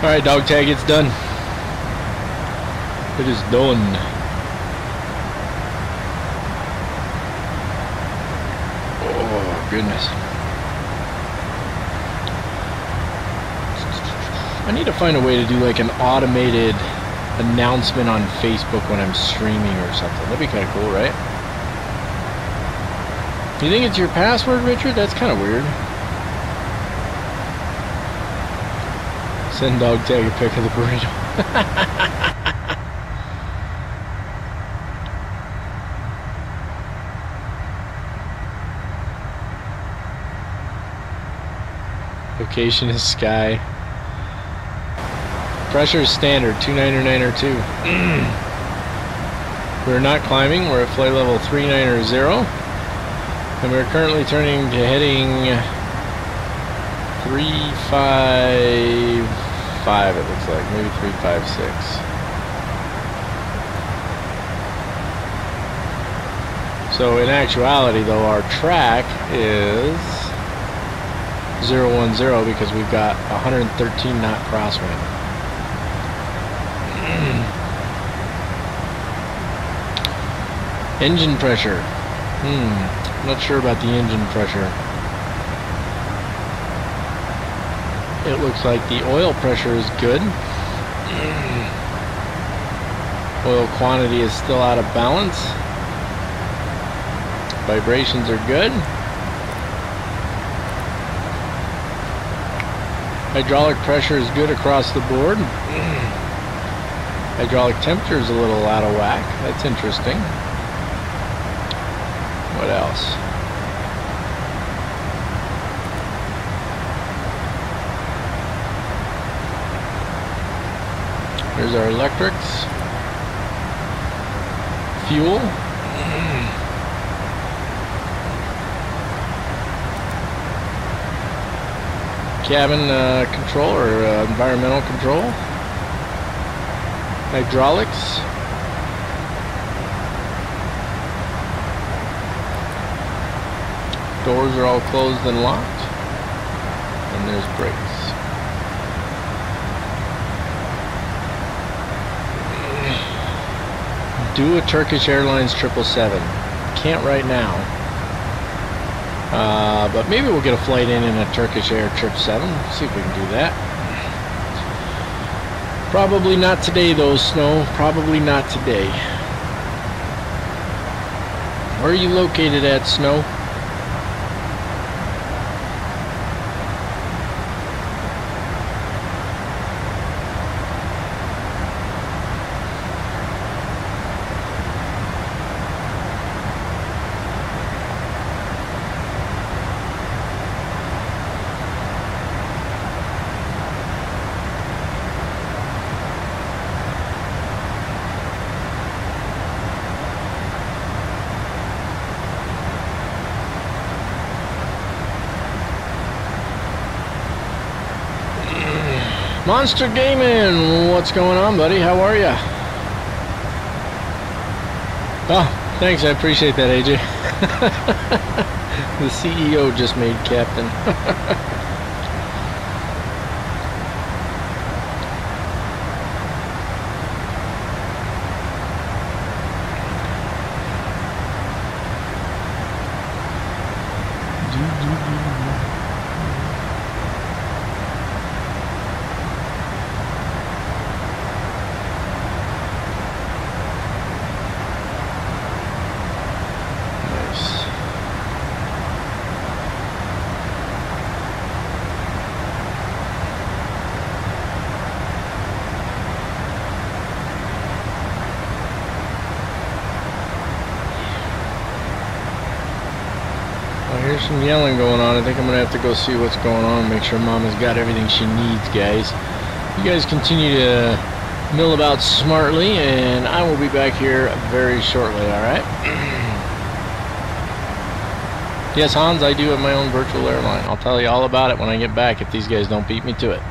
Alright, dog tag, it's done. It is done. Oh, goodness. I need to find a way to do like an automated announcement on Facebook when I'm streaming or something. That'd be kind of cool, right? You think it's your password, Richard? That's kind of weird. Send dog tag a pic of the burrito. Location is sky. Pressure is standard, 29092. We're not climbing, we're at flight level 390. And we're currently turning to heading 355, it looks like, maybe 356. So in actuality though, our track is 010 because we've got 113 knot crosswind. Engine pressure. I'm not sure about the engine pressure. It looks like the oil pressure is good. Oil quantity is still out of balance. Vibrations are good. Hydraulic pressure is good across the board. Hydraulic temperature is a little out of whack. That's interesting. What else? Here's our electrics. Fuel. Cabin control or environmental control. Hydraulics. Doors are all closed and locked. And there's brakes. Do a Turkish Airlines 777. Can't right now. But maybe we'll get a flight in a Turkish Air 777. See if we can do that. Probably not today though, Snow. Probably not today. Where are you located at, Snow? Monster Gaming, what's going on, buddy? How are ya? Oh, thanks, I appreciate that, AJ. The CEO just made captain. There's some yelling going on. I think I'm gonna have to go see what's going on, make sure Mama's got everything she needs, guys. You guys continue to mill about smartly, and I will be back here very shortly, alright? Yes, Hans, I do have my own virtual airline. I'll tell you all about it when I get back if these guys don't beat me to it.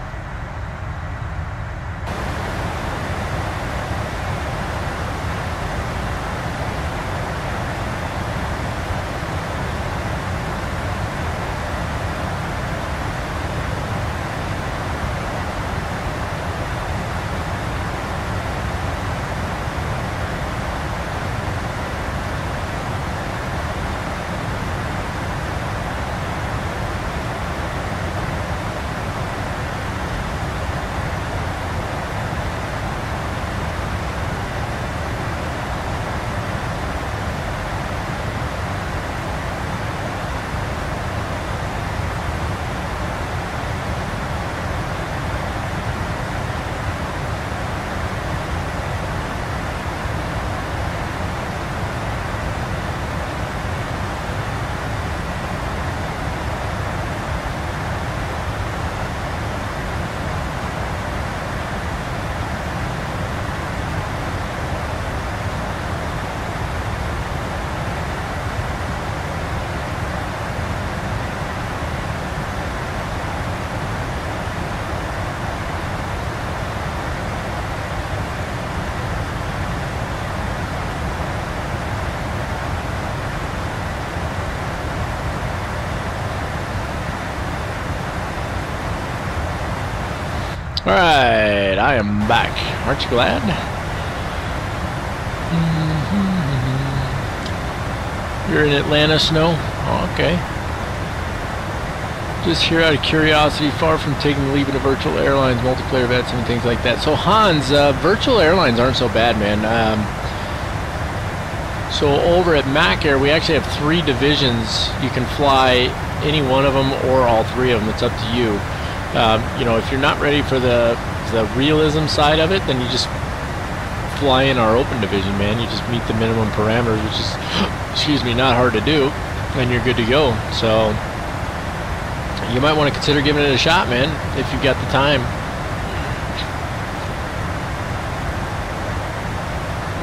Alright, I am back. Aren't you glad? You're in Atlanta, Snow? Oh, okay. Just here out of curiosity, far from taking the leap into virtual airlines, multiplayer events, and things like that. So, Hans, virtual airlines aren't so bad, man. So over at Mac Air, we actually have 3 divisions. You can fly any one of them or all 3 of them. It's up to you. You know, if you're not ready for the realism side of it, then you just fly in our open division, man. You just meet the minimum parameters, which is, excuse me, not hard to do, and you're good to go. So you might want to consider giving it a shot, man, if you've got the time.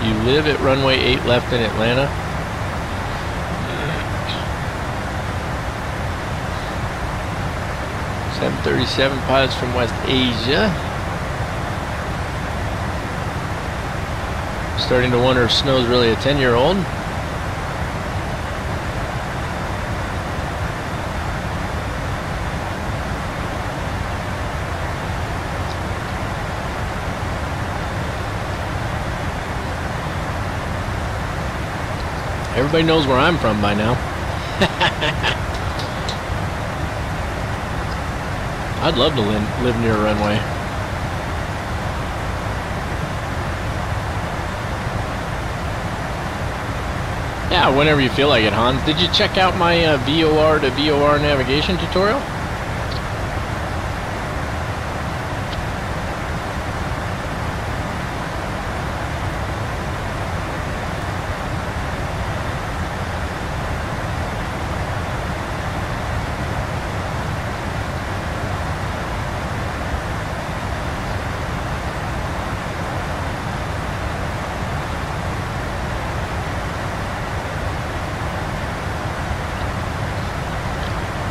You live at runway 8 left in Atlanta. 737 pilots from West Asia. Starting to wonder if Snow's really a 10-year-old. Everybody knows where I'm from by now. I'd love to live near a runway. Yeah, whenever you feel like it, Hans. Did you check out my VOR to VOR navigation tutorial?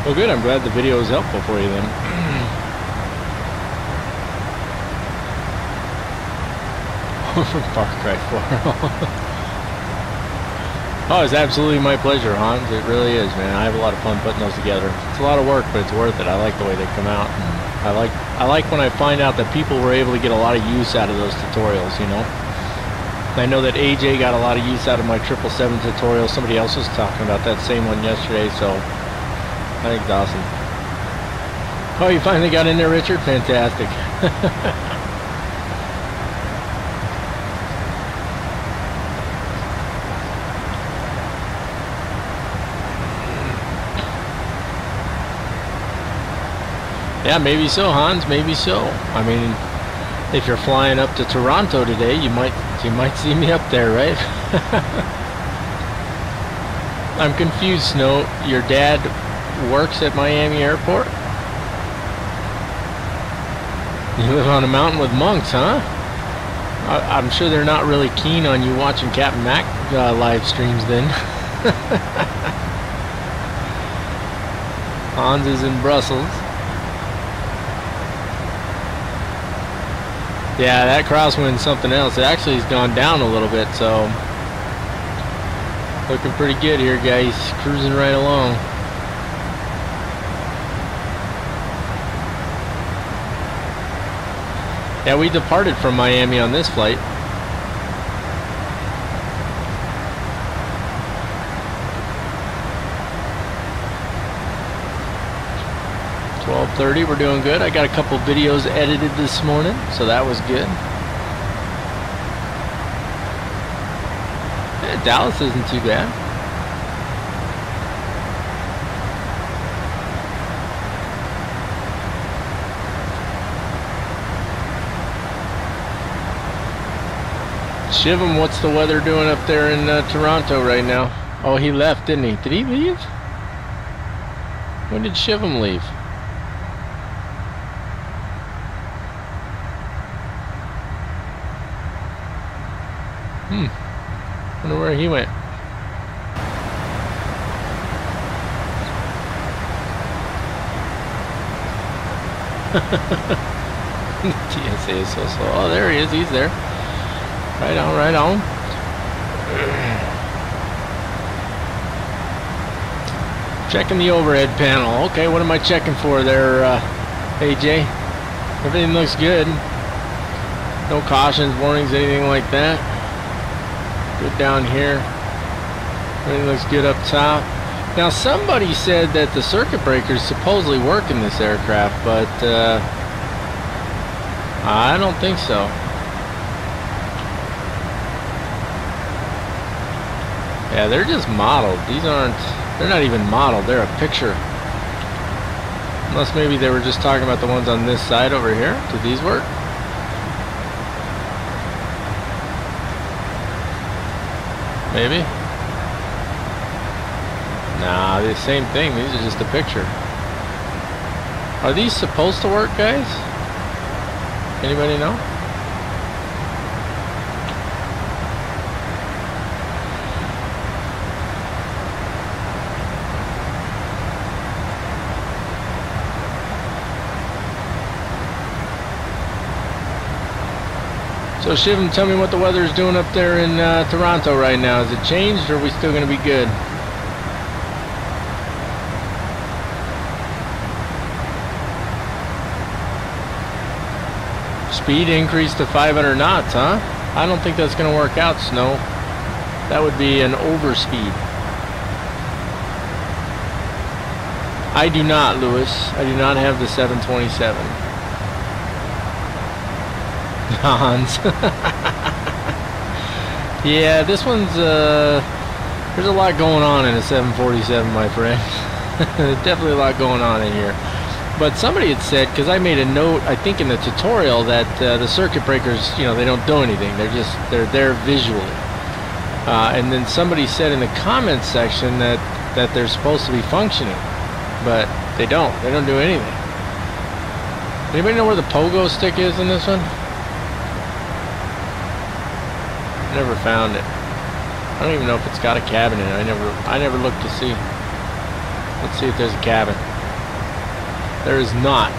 Well, good. I'm glad the video was helpful for you then. Far Cry 4. Oh, it's absolutely my pleasure, Hans. It really is, man. I have a lot of fun putting those together. It's a lot of work, but it's worth it. I like the way they come out. I like when I find out that people were able to get a lot of use out of those tutorials, you know. I know that AJ got a lot of use out of my 777 tutorial. Somebody else was talking about that same one yesterday, so I think it's awesome. Oh, you finally got in there, Richard? Fantastic. Yeah, maybe so, Hans. Maybe so. I mean, if you're flying up to Toronto today, you might see me up there, right? I'm confused, Snow. Your dad works at Miami Airport? You live on a mountain with monks, huh? I'm sure they're not really keen on you watching Captain Mac live streams then. Hans is in Brussels. Yeah, that crosswind's something else. It actually has gone down a little bit, so looking pretty good here, guys. Cruising right along. Yeah, we departed from Miami on this flight. .30, we're doing good. I got a couple videos edited this morning, so that was good. Yeah, Dallas isn't too bad. SHIVAM, what's the weather doing up there in Toronto right now? Oh, he left, didn't he? Did he leave? When did SHIVAM leave? Wonder where he went. TSA is so slow. Oh, there he is. He's there. Right on, right on. Checking the overhead panel. Okay, what am I checking for there, AJ? Everything looks good. No cautions, warnings, anything like that. Good down here. Everything looks good up top. Now, somebody said that the circuit breakers supposedly work in this aircraft, but I don't think so. Yeah, they're just modeled. These aren't, they're not even modeled. They're a picture. Unless maybe they were just talking about the ones on this side over here. Do these work? Maybe. Nah, the same thing. These are just a picture. Are these supposed to work, guys? Anybody know? So SHIVAM, tell me what the weather is doing up there in Toronto right now. Has it changed, or are we still going to be good? Speed increased to 500 knots, huh? I don't think that's going to work out, Snow. That would be an overspeed. I do not, Lewis. I do not have the 727. Hans. Yeah, this one's, there's a lot going on in a 747, my friend. Definitely a lot going on in here. But somebody had said, because I made a note, I think in the tutorial, that the circuit breakers, you know, they don't do anything. They're there visually. And then somebody said in the comments section that they're supposed to be functioning. But they don't do anything. Anybody know where the pogo stick is in this one? Never found it. I don't even know if it's got a cabin in it. I never looked to see. Let's see if there's a cabin. There is not.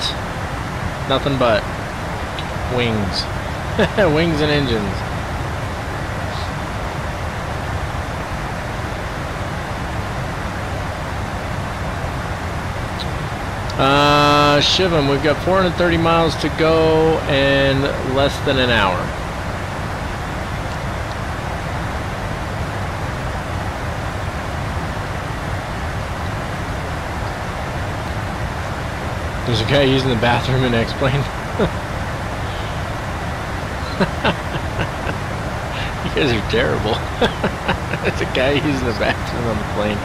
Nothing but wings. Wings and engines. SHIVAM, we've got 430 miles to go and less than an hour. There's a guy using the bathroom in X-Plane. You guys are terrible. There's a guy using the bathroom on the plane.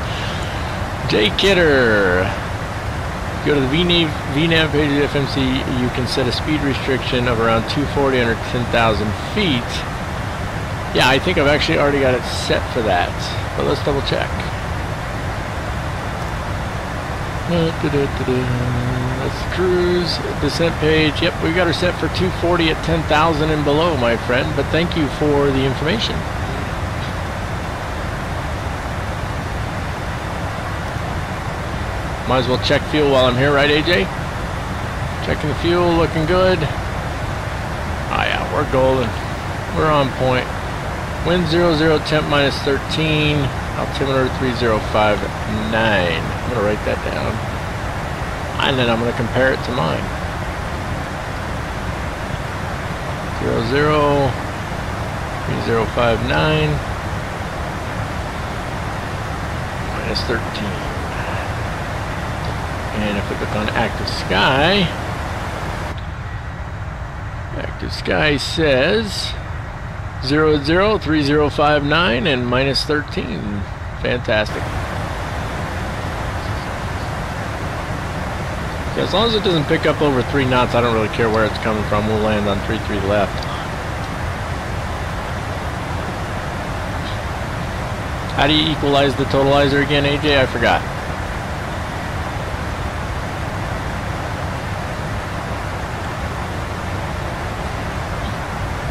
Jay Kidder. Go to the VNAV page of FMC, you can set a speed restriction of around 240 under 10,000 feet. Yeah, I think I've actually already got it set for that, but let's double check. Let's cruise, descent page. Yep, we got her set for 240 at 10,000 and below, my friend, but thank you for the information. Might as well check fuel while I'm here, right, AJ? Checking the fuel, looking good. Oh yeah, we're golden. We're on point. Wind 00, temp minus 13, altimeter 3059. I'm gonna write that down. And then I'm gonna compare it to mine. 00, 3059, minus 13. And if we look on Active Sky says 003059 and minus 13. Fantastic. So as long as it doesn't pick up over 3 knots, I don't really care where it's coming from. We'll land on 33 left. How do you equalize the totalizer again, AJ? I forgot.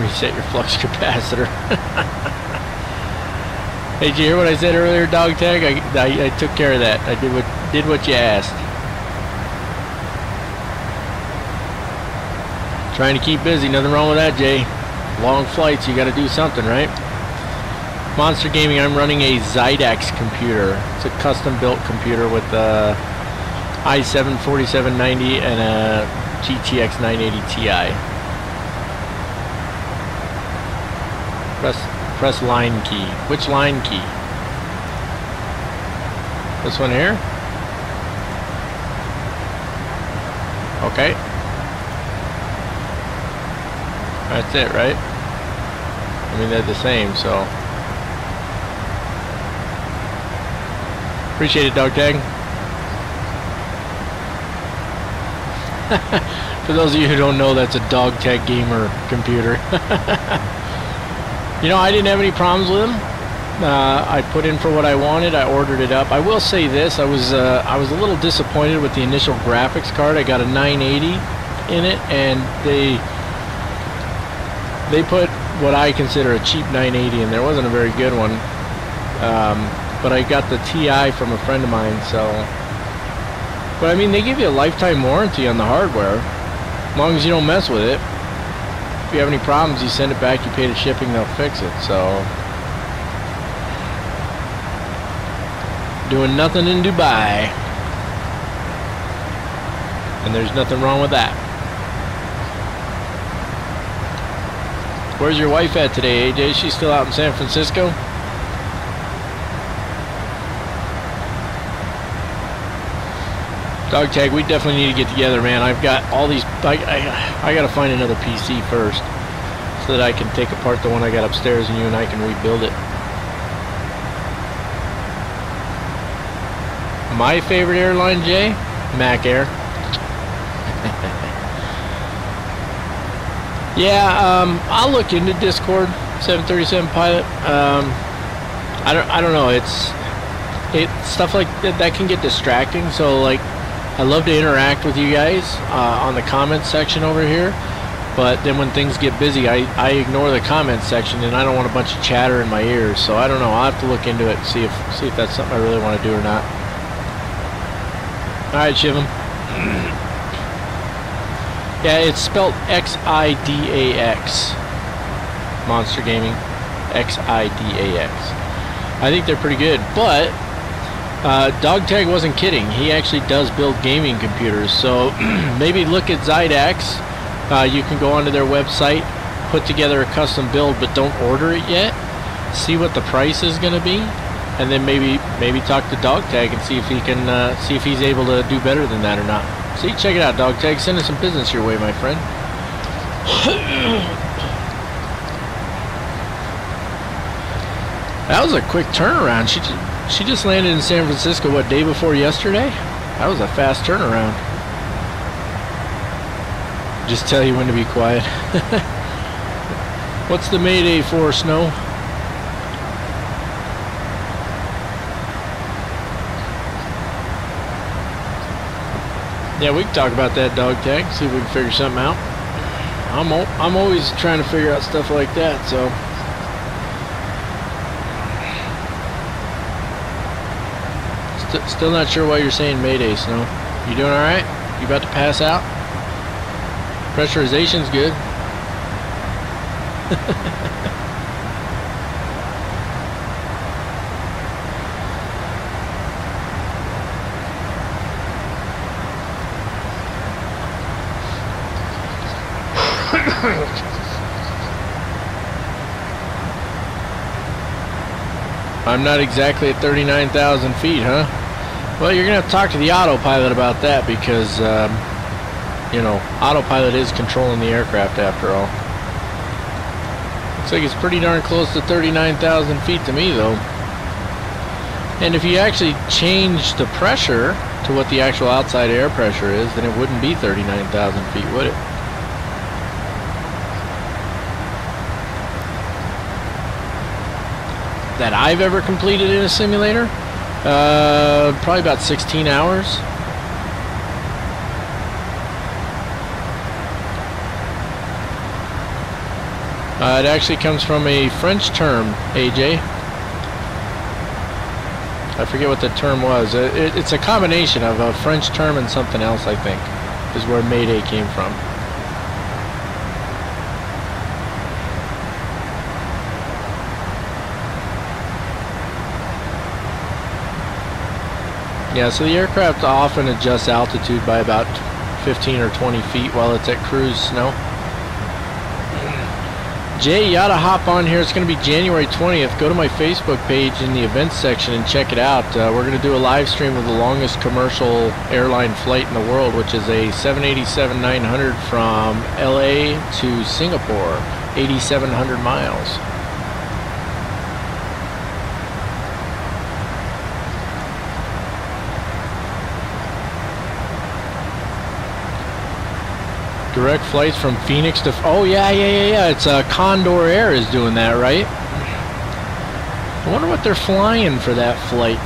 Reset your flux capacitor. Hey, did you hear what I said earlier, dog tag? I took care of that. I did what you asked. Trying to keep busy. Nothing wrong with that, Jay. Long flights, you got to do something, right? Monster Gaming, I'm running a Zydax computer. It's a custom-built computer with a i7 4790 and a GTX 980 Ti. Press line key. Which line key? This one here? Okay. That's it, right? I mean, they're the same, so. Appreciate it, dog tag. For those of you who don't know, that's a dog tag gamer computer. You know, I didn't have any problems with them. I put in for what I wanted. I ordered it up. I will say this: I was a little disappointed with the initial graphics card. I got a 980 in it, and they put what I consider a cheap 980 in there. It wasn't a very good one, but I got the TI from a friend of mine. So, but I mean, they give you a lifetime warranty on the hardware, as long as you don't mess with it. If you have any problems, you send it back, you pay the shipping, they'll fix it. So, doing nothing in Dubai, and there's nothing wrong with that. Where's your wife at today, AJ? She's still out in San Francisco? Dog tag, we definitely need to get together, man. I've got all these. I got to find another PC first, so that I can take apart the one I got upstairs, and you and I can rebuild it. My favorite airline, Jay, Mac Air. Yeah, I'll look into Discord 737 pilot. I don't know. It's stuff like that can get distracting. So like, I love to interact with you guys on the comments section over here. But then when things get busy, I ignore the comments section, and I don't want a bunch of chatter in my ears. So I don't know. I'll have to look into it and see if that's something I really want to do or not. All right, Shivam. Yeah, it's spelled X-I-D-A-X. Monster Gaming. X-I-D-A-X. I think they're pretty good, but Dog Tag wasn't kidding. He actually does build gaming computers, so maybe look at Zydax. You can go onto their website, put together a custom build, but don't order it yet. See what the price is going to be, and then maybe talk to Dog Tag and see if he can see if he's able to do better than that or not. See, check it out, Dog Tag. Send us some business your way, my friend. That was a quick turnaround. She just landed in San Francisco, what, day before yesterday? That was a fast turnaround. Just tell you when to be quiet. What's the Mayday for, Snow? Yeah, we can talk about that, Dog Tag. See if we can figure something out. I'm always trying to figure out stuff like that, so. Still not sure why you're saying Mayday, Snow. You doing all right? You about to pass out? Pressurization's good. I'm not exactly at 39,000 feet, huh? Well, you're going to have to talk to the autopilot about that because, you know, autopilot is controlling the aircraft after all. Looks like it's pretty darn close to 39,000 feet to me, though. And if you actually change the pressure to what the actual outside air pressure is, then it wouldn't be 39,000 feet, would it? That I've ever completed in a simulator? Probably about 16 hours. It actually comes from a French term, AJ. I forget what the term was. It's a combination of a French term and something else, I think, is where Mayday came from. Yeah, so the aircraft often adjusts altitude by about 15 or 20 feet while it's at cruise, Snow. Jay, you ought to hop on here. It's going to be January 20th. Go to my Facebook page in the events section and check it out. We're going to do a live stream of the longest commercial airline flight in the world, which is a 787-900 from LA to Singapore, 8,700 miles. Direct flights from Phoenix to... Oh, yeah. It's Condor Air is doing that, right? I wonder what they're flying for that flight.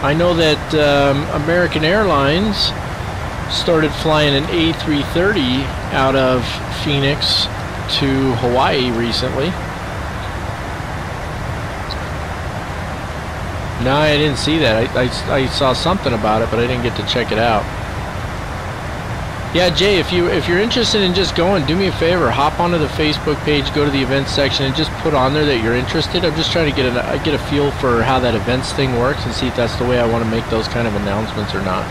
I know that American Airlines started flying an A330 out of Phoenix to Hawaii recently. No, I didn't see that. I saw something about it, but I didn't get to check it out. Yeah, Jay, if you're interested in just going, do me a favor, hop onto the Facebook page, go to the events section, and just put on there that you're interested. I'm just trying to get a feel for how that events thing works and see if that's the way I want to make those kind of announcements or not.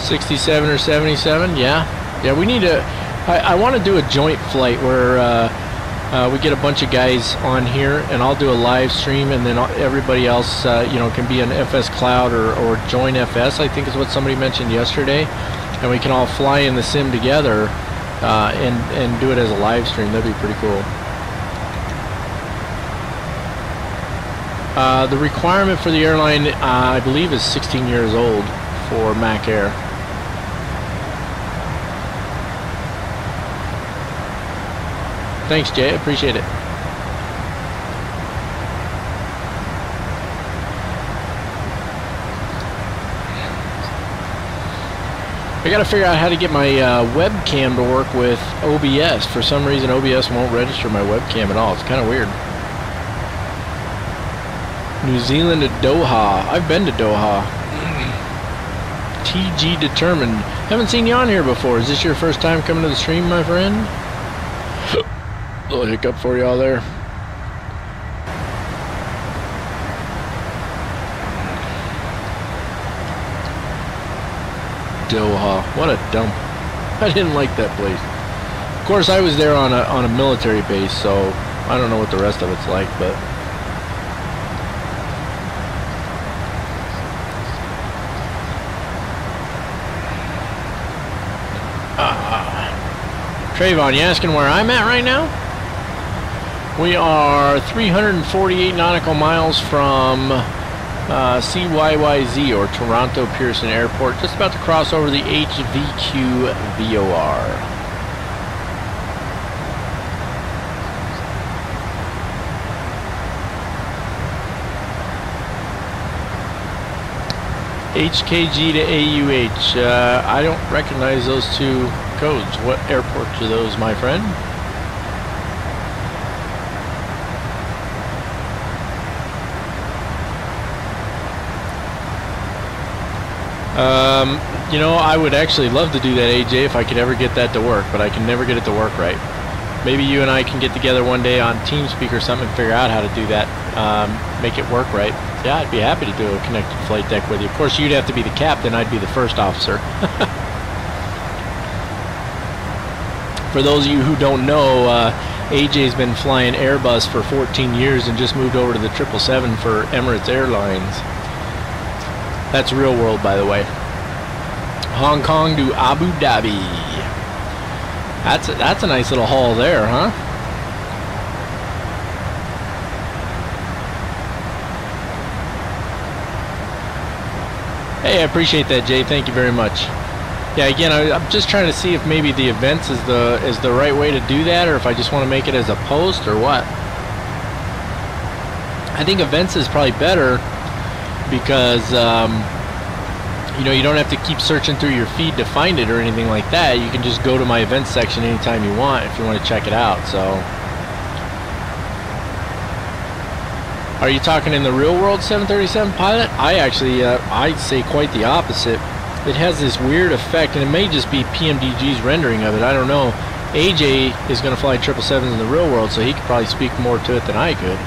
$67 or $77, yeah. Yeah, we need to... I want to do a joint flight where We get a bunch of guys on here, and I'll do a live stream, and then everybody else, you know, can be an FS Cloud or join FS, I think is what somebody mentioned yesterday, and we can all fly in the sim together and do it as a live stream. That'd be pretty cool. The requirement for the airline, I believe, is 16 years old for Mac Air. Thanks, Jay. I appreciate it. I gotta figure out how to get my webcam to work with OBS. For some reason, OBS won't register my webcam at all. It's kind of weird. New Zealand to Doha. I've been to Doha. TG determined. Haven't seen you on here before. Is this your first time coming to the stream, my friend? Little hiccup for y'all there. Doha. What a dump. I didn't like that place. Of course, I was there on a military base, so I don't know what the rest of it's like, but Trayvon, you asking where I'm at right now? We are 348 nautical miles from CYYZ, or Toronto Pearson Airport, just about to cross over the HVQ VOR. HKG to AUH. I don't recognize those two codes. What airports are those, my friend? You know, I would actually love to do that, AJ, if I could ever get that to work, but I can never get it to work right. Maybe you and I can get together one day on TeamSpeak or something and figure out how to do that, make it work right. Yeah, I'd be happy to do a connected flight deck with you. Of course, you'd have to be the captain, I'd be the first officer. For those of you who don't know, AJ's been flying Airbus for 14 years and just moved over to the 777 for Emirates Airlines. That's real world, by the way. Hong Kong to Abu Dhabi. That's a nice little haul there, huh? Hey, I appreciate that, Jay. Thank you very much. Yeah, again, I'm just trying to see if maybe the events is the right way to do that, or if I just want to make it as a post, or what. I think events is probably better because you know, you don't have to keep searching through your feed to find it or anything like that. You can just go to my events section anytime you want if you want to check it out. So, are you talking in the real world 737 pilot? I actually, I'd say quite the opposite. It has this weird effect, and it may just be PMDG's rendering of it. I don't know. AJ is going to fly 777s in the real world, so he could probably speak more to it than I could.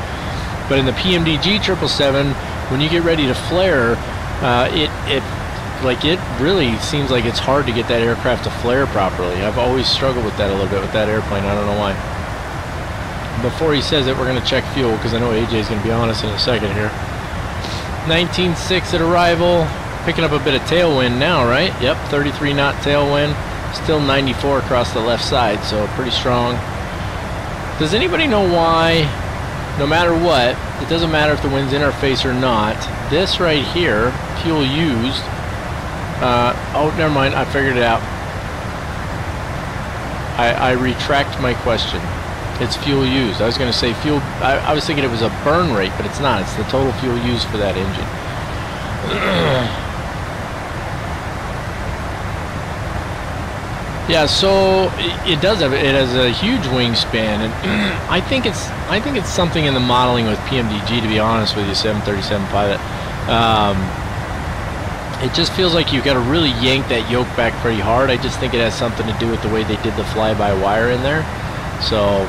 But in the PMDG 777, when you get ready to flare, it really seems like it's hard to get that aircraft to flare properly. I've always struggled with that a little bit with that airplane. I don't know why. Before he says it, we're going to check fuel, because I know AJ is going to be on us in a second here. 19.6 at arrival. Picking up a bit of tailwind now, right? Yep, 33 knot tailwind. Still 94 across the left side, so pretty strong. Does anybody know why, no matter what, it doesn't matter if the wind's in our face or not, this right here, fuel used, oh, never mind, I figured it out. I retract my question. It's fuel used. I was going to say fuel, I was thinking it was a burn rate, but it's not. It's the total fuel used for that engine. Yeah, so it does have, it has a huge wingspan, and I think it's something in the modeling with PMDG, to be honest with you, 737 pilot. It just feels like you've got to really yank that yoke back pretty hard. I just think it has something to do with the way they did the fly-by-wire in there. So,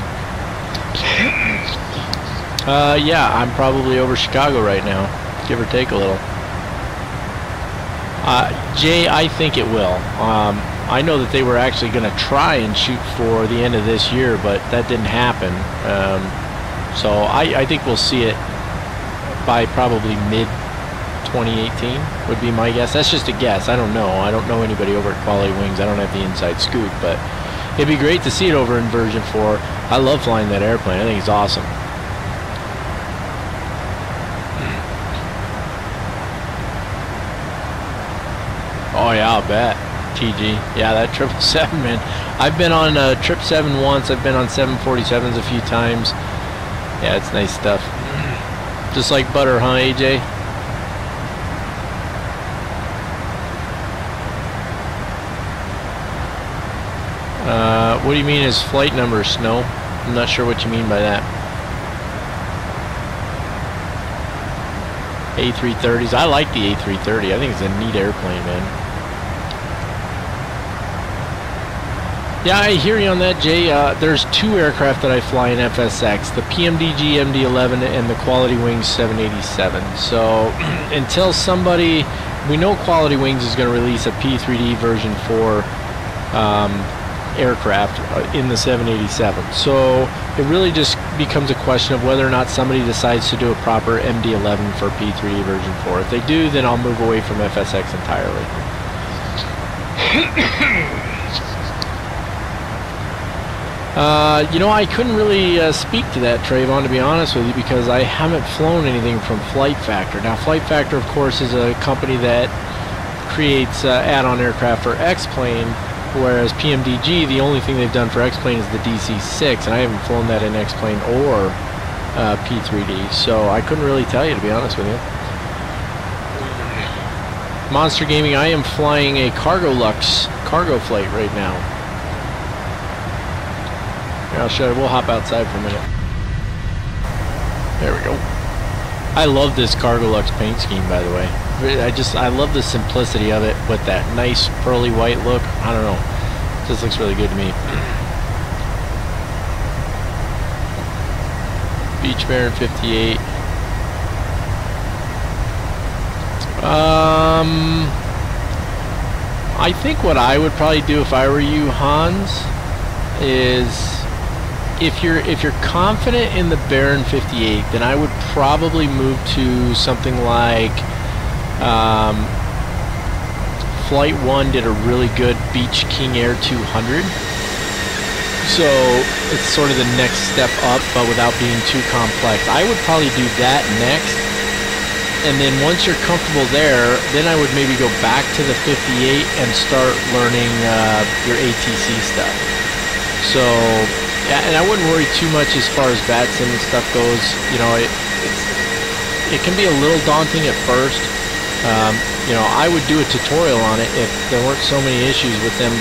yeah, I'm probably over Chicago right now, give or take a little. Jay, I think it will. I know that they were actually going to try and shoot for the end of this year, but that didn't happen. So I think we'll see it by probably mid-2018 would be my guess. That's just a guess. I don't know. I don't know anybody over at Quality Wings. I don't have the inside scoop, but it'd be great to see it over in version 4. I love flying that airplane. I think it's awesome. Oh yeah, I'll bet. TG. Yeah, that 777, man. I've been on a 777 once. I've been on 747s a few times. Yeah, it's nice stuff. Just like butter, huh, AJ? What do you mean is flight number, Snow? I'm not sure what you mean by that. A330s. I like the A330. I think it's a neat airplane, man. Yeah, I hear you on that, Jay. There's 2 aircraft that I fly in FSX, the PMDG MD-11 and the Quality Wings 787. So until somebody, we know Quality Wings is going to release a P3D version 4 aircraft in the 787. So it really just becomes a question of whether or not somebody decides to do a proper MD-11 for P3D version 4. If they do, then I'll move away from FSX entirely. You know, I couldn't really speak to that, Trayvon, to be honest with you, because I haven't flown anything from Flight Factor. Now, Flight Factor, of course, is a company that creates add-on aircraft for X-Plane, whereas PMDG, the only thing they've done for X-Plane is the DC-6, and I haven't flown that in X-Plane or P3D, so I couldn't really tell you, to be honest with you. Monster Gaming, I am flying a Cargo Lux cargo flight right now. Here, I'll show you. We'll hop outside for a minute. There we go. I love this Cargo Lux paint scheme, by the way. I love the simplicity of it with that nice pearly white look. I don't know. It just looks really good to me. Beach Baron 58. I think what I would probably do if I were you, Hans, is if you're confident in the Baron 58, then I would probably move to something like Flight 1 did a really good Beach King Air 200. So it's sort of the next step up, but without being too complex. I would probably do that next. And then once you're comfortable there, then I would maybe go back to the 58 and start learning your ATC stuff. So, yeah, and I wouldn't worry too much as far as VATSIM and stuff goes. You know, it can be a little daunting at first. You know, I would do a tutorial on it if there weren't so many issues with them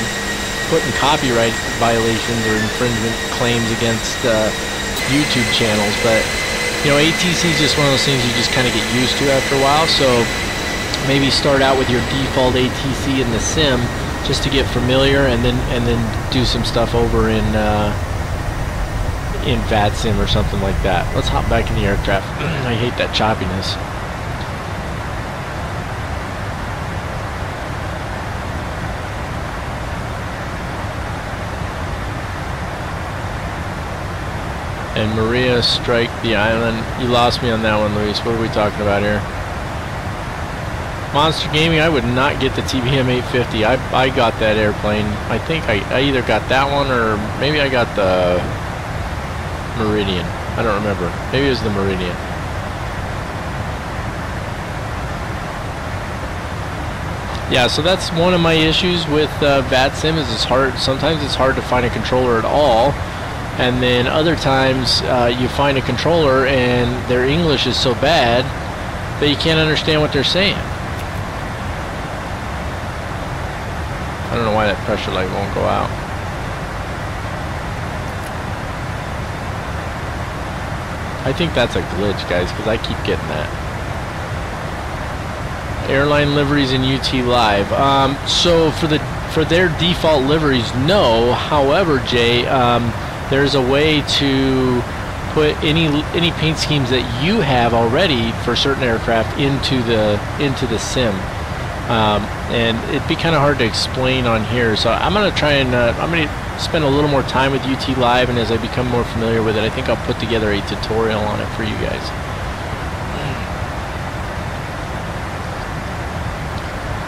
putting copyright violations or infringement claims against YouTube channels. But you know, ATC is just one of those things you just kind of get used to after a while. So maybe start out with your default ATC in the sim just to get familiar, and then do some stuff over in VATSIM or something like that. Let's hop back in the aircraft. I hate that choppiness. And Maria strike the island. You lost me on that one, Luis. What are we talking about here? Monster Gaming, I would not get the TBM 850. I got that airplane. I think I either got that one or maybe I got the Meridian. I don't remember. Maybe it was the Meridian. Yeah, so that's one of my issues with VATSIM is it's hard. Sometimes it's hard to find a controller at all. And then other times you find a controller and their English is so bad that you can't understand what they're saying. I don't know why that pressure light won't go out. I think that's a glitch, guys, because I keep getting that. Airline liveries in UT Live. So for their default liveries, no. However, Jay, there's a way to put any paint schemes that you have already for certain aircraft into the sim. and it'd be kind of hard to explain on here. So I'm gonna try and I'm gonna spend a little more time with UT Live, and as I become more familiar with it, I think I'll put together a tutorial on it for you guys.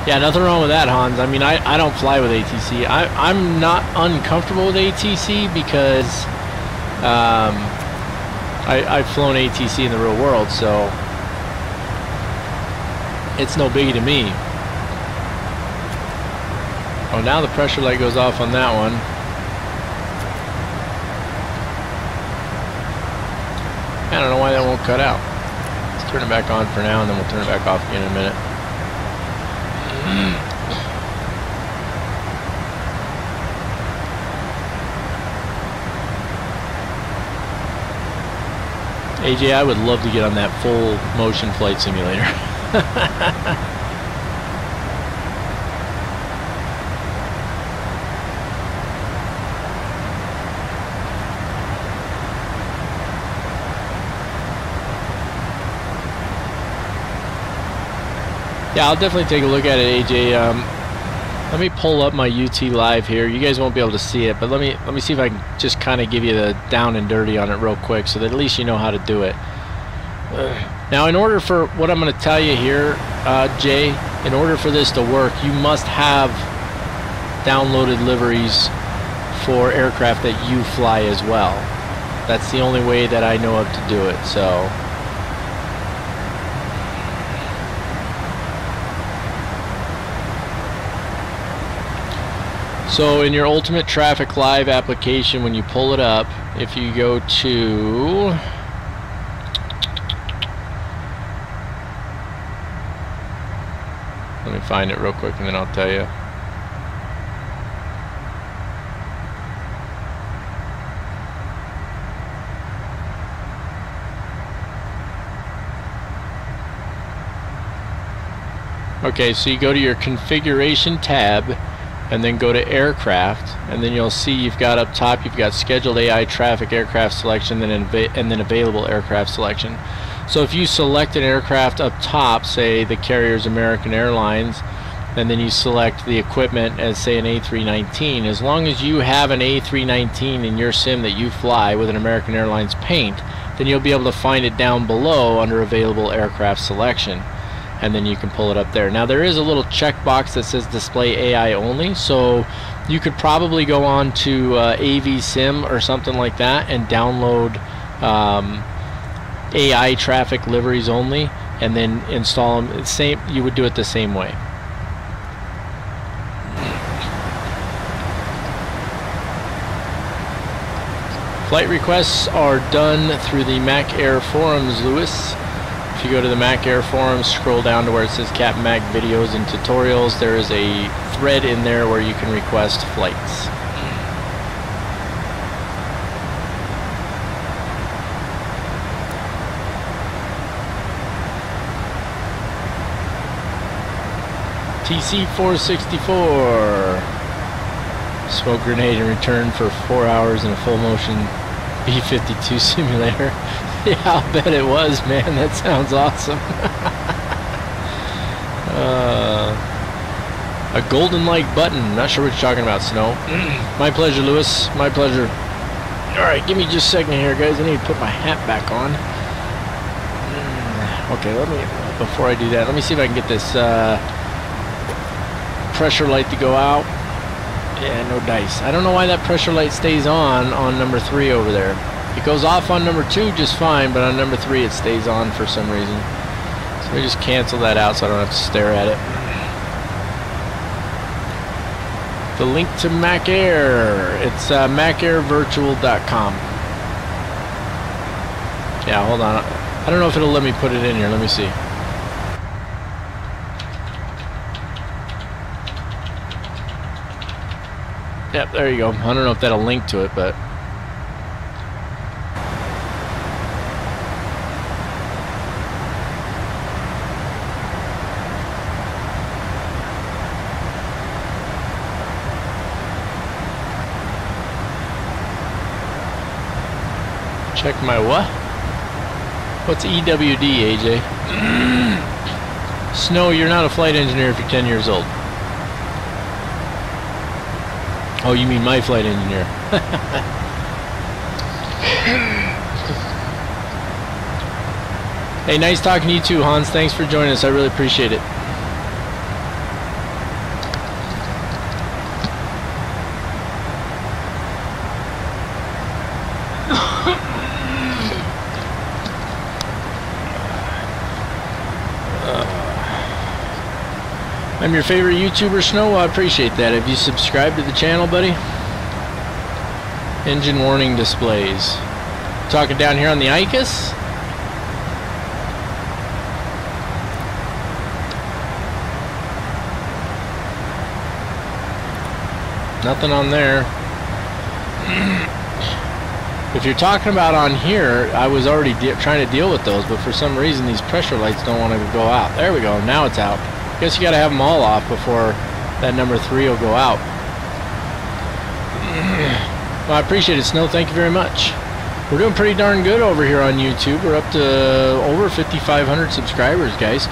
Yeah, nothing wrong with that, Hans. I mean, I don't fly with ATC. I'm not uncomfortable with ATC because I've flown ATC in the real world, so it's no biggie to me. Oh, now the pressure light goes off on that one. I don't know why that won't cut out. Let's turn it back on for now, and then we'll turn it back off again in a minute. AJ, I would love to get on that full motion flight simulator. Yeah, I'll definitely take a look at it, AJ. Let me pull up my UT Live here. You guys won't be able to see it, but let me see if I can just kind of give you the down and dirty on it real quick, so that at least you know how to do it. Now, in order for what I'm going to tell you here, Jay, in order for this to work, you must have downloaded liveries for aircraft that you fly as well. That's the only way that I know of to do it. So in your Ultimate Traffic Live application, when you pull it up, if you go to let me find it real quick and then I'll tell you. Okay, so you go to your configuration tab and then go to aircraft, and then you'll see you've got up top, you've got scheduled AI traffic aircraft selection, and then available aircraft selection. So if you select an aircraft up top, say the carrier's American Airlines, and then you select the equipment as say an A319, as long as you have an A319 in your sim that you fly with an American Airlines paint, then you'll be able to find it down below under available aircraft selection, and then you can pull it up there. Now there is a little checkbox that says display AI only, so you could probably go on to AV Sim or something like that and download AI traffic liveries only, and then install them. You would do it the same way. Flight requests are done through the Mac Air forums, Lewis. If you go to the Mac Air forums, scroll down to where it says Cap Mac videos and tutorials, there is a thread in there where you can request flights. TC-464. Smoke grenade in return for 4 hours in a full motion B-52 simulator. Yeah, I'll bet it was, man. That sounds awesome. A golden like button. Not sure what you're talking about, Snow. My pleasure, Lewis. My pleasure. Alright, give me just a second here, guys. I need to put my hat back on. Okay, before I do that, let me see if I can get this pressure light to go out. Yeah, no dice. I don't know why that pressure light stays on number 3 over there. It goes off on number 2 just fine, but on number 3 it stays on for some reason. So let me just cancel that out so I don't have to stare at it. The link to Mac Air. It's macairvirtual.com. Yeah, hold on. I don't know if it'll let me put it in here. Let me see. Yep, there you go. I don't know if that'll link to it, but check my what? What's EWD, AJ? Snow, you're not a flight engineer if you're 10 years old. Oh, you mean my flight engineer. Hey, nice talking to you too, Hans. Thanks for joining us. I really appreciate it. I'm your favorite YouTuber, Snow. I appreciate that. Have you subscribed to the channel, buddy? Engine warning displays. Talking down here on the ICUS? Nothing on there. If you're talking about on here, I was already trying to deal with those, but for some reason these pressure lights don't want to go out. There we go. Now it's out. Guess you got to have them all off before that number 3 will go out. Well, I appreciate it, Snow. Thank you very much. We're doing pretty darn good over here on YouTube. We're up to over 5,500 subscribers, guys.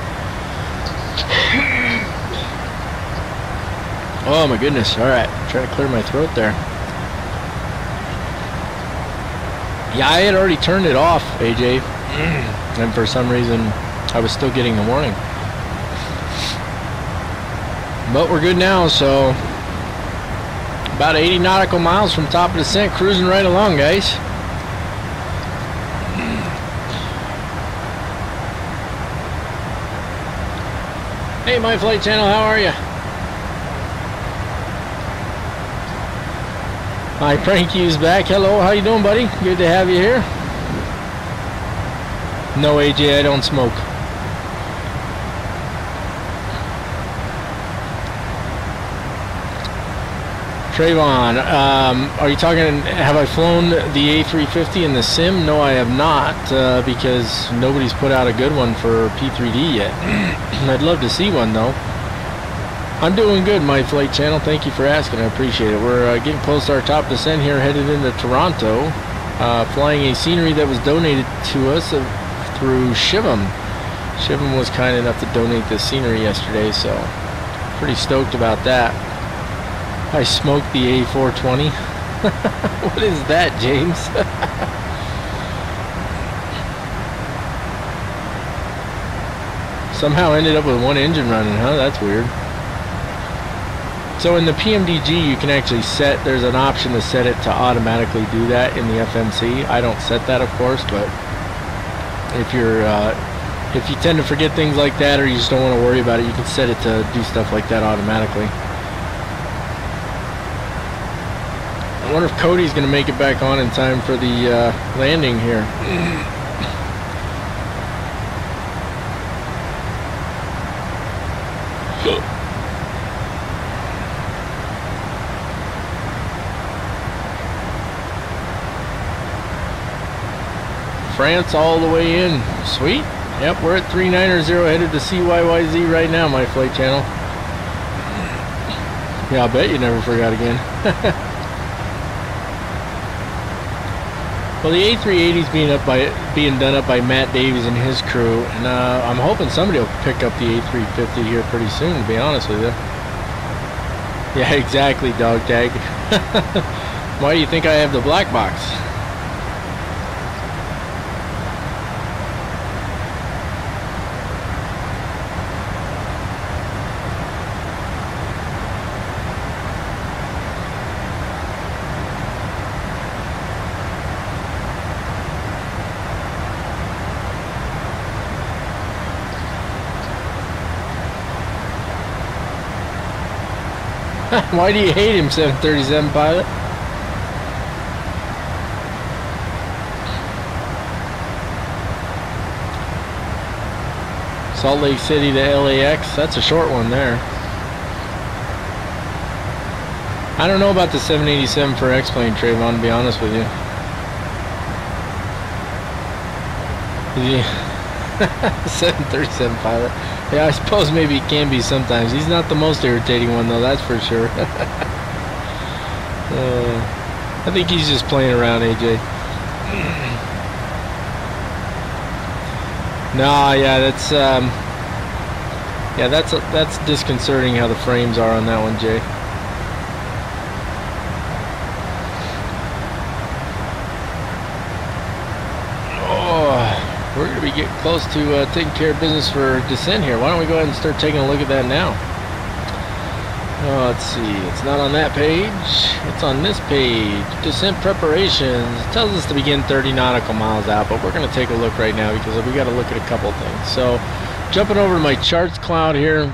Oh my goodness. All right, trying to clear my throat there. Yeah, I had already turned it off, AJ, and for some reason I was still getting the warning. But we're good now, so about 80 nautical miles from top of descent, cruising right along, guys. Hey, my flight channel, how are you? My Pranky's back. Hello, how you doing, buddy? Good to have you here. No, AJ, I don't smoke. Trayvon, are you talking, have I flown the A350 in the sim? No, I have not, because nobody's put out a good one for P3D yet. I'd love to see one, though. I'm doing good, my flight channel. Thank you for asking. I appreciate it. We're getting close to our top descent here, headed into Toronto, flying a scenery that was donated to us through SHIVAM. SHIVAM was kind enough to donate this scenery yesterday, so pretty stoked about that. I smoked the A420. What is that, James? Somehow ended up with one engine running, huh? That's weird. So in the PMDG, you can actually set, there's an option to set it to automatically do that in the FMC. I don't set that, of course, but if you tend to forget things like that, or you just don't want to worry about it, you can set it to do stuff like that automatically. I wonder if Cody's going to make it back on in time for the landing here. France all the way in. Sweet. Yep, we're at 390 headed to CYYZ right now, my flight channel. Yeah, I'll bet you never forgot again. Well, the A380's being done up by Matt Davies and his crew, and I'm hoping somebody will pick up the A350 here pretty soon, to be honest with you. Yeah, exactly, dog tag. Why do you think I have the black box? Why do you hate him, 737 pilot? Salt Lake City to LAX, that's a short one there. I don't know about the 787 for X-Plane, Trayvon, to be honest with you. Yeah. 737 pilot. Yeah, I suppose maybe it can be sometimes. He's not the most irritating one, though, that's for sure. I think he's just playing around, AJ. No, yeah, that's... Yeah, that's disconcerting how the frames are on that one, Jay. Oh, we're going to be getting close to taking care of business for descent here. Why don't we go ahead and start taking a look at that now? Let's see. It's not on that page. It's on this page. Descent preparations. It tells us to begin 30 nautical miles out, but we're going to take a look right now because we got to look at a couple things. So, jumping over to my charts cloud here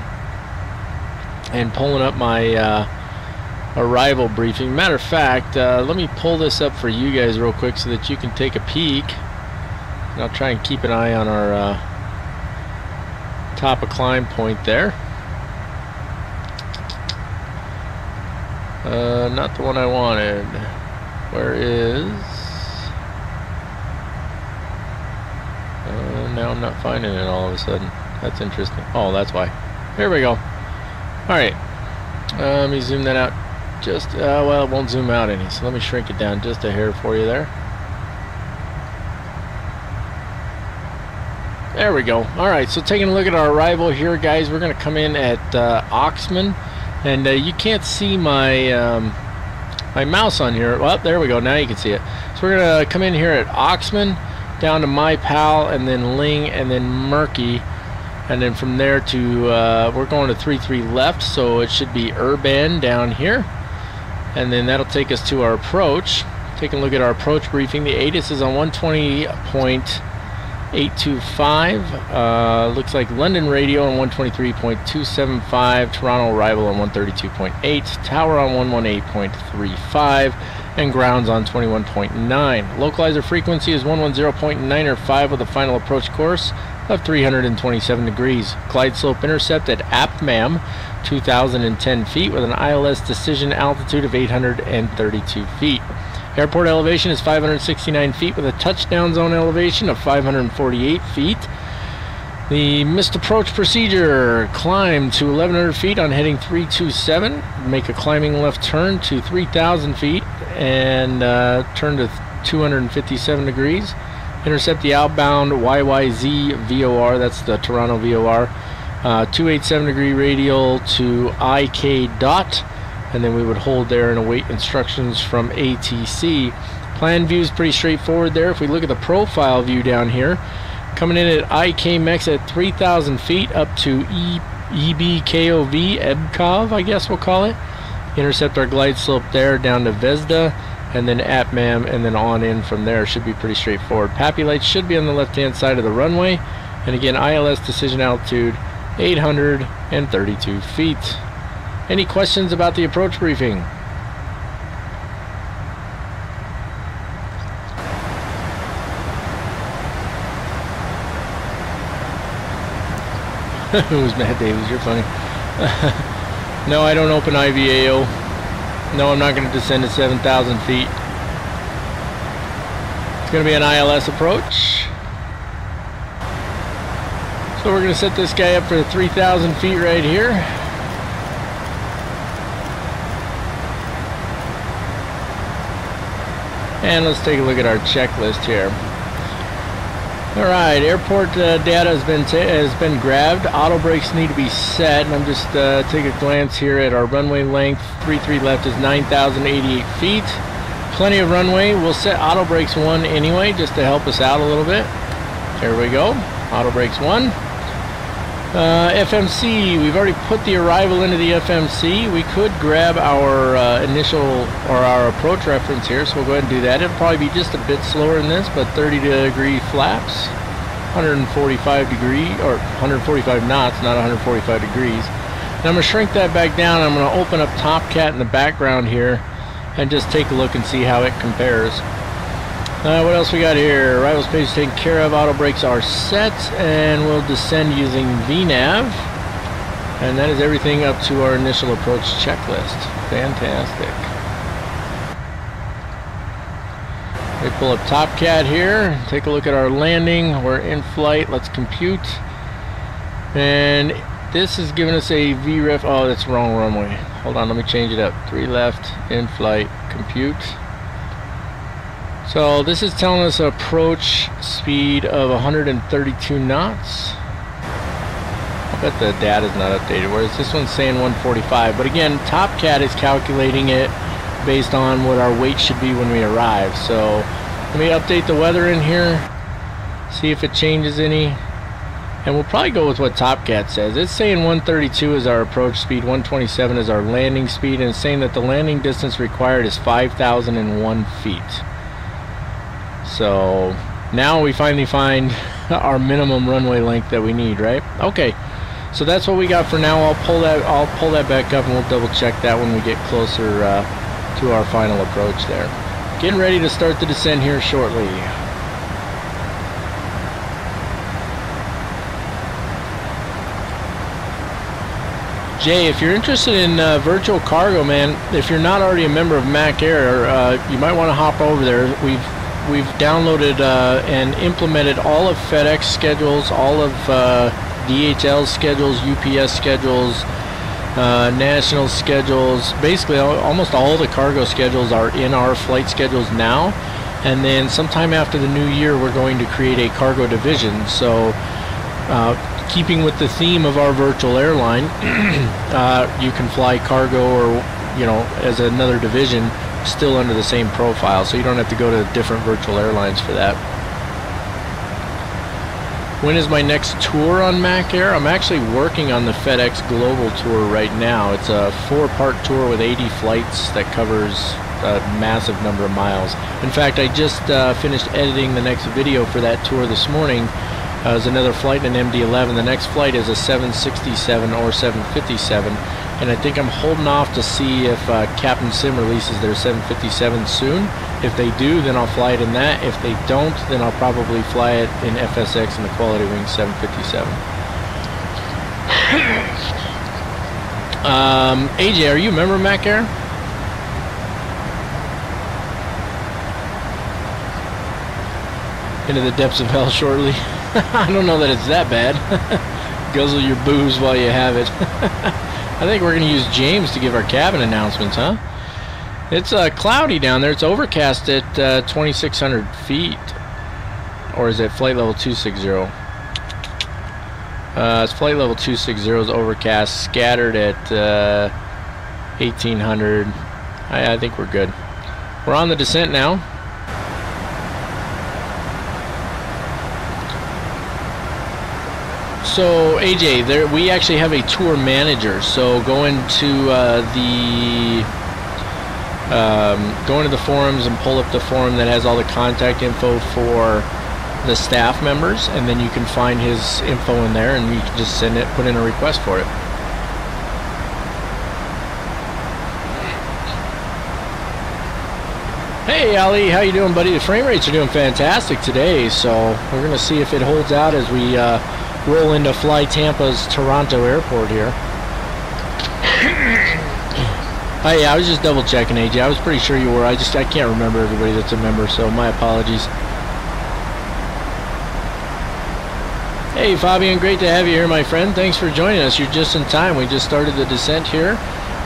and pulling up my arrival briefing. Matter of fact, let me pull this up for you guys real quick so that you can take a peek. And I'll try and keep an eye on our top of climb point there. Not the one I wanted. Where is... now I'm not finding it all of a sudden. That's interesting. Oh, that's why. There we go. Alright. Let me zoom that out just... well, it won't zoom out any, so let me shrink it down just a hair for you there. There we go. Alright, so taking a look at our arrival here, guys, we're going to come in at Oxman. And you can't see my my mouse on here. Well, there we go. Now you can see it. So we're going to come in here at Oxman, down to My Pal, and then Ling, and then Murky. And then from there to, we're going to 33 left, so it should be Urban down here. And then that'll take us to our approach. Taking a look at our approach briefing. The ATIS is on 120.825. Looks like London radio on 123.275. Toronto arrival on 132.8. Tower on 118.35. And grounds on 21.9. Localizer frequency is 110.905 with a final approach course of 327 degrees. Glide slope intercept at APMAM 2,010 feet with an ILS decision altitude of 832 feet. Airport elevation is 569 feet with a touchdown zone elevation of 548 feet. The missed approach procedure: climb to 1,100 feet on heading 327. Make a climbing left turn to 3,000 feet and turn to 257 degrees. Intercept the outbound YYZ VOR, that's the Toronto VOR, 287 degree radial to IK dot, and then we would hold there and await instructions from ATC. Plan view is pretty straightforward there. If we look at the profile view down here, coming in at IKMX at 3,000 feet up to EBKOV, I guess we'll call it. Intercept our glide slope there down to Vesda, and then APMAM, and then on in from there. Should be pretty straightforward. PAPI lights should be on the left-hand side of the runway. And again, ILS decision altitude 832 feet. Any questions about the approach briefing? Who's Matt Davies? You're funny. No, I don't open IVAO. No, I'm not going to descend to 7,000 feet. It's going to be an ILS approach. So we're going to set this guy up for 3,000 feet right here. And let's take a look at our checklist here. Alright, airport data has been grabbed. Auto brakes need to be set, and I'm just take a glance here at our runway length. 33 left is 9,088 feet. Plenty of runway. We'll set auto brakes 1 anyway, just to help us out a little bit. There we go. Auto brakes 1. FMC, we've already put the arrival into the FMC. We could grab our initial or our approach reference here, so we'll go ahead and do that. It'll probably be just a bit slower than this, but 30-degree flaps, 145 knots, not 145 degrees. And I'm going to shrink that back down. I'm going to open up Top Cat in the background here and just take a look and see how it compares. What else we got here? Arrival space taken care of. Auto brakes are set, and we'll descend using VNAV. And that is everything up to our initial approach checklist. Fantastic. We pull up Top Cat here. Take a look at our landing. We're in flight. Let's compute. And this is giving us a VREF. Oh, that's the wrong runway. Hold on, let me change it up. 3 left, in flight, compute. So this is telling us approach speed of 132 knots. but the data's not updated, whereas this one's saying 145. But again, TopCat is calculating it based on what our weight should be when we arrive. So let me update the weather in here, see if it changes any, and we'll probably go with what TopCat says. It's saying 132 is our approach speed, 127 is our landing speed, and it's saying that the landing distance required is 5,001 feet. So now we finally find our minimum runway length that we need, right? Okay, so that's what we got for now. I'll pull that back up, and we'll double check that when we get closer to our final approach there. Getting ready to start the descent here shortly. Jay, if you're interested in virtual cargo, man, if you're not already a member of Mac Air, you might want to hop over there. We've downloaded and implemented all of FedEx schedules, all of DHL schedules, UPS schedules, national schedules. Basically, almost all the cargo schedules are in our flight schedules now. And then sometime after the new year, we're going to create a cargo division. So keeping with the theme of our virtual airline, you can fly cargo or, you know, as another division still under the same profile, so you don't have to go to different virtual airlines for that. When is my next tour on Mac Air? I'm actually working on the FedEx Global Tour right now. It's a 4-part tour with 80 flights that covers a massive number of miles. In fact, I just finished editing the next video for that tour this morning. There's another flight in MD-11. The next flight is a 767 or 757, and I think I'm holding off to see if Captain Sim releases their 757 soon. If they do, then I'll fly it in that. If they don't, then I'll probably fly it in FSX in the Quality Wing 757. AJ, are you a member of Mac Air? Into the depths of hell shortly. I don't know that it's that bad. Guzzle your booze while you have it. I think we're going to use James to give our cabin announcements, huh? It's cloudy down there. It's overcast at 2,600 feet. Or is it flight level 260? It's flight level 260 is overcast, scattered at 1,800. I think we're good. We're on the descent now. So AJ, we actually have a tour manager. So go into the forums and pull up the forum that has all the contact info for the staff members, and then you can find his info in there, and you can just send it, put in a request for it. Hey Ali, how you doing, buddy? The frame rates are doing fantastic today, so we're gonna see if it holds out as we roll into Fly Tampa's Toronto airport here. Oh yeah, I was just double checking, AJ. I was pretty sure you were. I can't remember everybody that's a member, so my apologies. Hey Fabian, great to have you here, my friend. Thanks for joining us. You're just in time. We just started the descent here.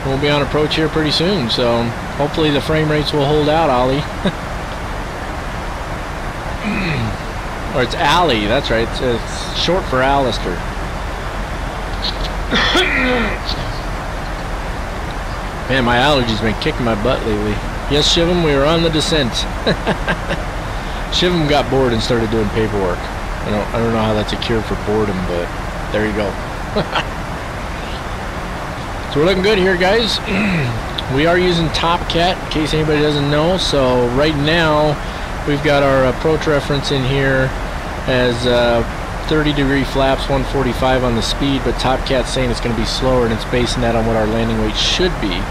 We'll be on approach here pretty soon, so hopefully the frame rates will hold out, Ollie. Or it's Ali, that's right. It's short for Alistair. Man, my allergies been kicking my butt lately. Yes, Shivam, we were on the descent. Shivam got bored and started doing paperwork. I don't know how that's a cure for boredom, but there you go. So we're looking good here, guys. We are using TopCat, in case anybody doesn't know. So right now, we've got our approach reference in here as 30-degree flaps, 145 on the speed, but TopCat's saying it's going to be slower, and it's basing that on what our landing weight should be.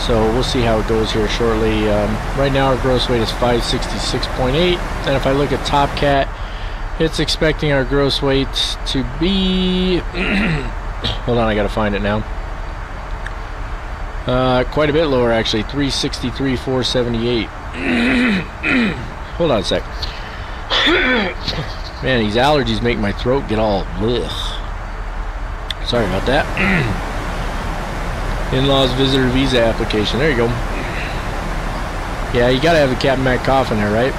So we'll see how it goes here shortly. Right now our gross weight is 566.8, and if I look at TopCat, it's expecting our gross weight to be hold on, I gotta find it now. Quite a bit lower actually, 363,478. Hold on a sec. Man, these allergies make my throat get all blech. Sorry about that. In-laws visitor visa application. There you go. Yeah, you gotta have the Captain Mac cough in there, right?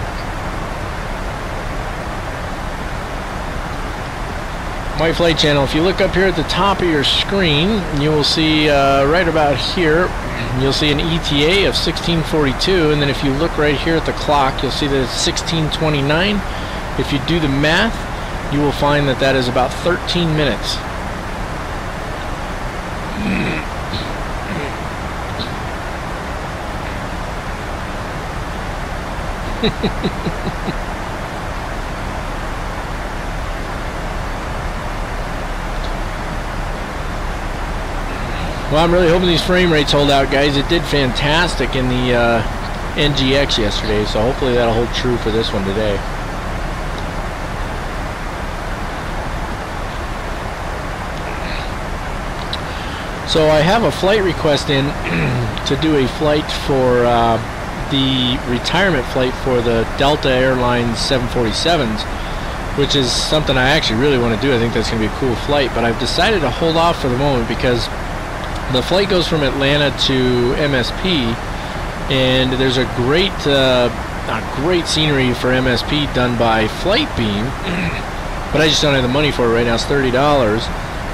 my flight channel. If you look up here at the top of your screen, you will see right about here, you'll see an ETA of 1642, and then if you look right here at the clock, you'll see that it's 1629. If you do the math, you will find that that is about 13 minutes. Well, I'm really hoping these frame rates hold out, guys. It did fantastic in the NGX yesterday, so hopefully that'll hold true for this one today. So I have a flight request in to do a flight for the retirement flight for the Delta Airlines 747s, which is something I actually really want to do. I think that's going to be a cool flight, but I've decided to hold off for the moment because the flight goes from Atlanta to MSP, and there's a great scenery for MSP done by Flightbeam, but I just don't have the money for it right now. It's $30,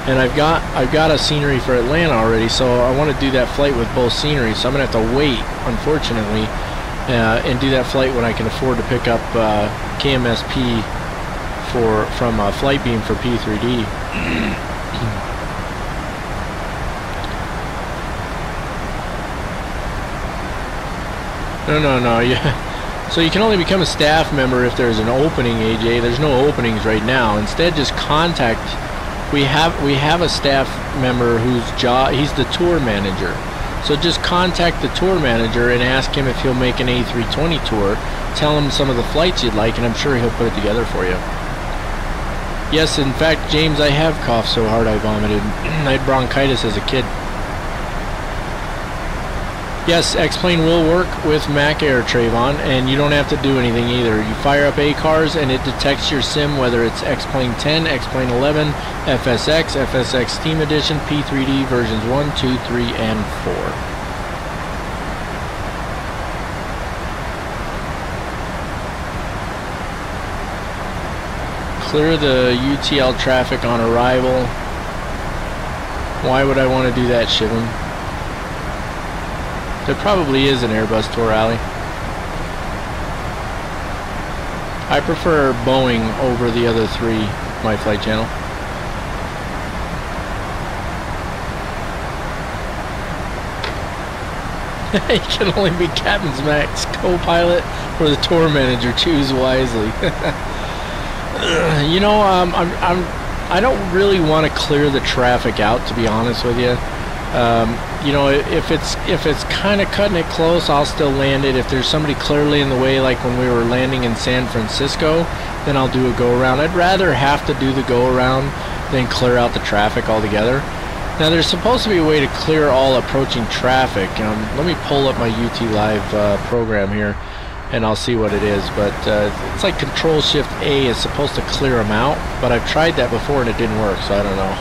and I've got a scenery for Atlanta already, so I want to do that flight with both sceneries. So I'm gonna have to wait, unfortunately, and do that flight when I can afford to pick up KMSP from Flightbeam for P3D. No, yeah. So you can only become a staff member if there's an opening, AJ. There's no openings right now. Instead, just contact. We have a staff member whose job, he's the tour manager. So just contact the tour manager and ask him if he'll make an A320 tour. Tell him some of the flights you'd like, and I'm sure he'll put it together for you. Yes, in fact, James, I have coughed so hard I vomited. I had bronchitis as a kid. Yes, X-Plane will work with Mac Air, Trayvon, and you don't have to do anything either. You fire up ACARS and it detects your sim, whether it's X-Plane 10, X-Plane 11, FSX, FSX Steam Edition, P3D versions 1, 2, 3, and 4. Clear the UTL traffic on arrival. Why would I want to do that, Shivam? There probably is an Airbus tour alley. I prefer Boeing over the other three, my flight channel. You can only be Captain's Max, co-pilot, or the tour manager. Choose wisely. You know, I don't really want to clear the traffic out, to be honest with you. You know, if it's kind of cutting it close, I'll still land it. If there's somebody clearly in the way, like when we were landing in San Francisco, then I'll do a go around. I'd rather have to do the go around than clear out the traffic altogether. Now there's supposed to be a way to clear all approaching traffic. Let me pull up my UT Live program here, and I'll see what it is. But it's like Control Shift A is supposed to clear them out, but I've tried that before and it didn't work, so I don't know.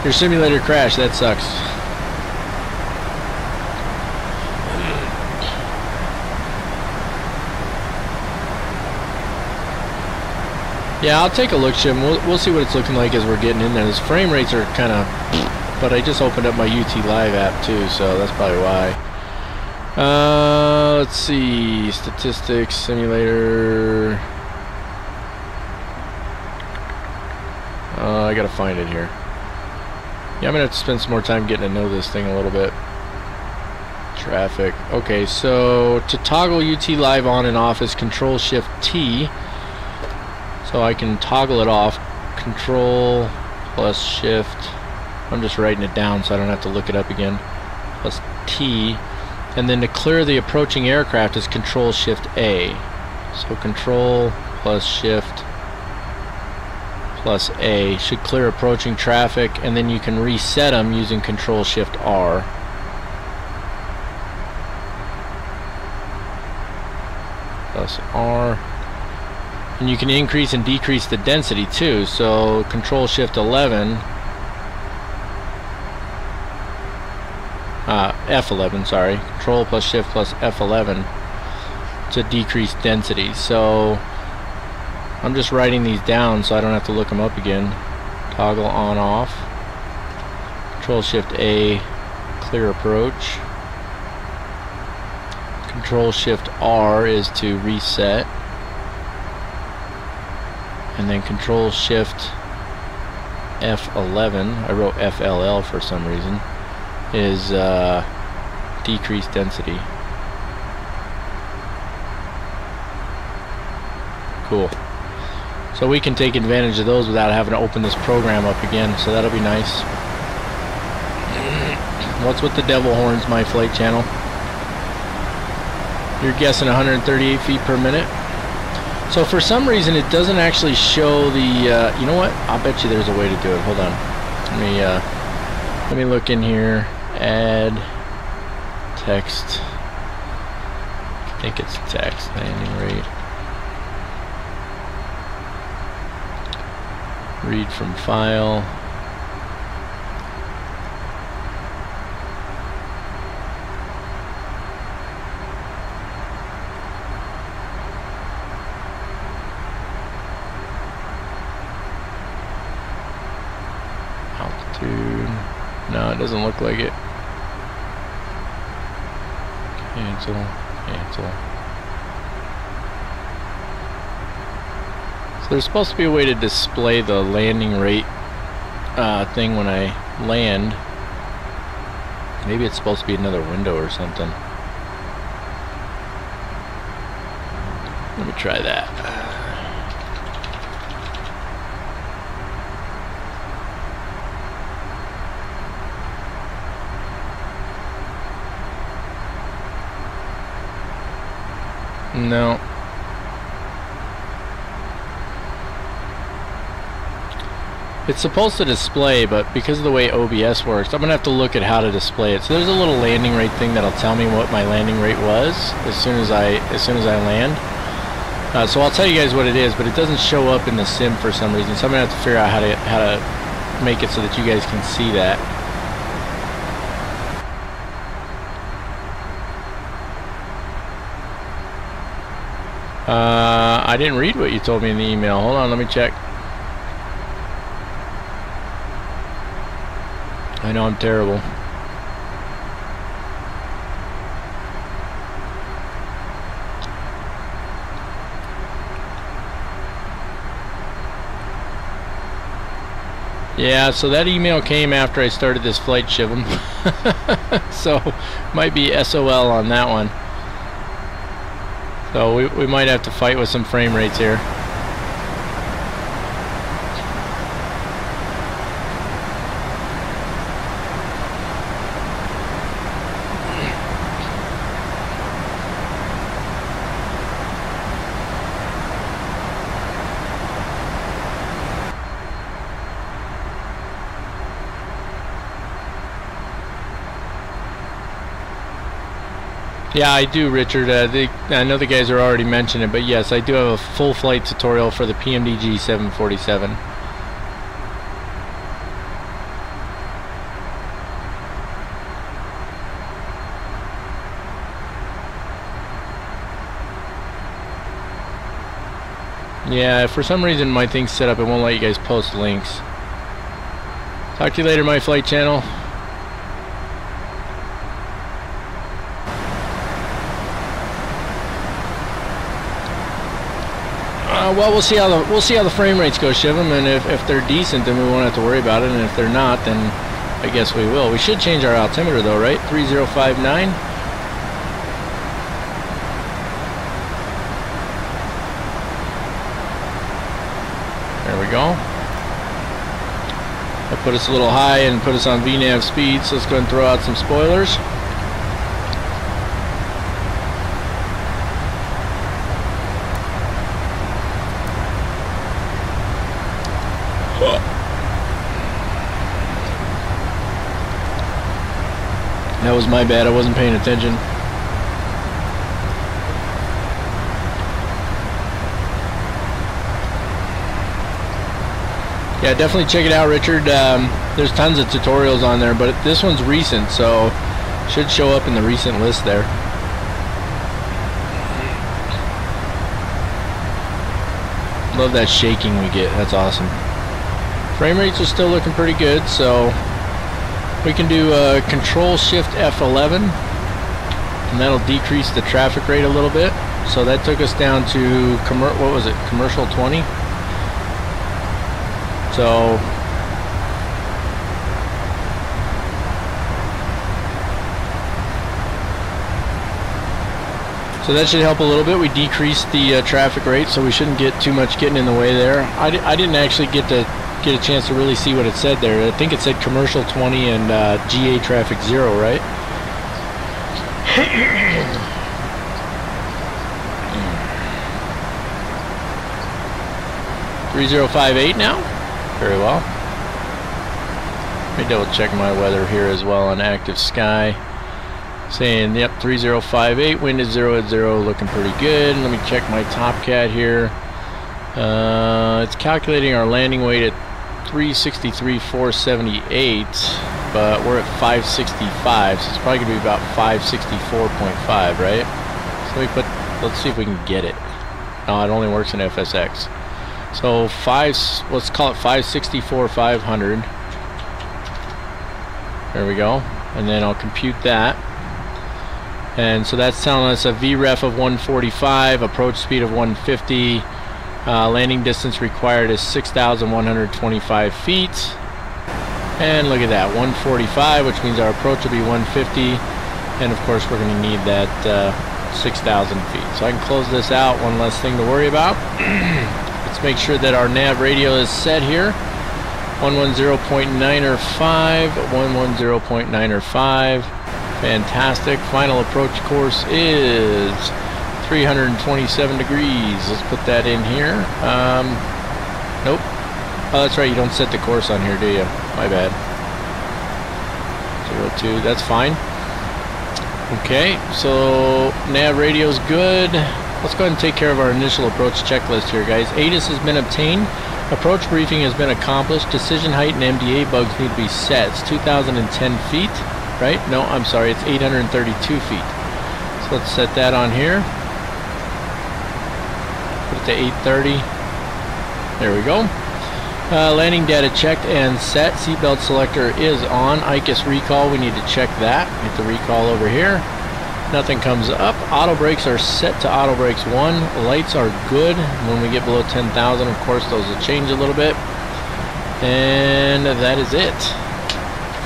Your simulator crashed. That sucks. Yeah, I'll take a look, Shim. We'll see what it's looking like as we're getting in there. Those frame rates are kind of... But I just opened up my UT Live app too, so that's probably why. Let's see. Statistics, simulator... I gotta find it here. Yeah, I'm gonna have to spend some more time getting to know this thing a little bit. Traffic. Okay, so to toggle UT Live on and off is Control Shift T. So I can toggle it off. Control plus Shift. I'm just writing it down so I don't have to look it up again. Plus T. And then to clear the approaching aircraft is Control Shift A. So Control plus Shift plus A should clear approaching traffic, and then you can reset them using Control Shift R. Plus R. And you can increase and decrease the density too. So Control Shift 11, F11, sorry. Control plus Shift plus F11 to decrease density. So I'm just writing these down so I don't have to look them up again. Toggle on off. Control Shift A, clear approach. Control Shift R is to reset. And then Control Shift F11, I wrote FLL for some reason, is decrease density. Cool. So we can take advantage of those without having to open this program up again, so that'll be nice. What's with the devil horns, my flight channel? You're guessing 138 feet per minute? So for some reason it doesn't actually show the, you know what? I'll bet you there's a way to do it. Hold on. Let me look in here. Add text. I think it's text landing rate. Read from file. Altitude. No, it doesn't look like it. Cancel. Cancel. So there's supposed to be a way to display the landing rate thing when I land. Maybe it's supposed to be another window or something. Let me try that. No. It's supposed to display, but because of the way OBS works, I'm gonna have to look at how to display it. So there's a little landing rate thing that'll tell me what my landing rate was as soon as I land. So I'll tell you guys what it is, but it doesn't show up in the sim for some reason. So I'm gonna have to figure out how to make it so that you guys can see that. I didn't read what you told me in the email. Hold on, let me check. I know I'm terrible. Yeah, so that email came after I started this flight, Shivam. So, might be SOL on that one. So we might have to fight with some frame rates here. Yeah, I do, Richard. I know the guys are already mentioning it, but yes, I do have a full flight tutorial for the PMDG 747. Yeah, for some reason my thing's set up, it won't let you guys post links. Talk to you later, my flight channel. Well, we'll see how the frame rates go, Shivam, and if they're decent, then we won't have to worry about it, and if they're not, then I guess we will. We should change our altimeter though, right? 3059. There we go. I put us a little high and put us on VNAV speed, so let's go and throw out some spoilers. That was my bad, I wasn't paying attention. Yeah, definitely check it out, Richard. There's tons of tutorials on there, but this one's recent, so should show up in the recent list there. Love that shaking we get. That's awesome. Frame rates are still looking pretty good, so we can do Control Shift F11, and that'll decrease the traffic rate a little bit. So that took us down to what was it? Commercial 20. So that should help a little bit. We decreased the traffic rate, so we shouldn't get too much getting in the way there. I didn't actually get a chance to really see what it said there. I think it said commercial 20 and GA traffic 0, right? 3058 now? Very well. Let me double check my weather here as well on active sky. Saying, yep, 3058, wind is 0 at 0, looking pretty good. Let me check my Topcat here. It's calculating our landing weight at 363,478, but we're at 565, so it's probably going to be about 564.5, right? So let's see if we can get it. No, it only works in FSX. So let's call it 564,500. There we go. And then I'll compute that. And so that's telling us a VREF of 145, approach speed of 150, landing distance required is 6,125 feet. And look at that, 145, which means our approach will be 150. And of course we're going to need that 6,000 feet. So I can close this out, one less thing to worry about. Let's make sure that our nav radio is set here. 110.905, 110.905. Fantastic. Final approach course is 327 degrees. Let's put that in here. Nope. Oh, that's right. You don't set the course on here, do you? My bad. 02. That's fine. Okay. So nav radio's good. Let's go ahead and take care of our initial approach checklist here, guys. ATIS has been obtained. Approach briefing has been accomplished. Decision height and MDA bugs need to be set. It's 2,010 feet. Right? No, I'm sorry, it's 832 feet. So let's set that on here. Put it to 830. There we go. Landing data checked and set. Seatbelt selector is on. ICUS recall, we need to check that. Hit the recall over here. Nothing comes up. Auto brakes are set to auto brakes 1. Lights are good. When we get below 10,000, of course, those will change a little bit. And that is it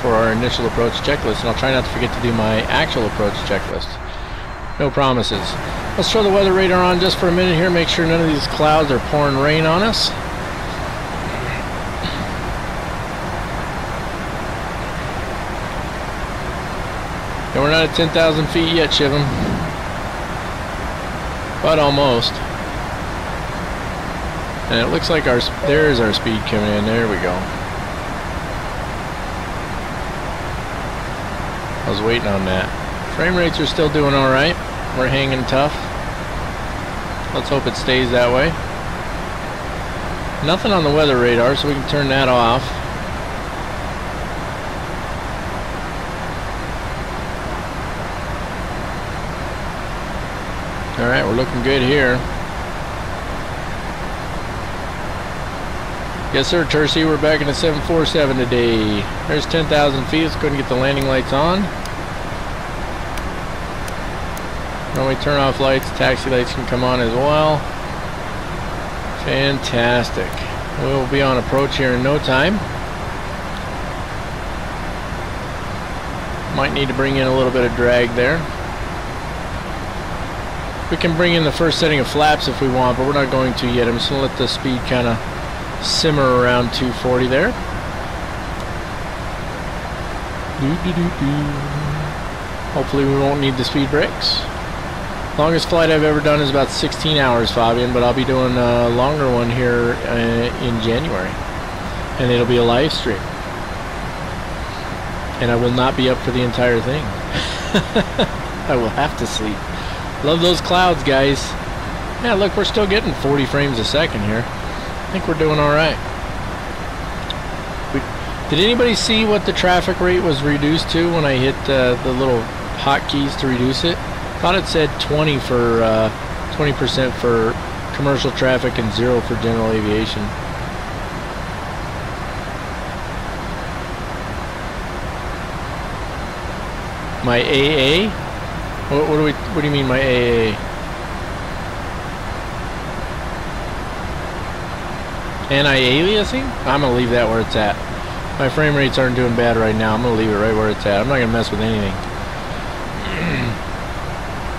for our initial approach checklist, and I'll try not to forget to do my actual approach checklist. No promises. Let's throw the weather radar on just for a minute here, make sure none of these clouds are pouring rain on us. And we're not at 10,000 feet yet, Shivam. But almost. And it looks like there's our speed coming in. There we go. I was waiting on that. Frame rates are still doing alright. We're hanging tough. Let's hope it stays that way. Nothing on the weather radar, so we can turn that off. Alright, we're looking good here. Yes sir, Tercy, we're back in the 747 today. There's 10,000 feet. Let's go ahead and get the landing lights on. When we turn off lights, taxi lights can come on as well. Fantastic. We'll be on approach here in no time. Might need to bring in a little bit of drag there. We can bring in the first setting of flaps if we want, but we're not going to yet. I'm just going to let the speed kind of simmer around 240 there. Hopefully we won't need the speed brakes. Longest flight I've ever done is about 16 hours, Fabian, but I'll be doing a longer one here in January. And it'll be a live stream. And I will not be up for the entire thing. I will have to sleep. Love those clouds, guys. Yeah, look, we're still getting 40 frames a second here. I think we're doing alright. Did anybody see what the traffic rate was reduced to when I hit the little hotkeys to reduce it? Thought it said 20% for commercial traffic and 0 for general aviation. My AA? What do you mean my AA? Anti-aliasing? I'm gonna leave that where it's at. My frame rates aren't doing bad right now. I'm gonna leave it right where it's at. I'm not gonna mess with anything.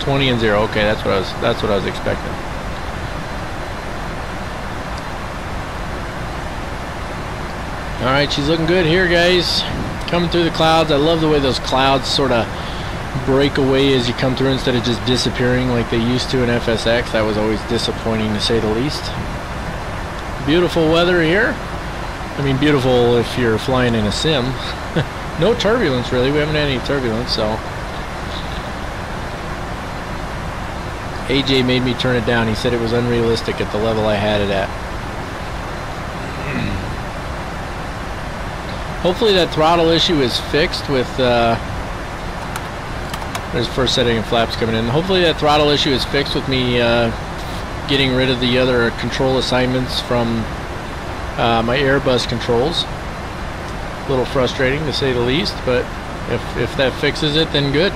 20 and 0. Okay, that's what I was expecting. All right, she's looking good here, guys. Coming through the clouds. I love the way those clouds sort of break away as you come through instead of just disappearing like they used to in FSX. That was always disappointing, to say the least. Beautiful weather here. I mean, beautiful if you're flying in a sim. No turbulence, really. We haven't had any turbulence, so. AJ made me turn it down. He said it was unrealistic at the level I had it at. Hopefully that throttle issue is fixed with, there's first setting of flaps coming in. Hopefully that throttle issue is fixed with me getting rid of the other control assignments from my Airbus controls. A little frustrating, to say the least, but if that fixes it, then good.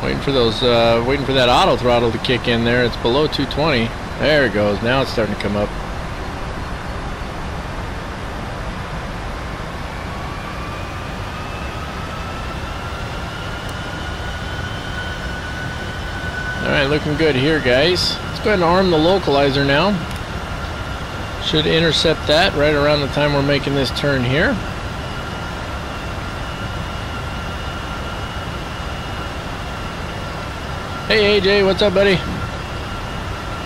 Waiting for that auto throttle to kick in there. It's below 220. There it goes. Now it's starting to come up. Alright, looking good here, guys. Let's go ahead and arm the localizer now. Should intercept that right around the time we're making this turn here. Hey AJ, what's up, buddy?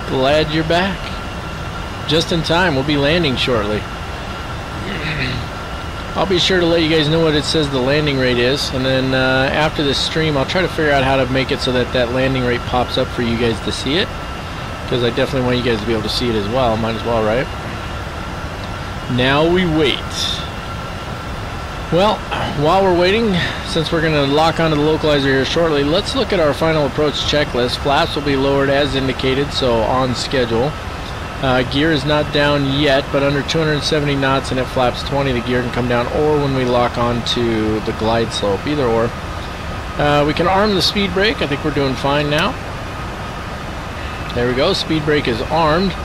Glad you're back. Just in time, we'll be landing shortly. I'll be sure to let you guys know what it says the landing rate is, and then after this stream I'll try to figure out how to make it so that that landing rate pops up for you guys to see it, because I definitely want you guys to be able to see it as well. Might as well, right? Now we wait. Well, while we're waiting, since we're going to lock onto the localizer here shortly, let's look at our final approach checklist. Flaps will be lowered as indicated, so on schedule. Gear is not down yet, but under 270 knots and at flaps 20, the gear can come down, or when we lock onto the glide slope, either or. We can arm the speed brake. I think we're doing fine now. There we go. Speed brake is armed.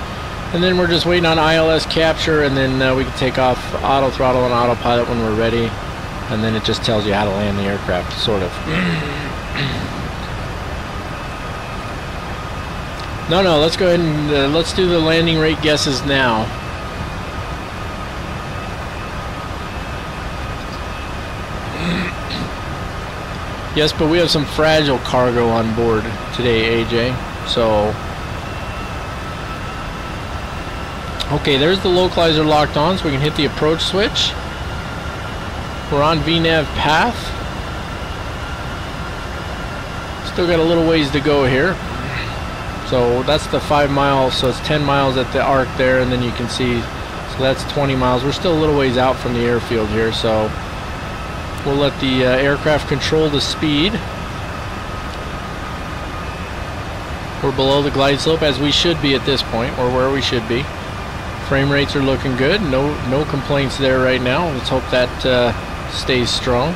And then we're just waiting on ILS capture, and then we can take off auto throttle and autopilot when we're ready. And then it just tells you how to land the aircraft, sort of. No, let's go ahead and let's do the landing rate guesses now. Yes, but we have some fragile cargo on board today, AJ. So, okay, there's the localizer locked on, so we can hit the approach switch. We're on VNAV path. Still got a little ways to go here. So that's the 5 miles, so it's 10 miles at the arc there, and then you can see, so that's 20 miles. We're still a little ways out from the airfield here, so we'll let the aircraft control the speed. We're below the glide slope, as we should be at this point, or where we should be. Frame rates are looking good. No complaints there right now. Let's hope that stays strong.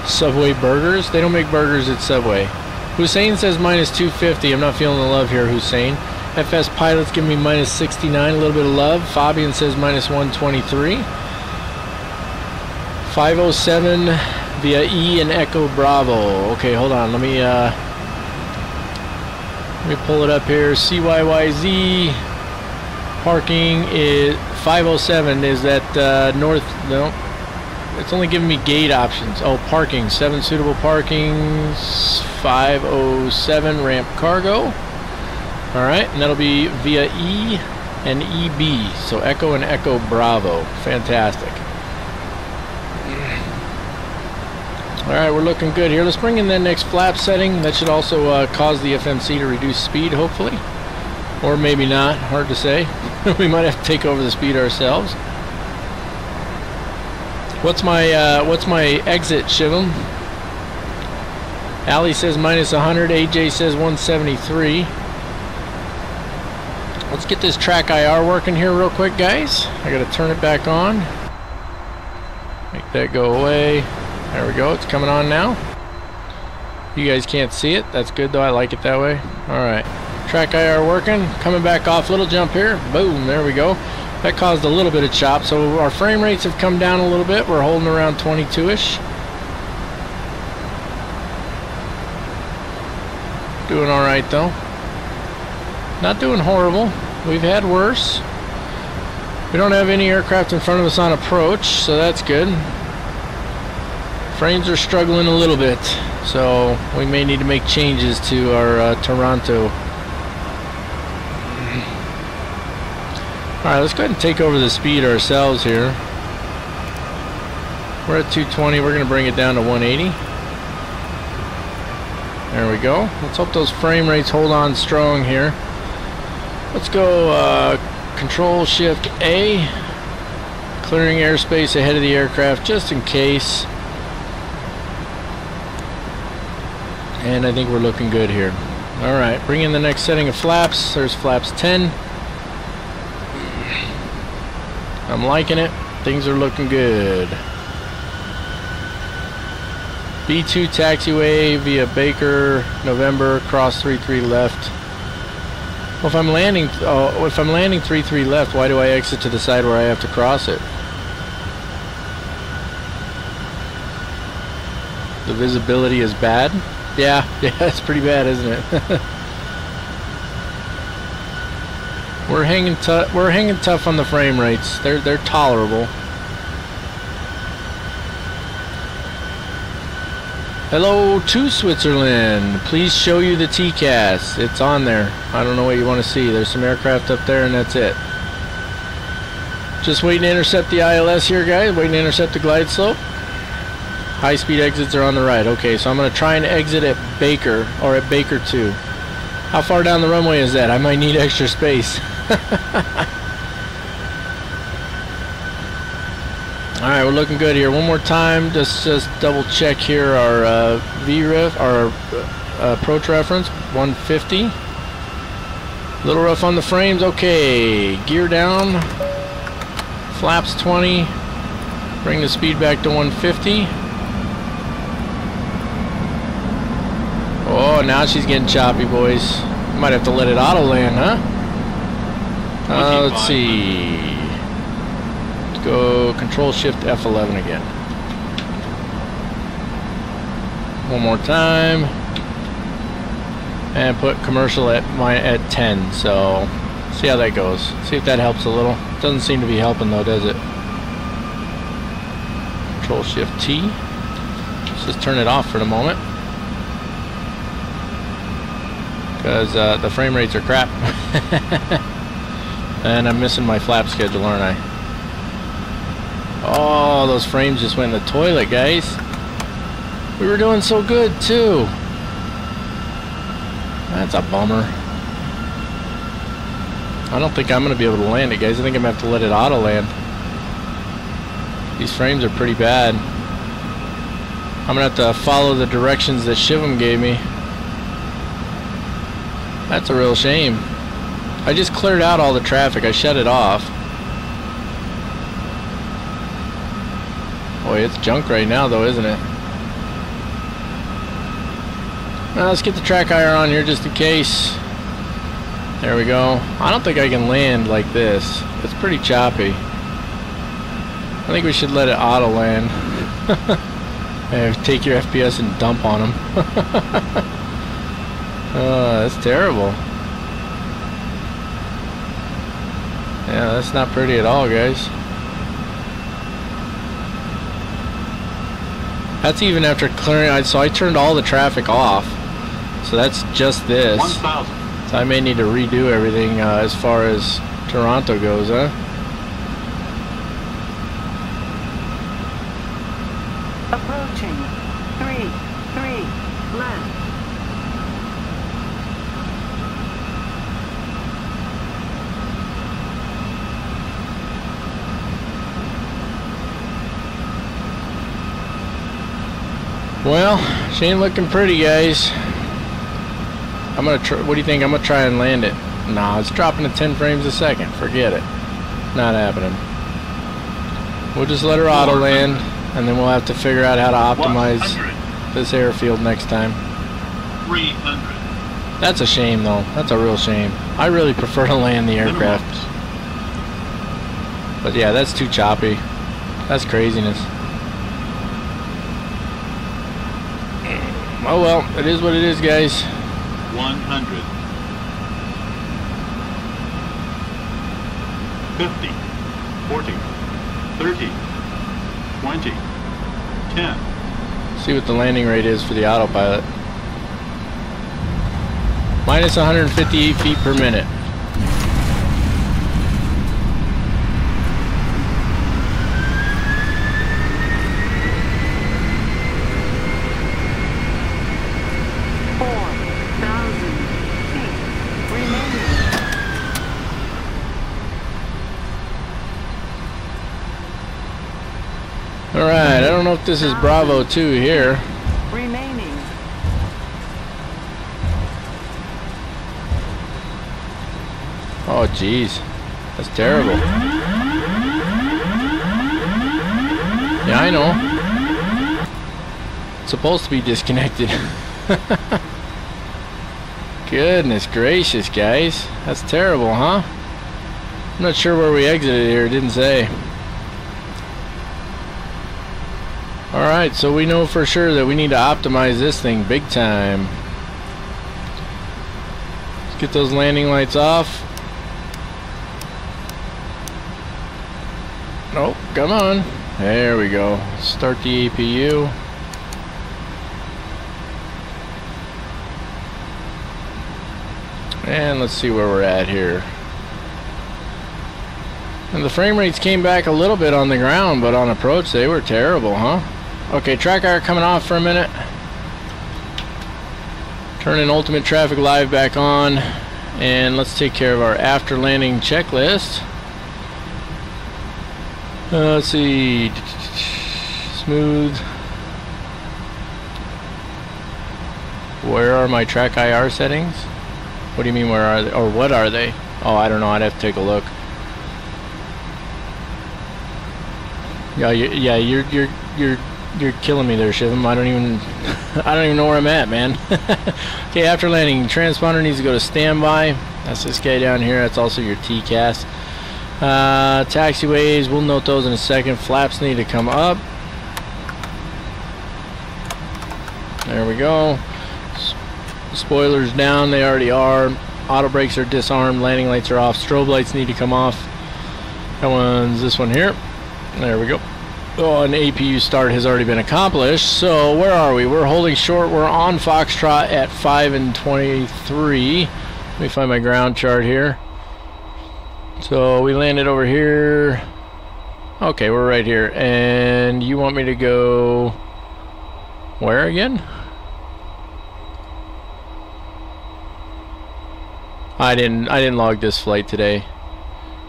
Subway burgers. They don't make burgers at Subway. Hussein says minus 250. I'm not feeling the love here, Hussein. FS Pilots give me minus 69. A little bit of love. Fabian says minus 123. 507 via E and Echo Bravo. Okay, hold on. Let me pull it up here. CYYZ. Parking is 507. Is that north? No. It's only giving me gate options. Oh, parking. 7 suitable parkings. 507 ramp cargo. Alright, and that'll be via E and EB. So Echo and Echo Bravo. Fantastic. Alright, we're looking good here. Let's bring in that next flap setting. That should also cause the FMC to reduce speed, hopefully. Or maybe not. Hard to say. We might have to take over the speed ourselves. What's my exit, Shivam? Allie says minus 100. AJ says 173. Let's get this track IR working here real quick, guys. I gotta turn it back on. Make that go away. There we go. It's coming on now. You guys can't see it. That's good though. I like it that way. Alright. Track IR working. Coming back off. Little jump here. Boom. There we go. That caused a little bit of chop. So our frame rates have come down a little bit. We're holding around 22-ish. Doing alright though. Not doing horrible. We've had worse. We don't have any aircraft in front of us on approach, so that's good. Frames are struggling a little bit, so we may need to make changes to our Toronto. Alright, let's go ahead and take over the speed ourselves here. We're at 220, we're going to bring it down to 180. There we go. Let's hope those frame rates hold on strong here. Let's go Control Shift A, clearing airspace ahead of the aircraft just in case. And I think we're looking good here. Alright, bring in the next setting of flaps. There's flaps 10. I'm liking it. Things are looking good. B2 taxiway via Baker, November, cross 33 left. Well, if I'm landing 33 left, why do I exit to the side where I have to cross it? The visibility is bad. Yeah, it's pretty bad, isn't it? We're hanging tough on the frame rates. They're tolerable. Hello to Switzerland. Please show you the TCAS. It's on there. I don't know what you want to see. There's some aircraft up there and that's it. Just waiting to intercept the ILS here, guys. Waiting to intercept the glide slope. High speed exits are on the right. Okay, so I'm going to try and exit at Baker, or at Baker 2. How far down the runway is that? I might need extra space. Alright, we're looking good here. One more time, just double check here our VREF, our approach reference, 150. Little rough on the frames. Okay, gear down, flaps 20, bring the speed back to 150. Oh, now she's getting choppy, boys. Might have to let it auto land, huh? Let's see. Go Control Shift F11 again. One more time, and put commercial at 10. So see how that goes. See if that helps a little. Doesn't seem to be helping though, does it? Control Shift T. Let's just turn it off for the moment because the frame rates are crap. And I'm missing my flap schedule, aren't I? Oh, those frames just went in the toilet, guys. We were doing so good, too. That's a bummer. I don't think I'm going to be able to land it, guys. I think I'm going to have to let it auto land. These frames are pretty bad. I'm going to have to follow the directions that SHIVAM gave me. That's a real shame. I just cleared out all the traffic. I shut it off. Boy, it's junk right now though, isn't it? Now let's get the track IR on here just in case. There we go. I don't think I can land like this. It's pretty choppy. I think we should let it auto land. And take your FPS and dump on them. That's terrible. Yeah, that's not pretty at all, guys. That's even after clearing. So I turned all the traffic off. So that's just this. 1,000. So I may need to redo everything as far as Toronto goes, huh? Approaching. 3 left. Well, she ain't looking pretty, guys. I'm gonna try. What do you think? I'm gonna try and land it. Nah, it's dropping to 10 frames a second. Forget it. Not happening. We'll just let her auto land, and then we'll have to figure out how to optimize 100. this airfield next time. 300. That's a shame, though. That's a real shame. I really prefer to land the aircraft. But yeah, that's too choppy. That's craziness. Oh well, it is what it is, guys. 100. 50. 40. 30. 20. 10. See what the landing rate is for the autopilot. Minus 158 feet per minute. Alright, I don't know if this is Bravo 2 here. Remaining. Oh jeez. That's terrible. Yeah, I know. It's supposed to be disconnected. Goodness gracious, guys. That's terrible, huh? I'm not sure where we exited here, it didn't say. Alright, so we know for sure that we need to optimize this thing big time. Let's get those landing lights off. Nope, come on. There we go. Start the APU. And let's see where we're at here. And the frame rates came back a little bit on the ground, but on approach they were terrible, huh? Okay, track IR coming off for a minute. Turning Ultimate Traffic Live back on. And let's take care of our after landing checklist. Let's see. Smooth. Where are my track IR settings? What do you mean where are they? Or what are they? Oh, I don't know. I'd have to take a look. Yeah, you're killing me there, Shivam. I don't even know where I'm at, man. Okay, after landing, transponder needs to go to standby. That's this guy down here. That's also your TCAS. Taxiways, we'll note those in a second. Flaps need to come up. There we go. Spoilers down, they already are. Auto brakes are disarmed. Landing lights are off. Strobe lights need to come off. That one's this one here. There we go. Oh, an APU start has already been accomplished. So where are we? We're holding short. We're on Foxtrot at 5 and 23. Let me find my ground chart here. So we landed over here. Okay, we're right here. And you want me to go where again? I didn't log this flight today.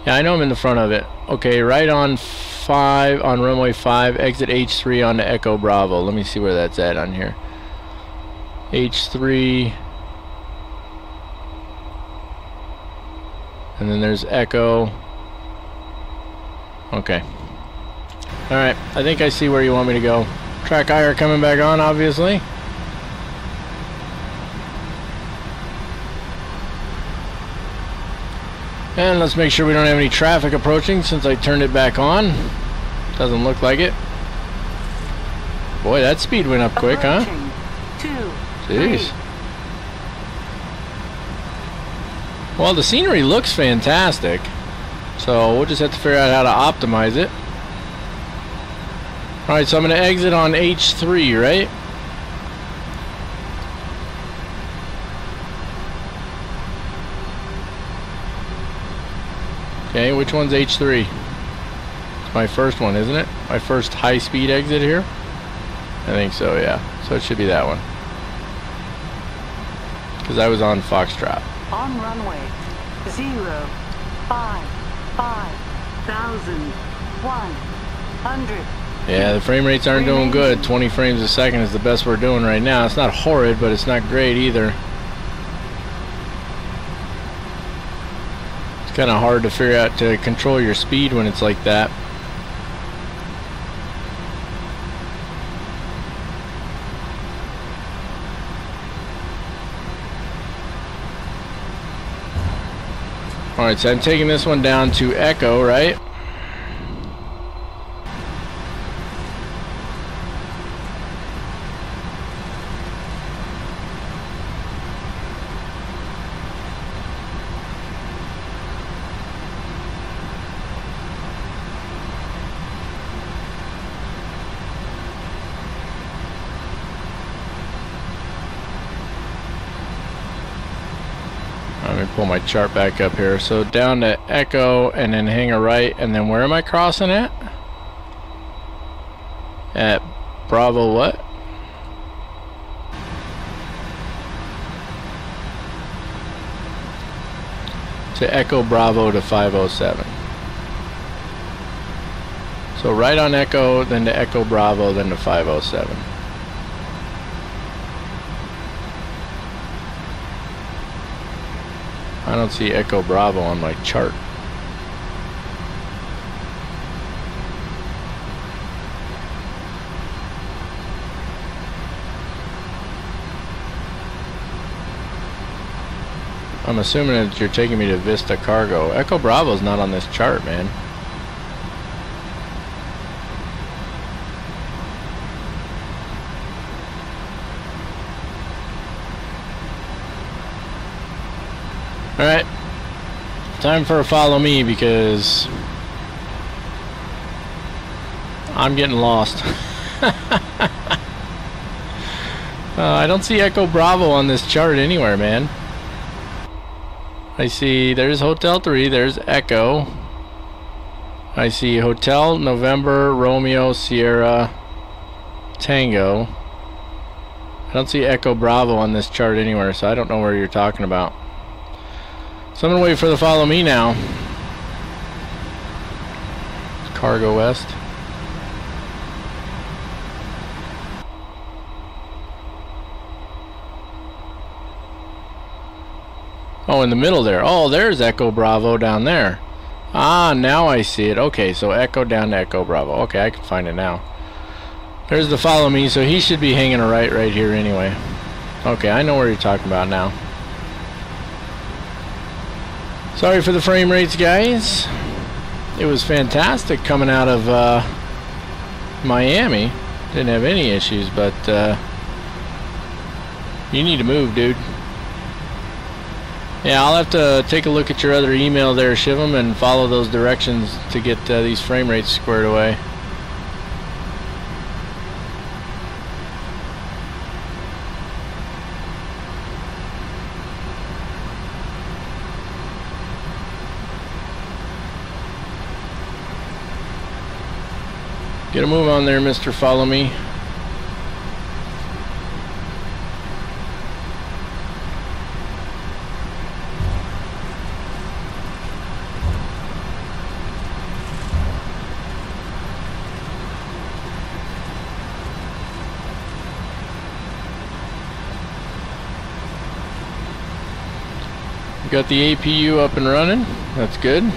Yeah, I know I'm in the front of it. Okay, right on 5 on runway 5, exit H3 onto Echo Bravo. Let me see where that's at on here. H3. And then there's Echo. Okay. Alright, I think I see where you want me to go. Track IR coming back on, obviously. And let's make sure we don't have any traffic approaching since I turned it back on. Doesn't look like it. Boy, that speed went up quick, huh? Jeez. Well, the scenery looks fantastic. So we'll just have to figure out how to optimize it. Alright, so I'm going to exit on H3, right? Okay, which one's H3? It's my first one, isn't it? My first high-speed exit here? I think so, yeah. So it should be that one. Because I was on Foxtrot. On runway 055,100 Yeah, the frame rates aren't doing good. 20 frames a second is the best we're doing right now. It's not horrid, but it's not great either. It's kind of hard to figure out to control your speed when it's like that. Alright, so I'm taking this one down to Echo, right? Let me pull my chart back up here. So down to Echo and then hang a right, and then where am I crossing at? At Bravo what? To Echo Bravo to 507. So right on Echo, then to Echo Bravo, then to 507. I don't see Echo Bravo on my chart. I'm assuming that you're taking me to Vista Cargo. Echo Bravo's not on this chart, man. Alright, time for a follow me because I'm getting lost. I don't see Echo Bravo on this chart anywhere, man. I see there's Hotel 3, there's Echo. I see Hotel November Romeo Sierra Tango. I don't see Echo Bravo on this chart anywhere, so I don't know where you're talking about. So I'm gonna wait for the follow me now. Cargo West. Oh, in the middle there. Oh, there's Echo Bravo down there. Ah, now I see it. Okay, so Echo down to Echo Bravo. Okay, I can find it now. There's the follow me, so he should be hanging a right here anyway. Okay, I know where you're talking about now. Sorry for the frame rates, guys. It was fantastic coming out of Miami. Didn't have any issues, but you need to move, dude. Yeah, I'll have to take a look at your other email there, Shivam, and follow those directions to get these frame rates squared away. Get a move on there, Mr. Follow Me. We got the APU up and running. That's good.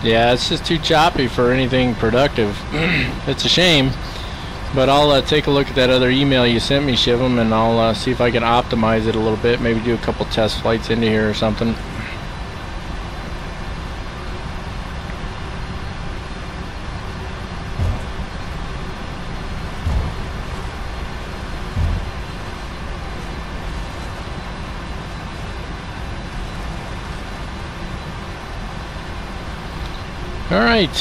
Yeah, it's just too choppy for anything productive. It's a shame, but I'll take a look at that other email you sent me, Shivam, and I'll see if I can optimize it a little bit. Maybe do a couple test flights into here or something. Alright,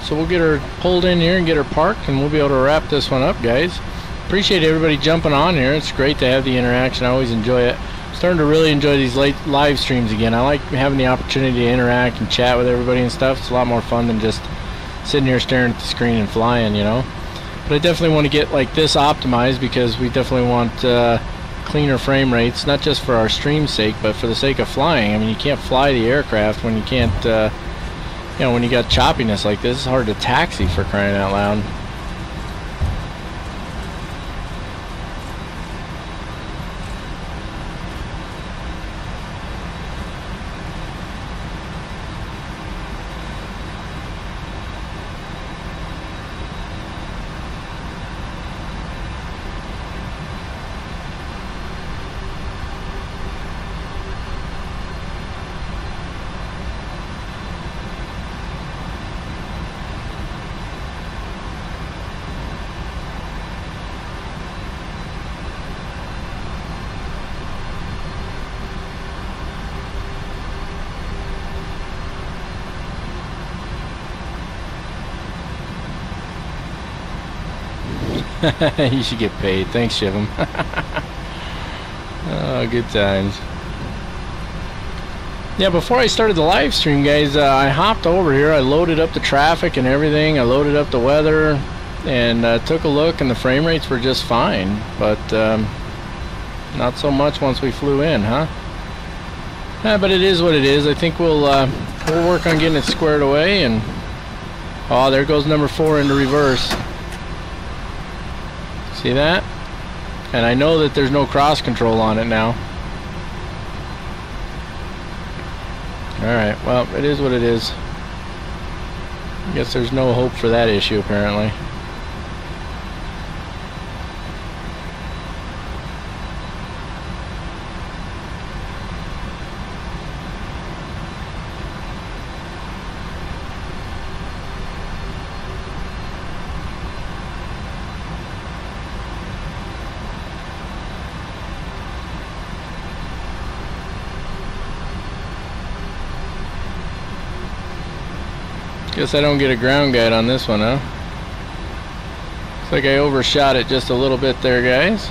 so we'll get her pulled in here and get her parked, and we'll be able to wrap this one up, guys. Appreciate everybody jumping on here. It's great to have the interaction. I always enjoy it. I'm starting to really enjoy these late live streams again. I like having the opportunity to interact and chat with everybody and stuff. It's a lot more fun than just sitting here staring at the screen and flying, you know. But I definitely want to get like this optimized because we definitely want cleaner frame rates, not just for our stream's sake, but for the sake of flying. I mean, you can't fly the aircraft when you can't, you know, when you got choppiness like this. It's hard to taxi, for crying out loud. You should get paid. Thanks, Shivam. Oh, good times. Yeah, before I started the live stream, guys, I hopped over here. I loaded up the traffic and everything. I loaded up the weather and took a look, and the frame rates were just fine. But not so much once we flew in, huh? But it is what it is. I think we'll work on getting it squared away. And oh, there goes number 4 into reverse. See that? And I know that there's no cross control on it now. Alright, well, it is what it is. I guess there's no hope for that issue, apparently. Guess I don't get a ground guide on this one, huh? Looks like I overshot it just a little bit there, guys.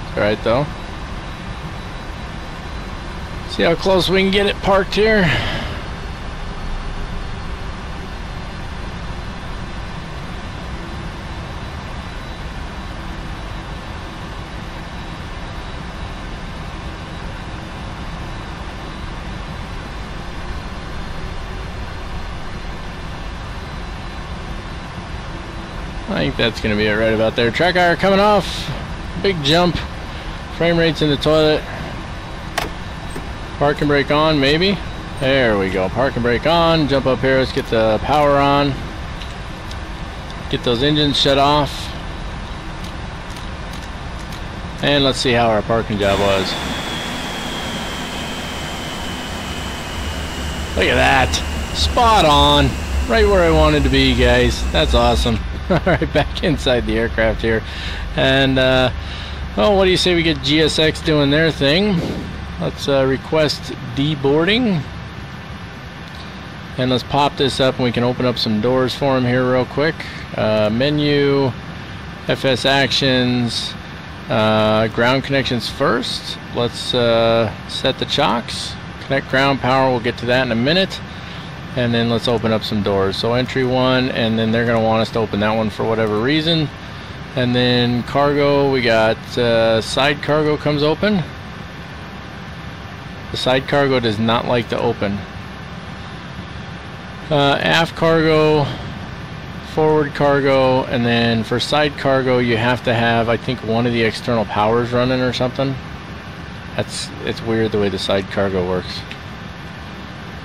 It's alright though. See how close we can get it parked here. I think that's going to be it right about there. Track hour coming off. Big jump. Frame rates in the toilet. Park and brake on, maybe. There we go. Park and brake on. Jump up here. Let's get the power on. Get those engines shut off. And let's see how our parking job was. Look at that. Spot on. Right where I wanted to be, guys. That's awesome. Alright, back inside the aircraft here. And, well, what do you say we get GSX doing their thing? Let's request deboarding. And let's pop this up and we can open up some doors for them here real quick. Menu, FS actions, ground connections first. Let's set the chocks. Connect ground power, we'll get to that in a minute. And then let's open up some doors. So entry 1, and then they're going to want us to open that one for whatever reason. And then cargo, we got side cargo comes open. The side cargo does not like to open. Aft cargo, forward cargo, and then for side cargo you have to have, I think, one of the external powers running or something. It's weird the way the side cargo works.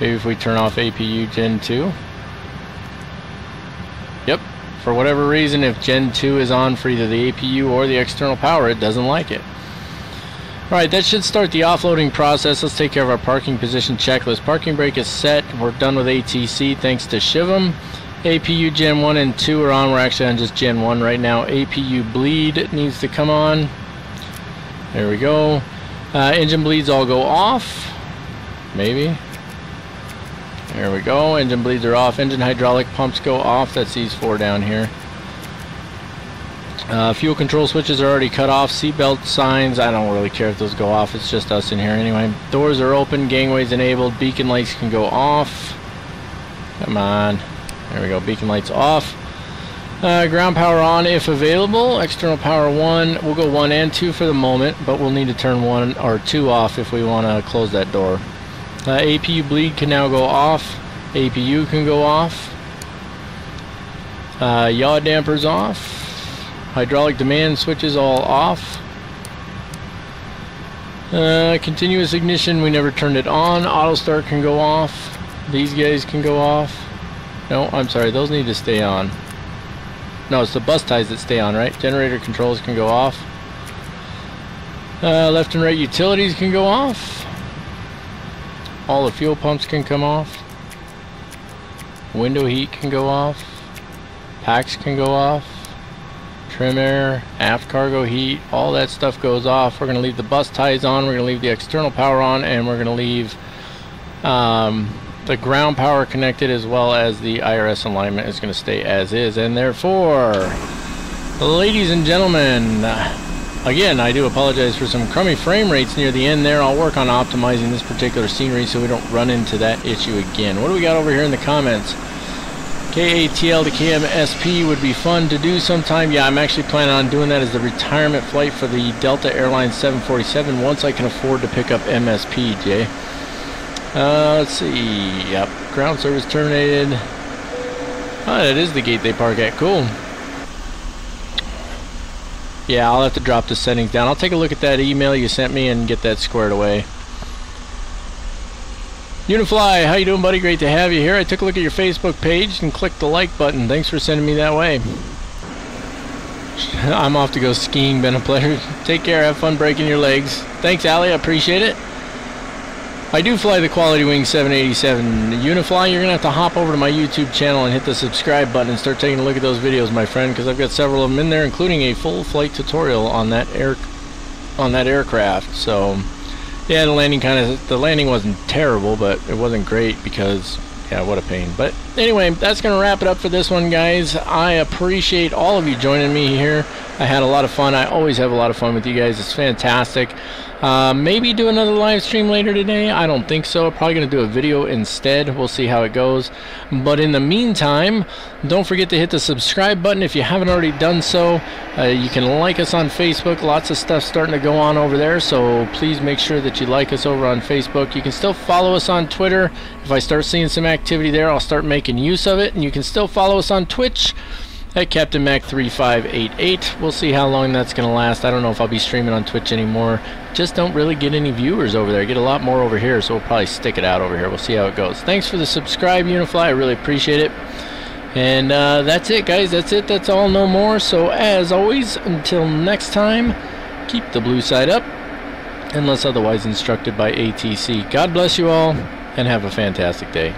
Maybe if we turn off APU Gen 2. Yep. For whatever reason, if Gen 2 is on for either the APU or the external power, it doesn't like it. Alright, that should start the offloading process. Let's take care of our parking position checklist. Parking brake is set. We're done with ATC thanks to SHIVAM. APU Gen 1 and 2 are on. We're actually on just Gen 1 right now. APU bleed needs to come on. There we go. Engine bleeds all go off. Maybe. There we go. Engine bleeds are off. Engine hydraulic pumps go off. That's these 4 down here. Fuel control switches are already cut off. Seatbelt signs, I don't really care if those go off. It's just us in here anyway. Doors are open. Gangways enabled. Beacon lights can go off. Come on. There we go. Beacon lights off. Ground power on if available. External power 1. We'll go 1 and 2 for the moment, but we'll need to turn 1 or 2 off if we want to close that door. APU bleed can now go off. APU can go off. Yaw dampers off. Hydraulic demand switches all off. Continuous ignition, we never turned it on. Auto start can go off. These guys can go off. No, I'm sorry, those need to stay on. No, it's the bus ties that stay on, right? Generator controls can go off. Left and right utilities can go off. All the fuel pumps can come off. Window heat can go off. Packs can go off. Trim air, aft cargo heat, all that stuff goes off. We're going to leave the bus ties on. We're going to leave the external power on, and we're going to leave the ground power connected, as well as the IRS alignment is going to stay as is. And therefore, ladies and gentlemen, again, I do apologize for some crummy frame rates near the end there. I'll work on optimizing this particular scenery so we don't run into that issue again. What do we got over here in the comments? KATL to KMSP would be fun to do sometime. Yeah, I'm actually planning on doing that as the retirement flight for the Delta Airlines 747 once I can afford to pick up MSP, Jay. Let's see. Yep, ground service terminated. Oh, that is the gate they park at. Cool. Yeah, I'll have to drop the settings down. I'll take a look at that email you sent me and get that squared away. Unifly, how you doing, buddy? Great to have you here. I took a look at your Facebook page and clicked the like button. Thanks for sending me that way. I'm off to go skiing. Been a pleasure. Take care. Have fun breaking your legs. Thanks, Allie. I appreciate it. I do fly the Quality Wing 787. Unifly, you're going to have to hop over to my YouTube channel and hit the subscribe button and start taking a look at those videos, my friend, because I've got several of them in there, including a full flight tutorial on that aircraft. So yeah, the landing wasn't terrible, but it wasn't great because, yeah, what a pain. But anyway, that's going to wrap it up for this one, guys. I appreciate all of you joining me here. I had a lot of fun. I always have a lot of fun with you guys. It's fantastic. Maybe do another live stream later today. I don't think so. Probably going to do a video instead. We'll see how it goes. But in the meantime, don't forget to hit the subscribe button if you haven't already done so. You can like us on Facebook. Lots of stuff starting to go on over there, so please make sure that you like us over on Facebook. You can still follow us on Twitter. If I start seeing some activity there, I'll start making use of it. And you can still follow us on Twitch at Captain Mac 3588. We'll see how long that's going to last. I don't know if I'll be streaming on Twitch anymore. Just don't really get any viewers over there. I get a lot more over here, so we'll probably stick it out over here. We'll see how it goes. Thanks for the subscribe, Unifly. I really appreciate it. And that's it, guys. That's it. That's all. No more. So as always, until next time, keep the blue side up, unless otherwise instructed by ATC. God bless you all, and have a fantastic day.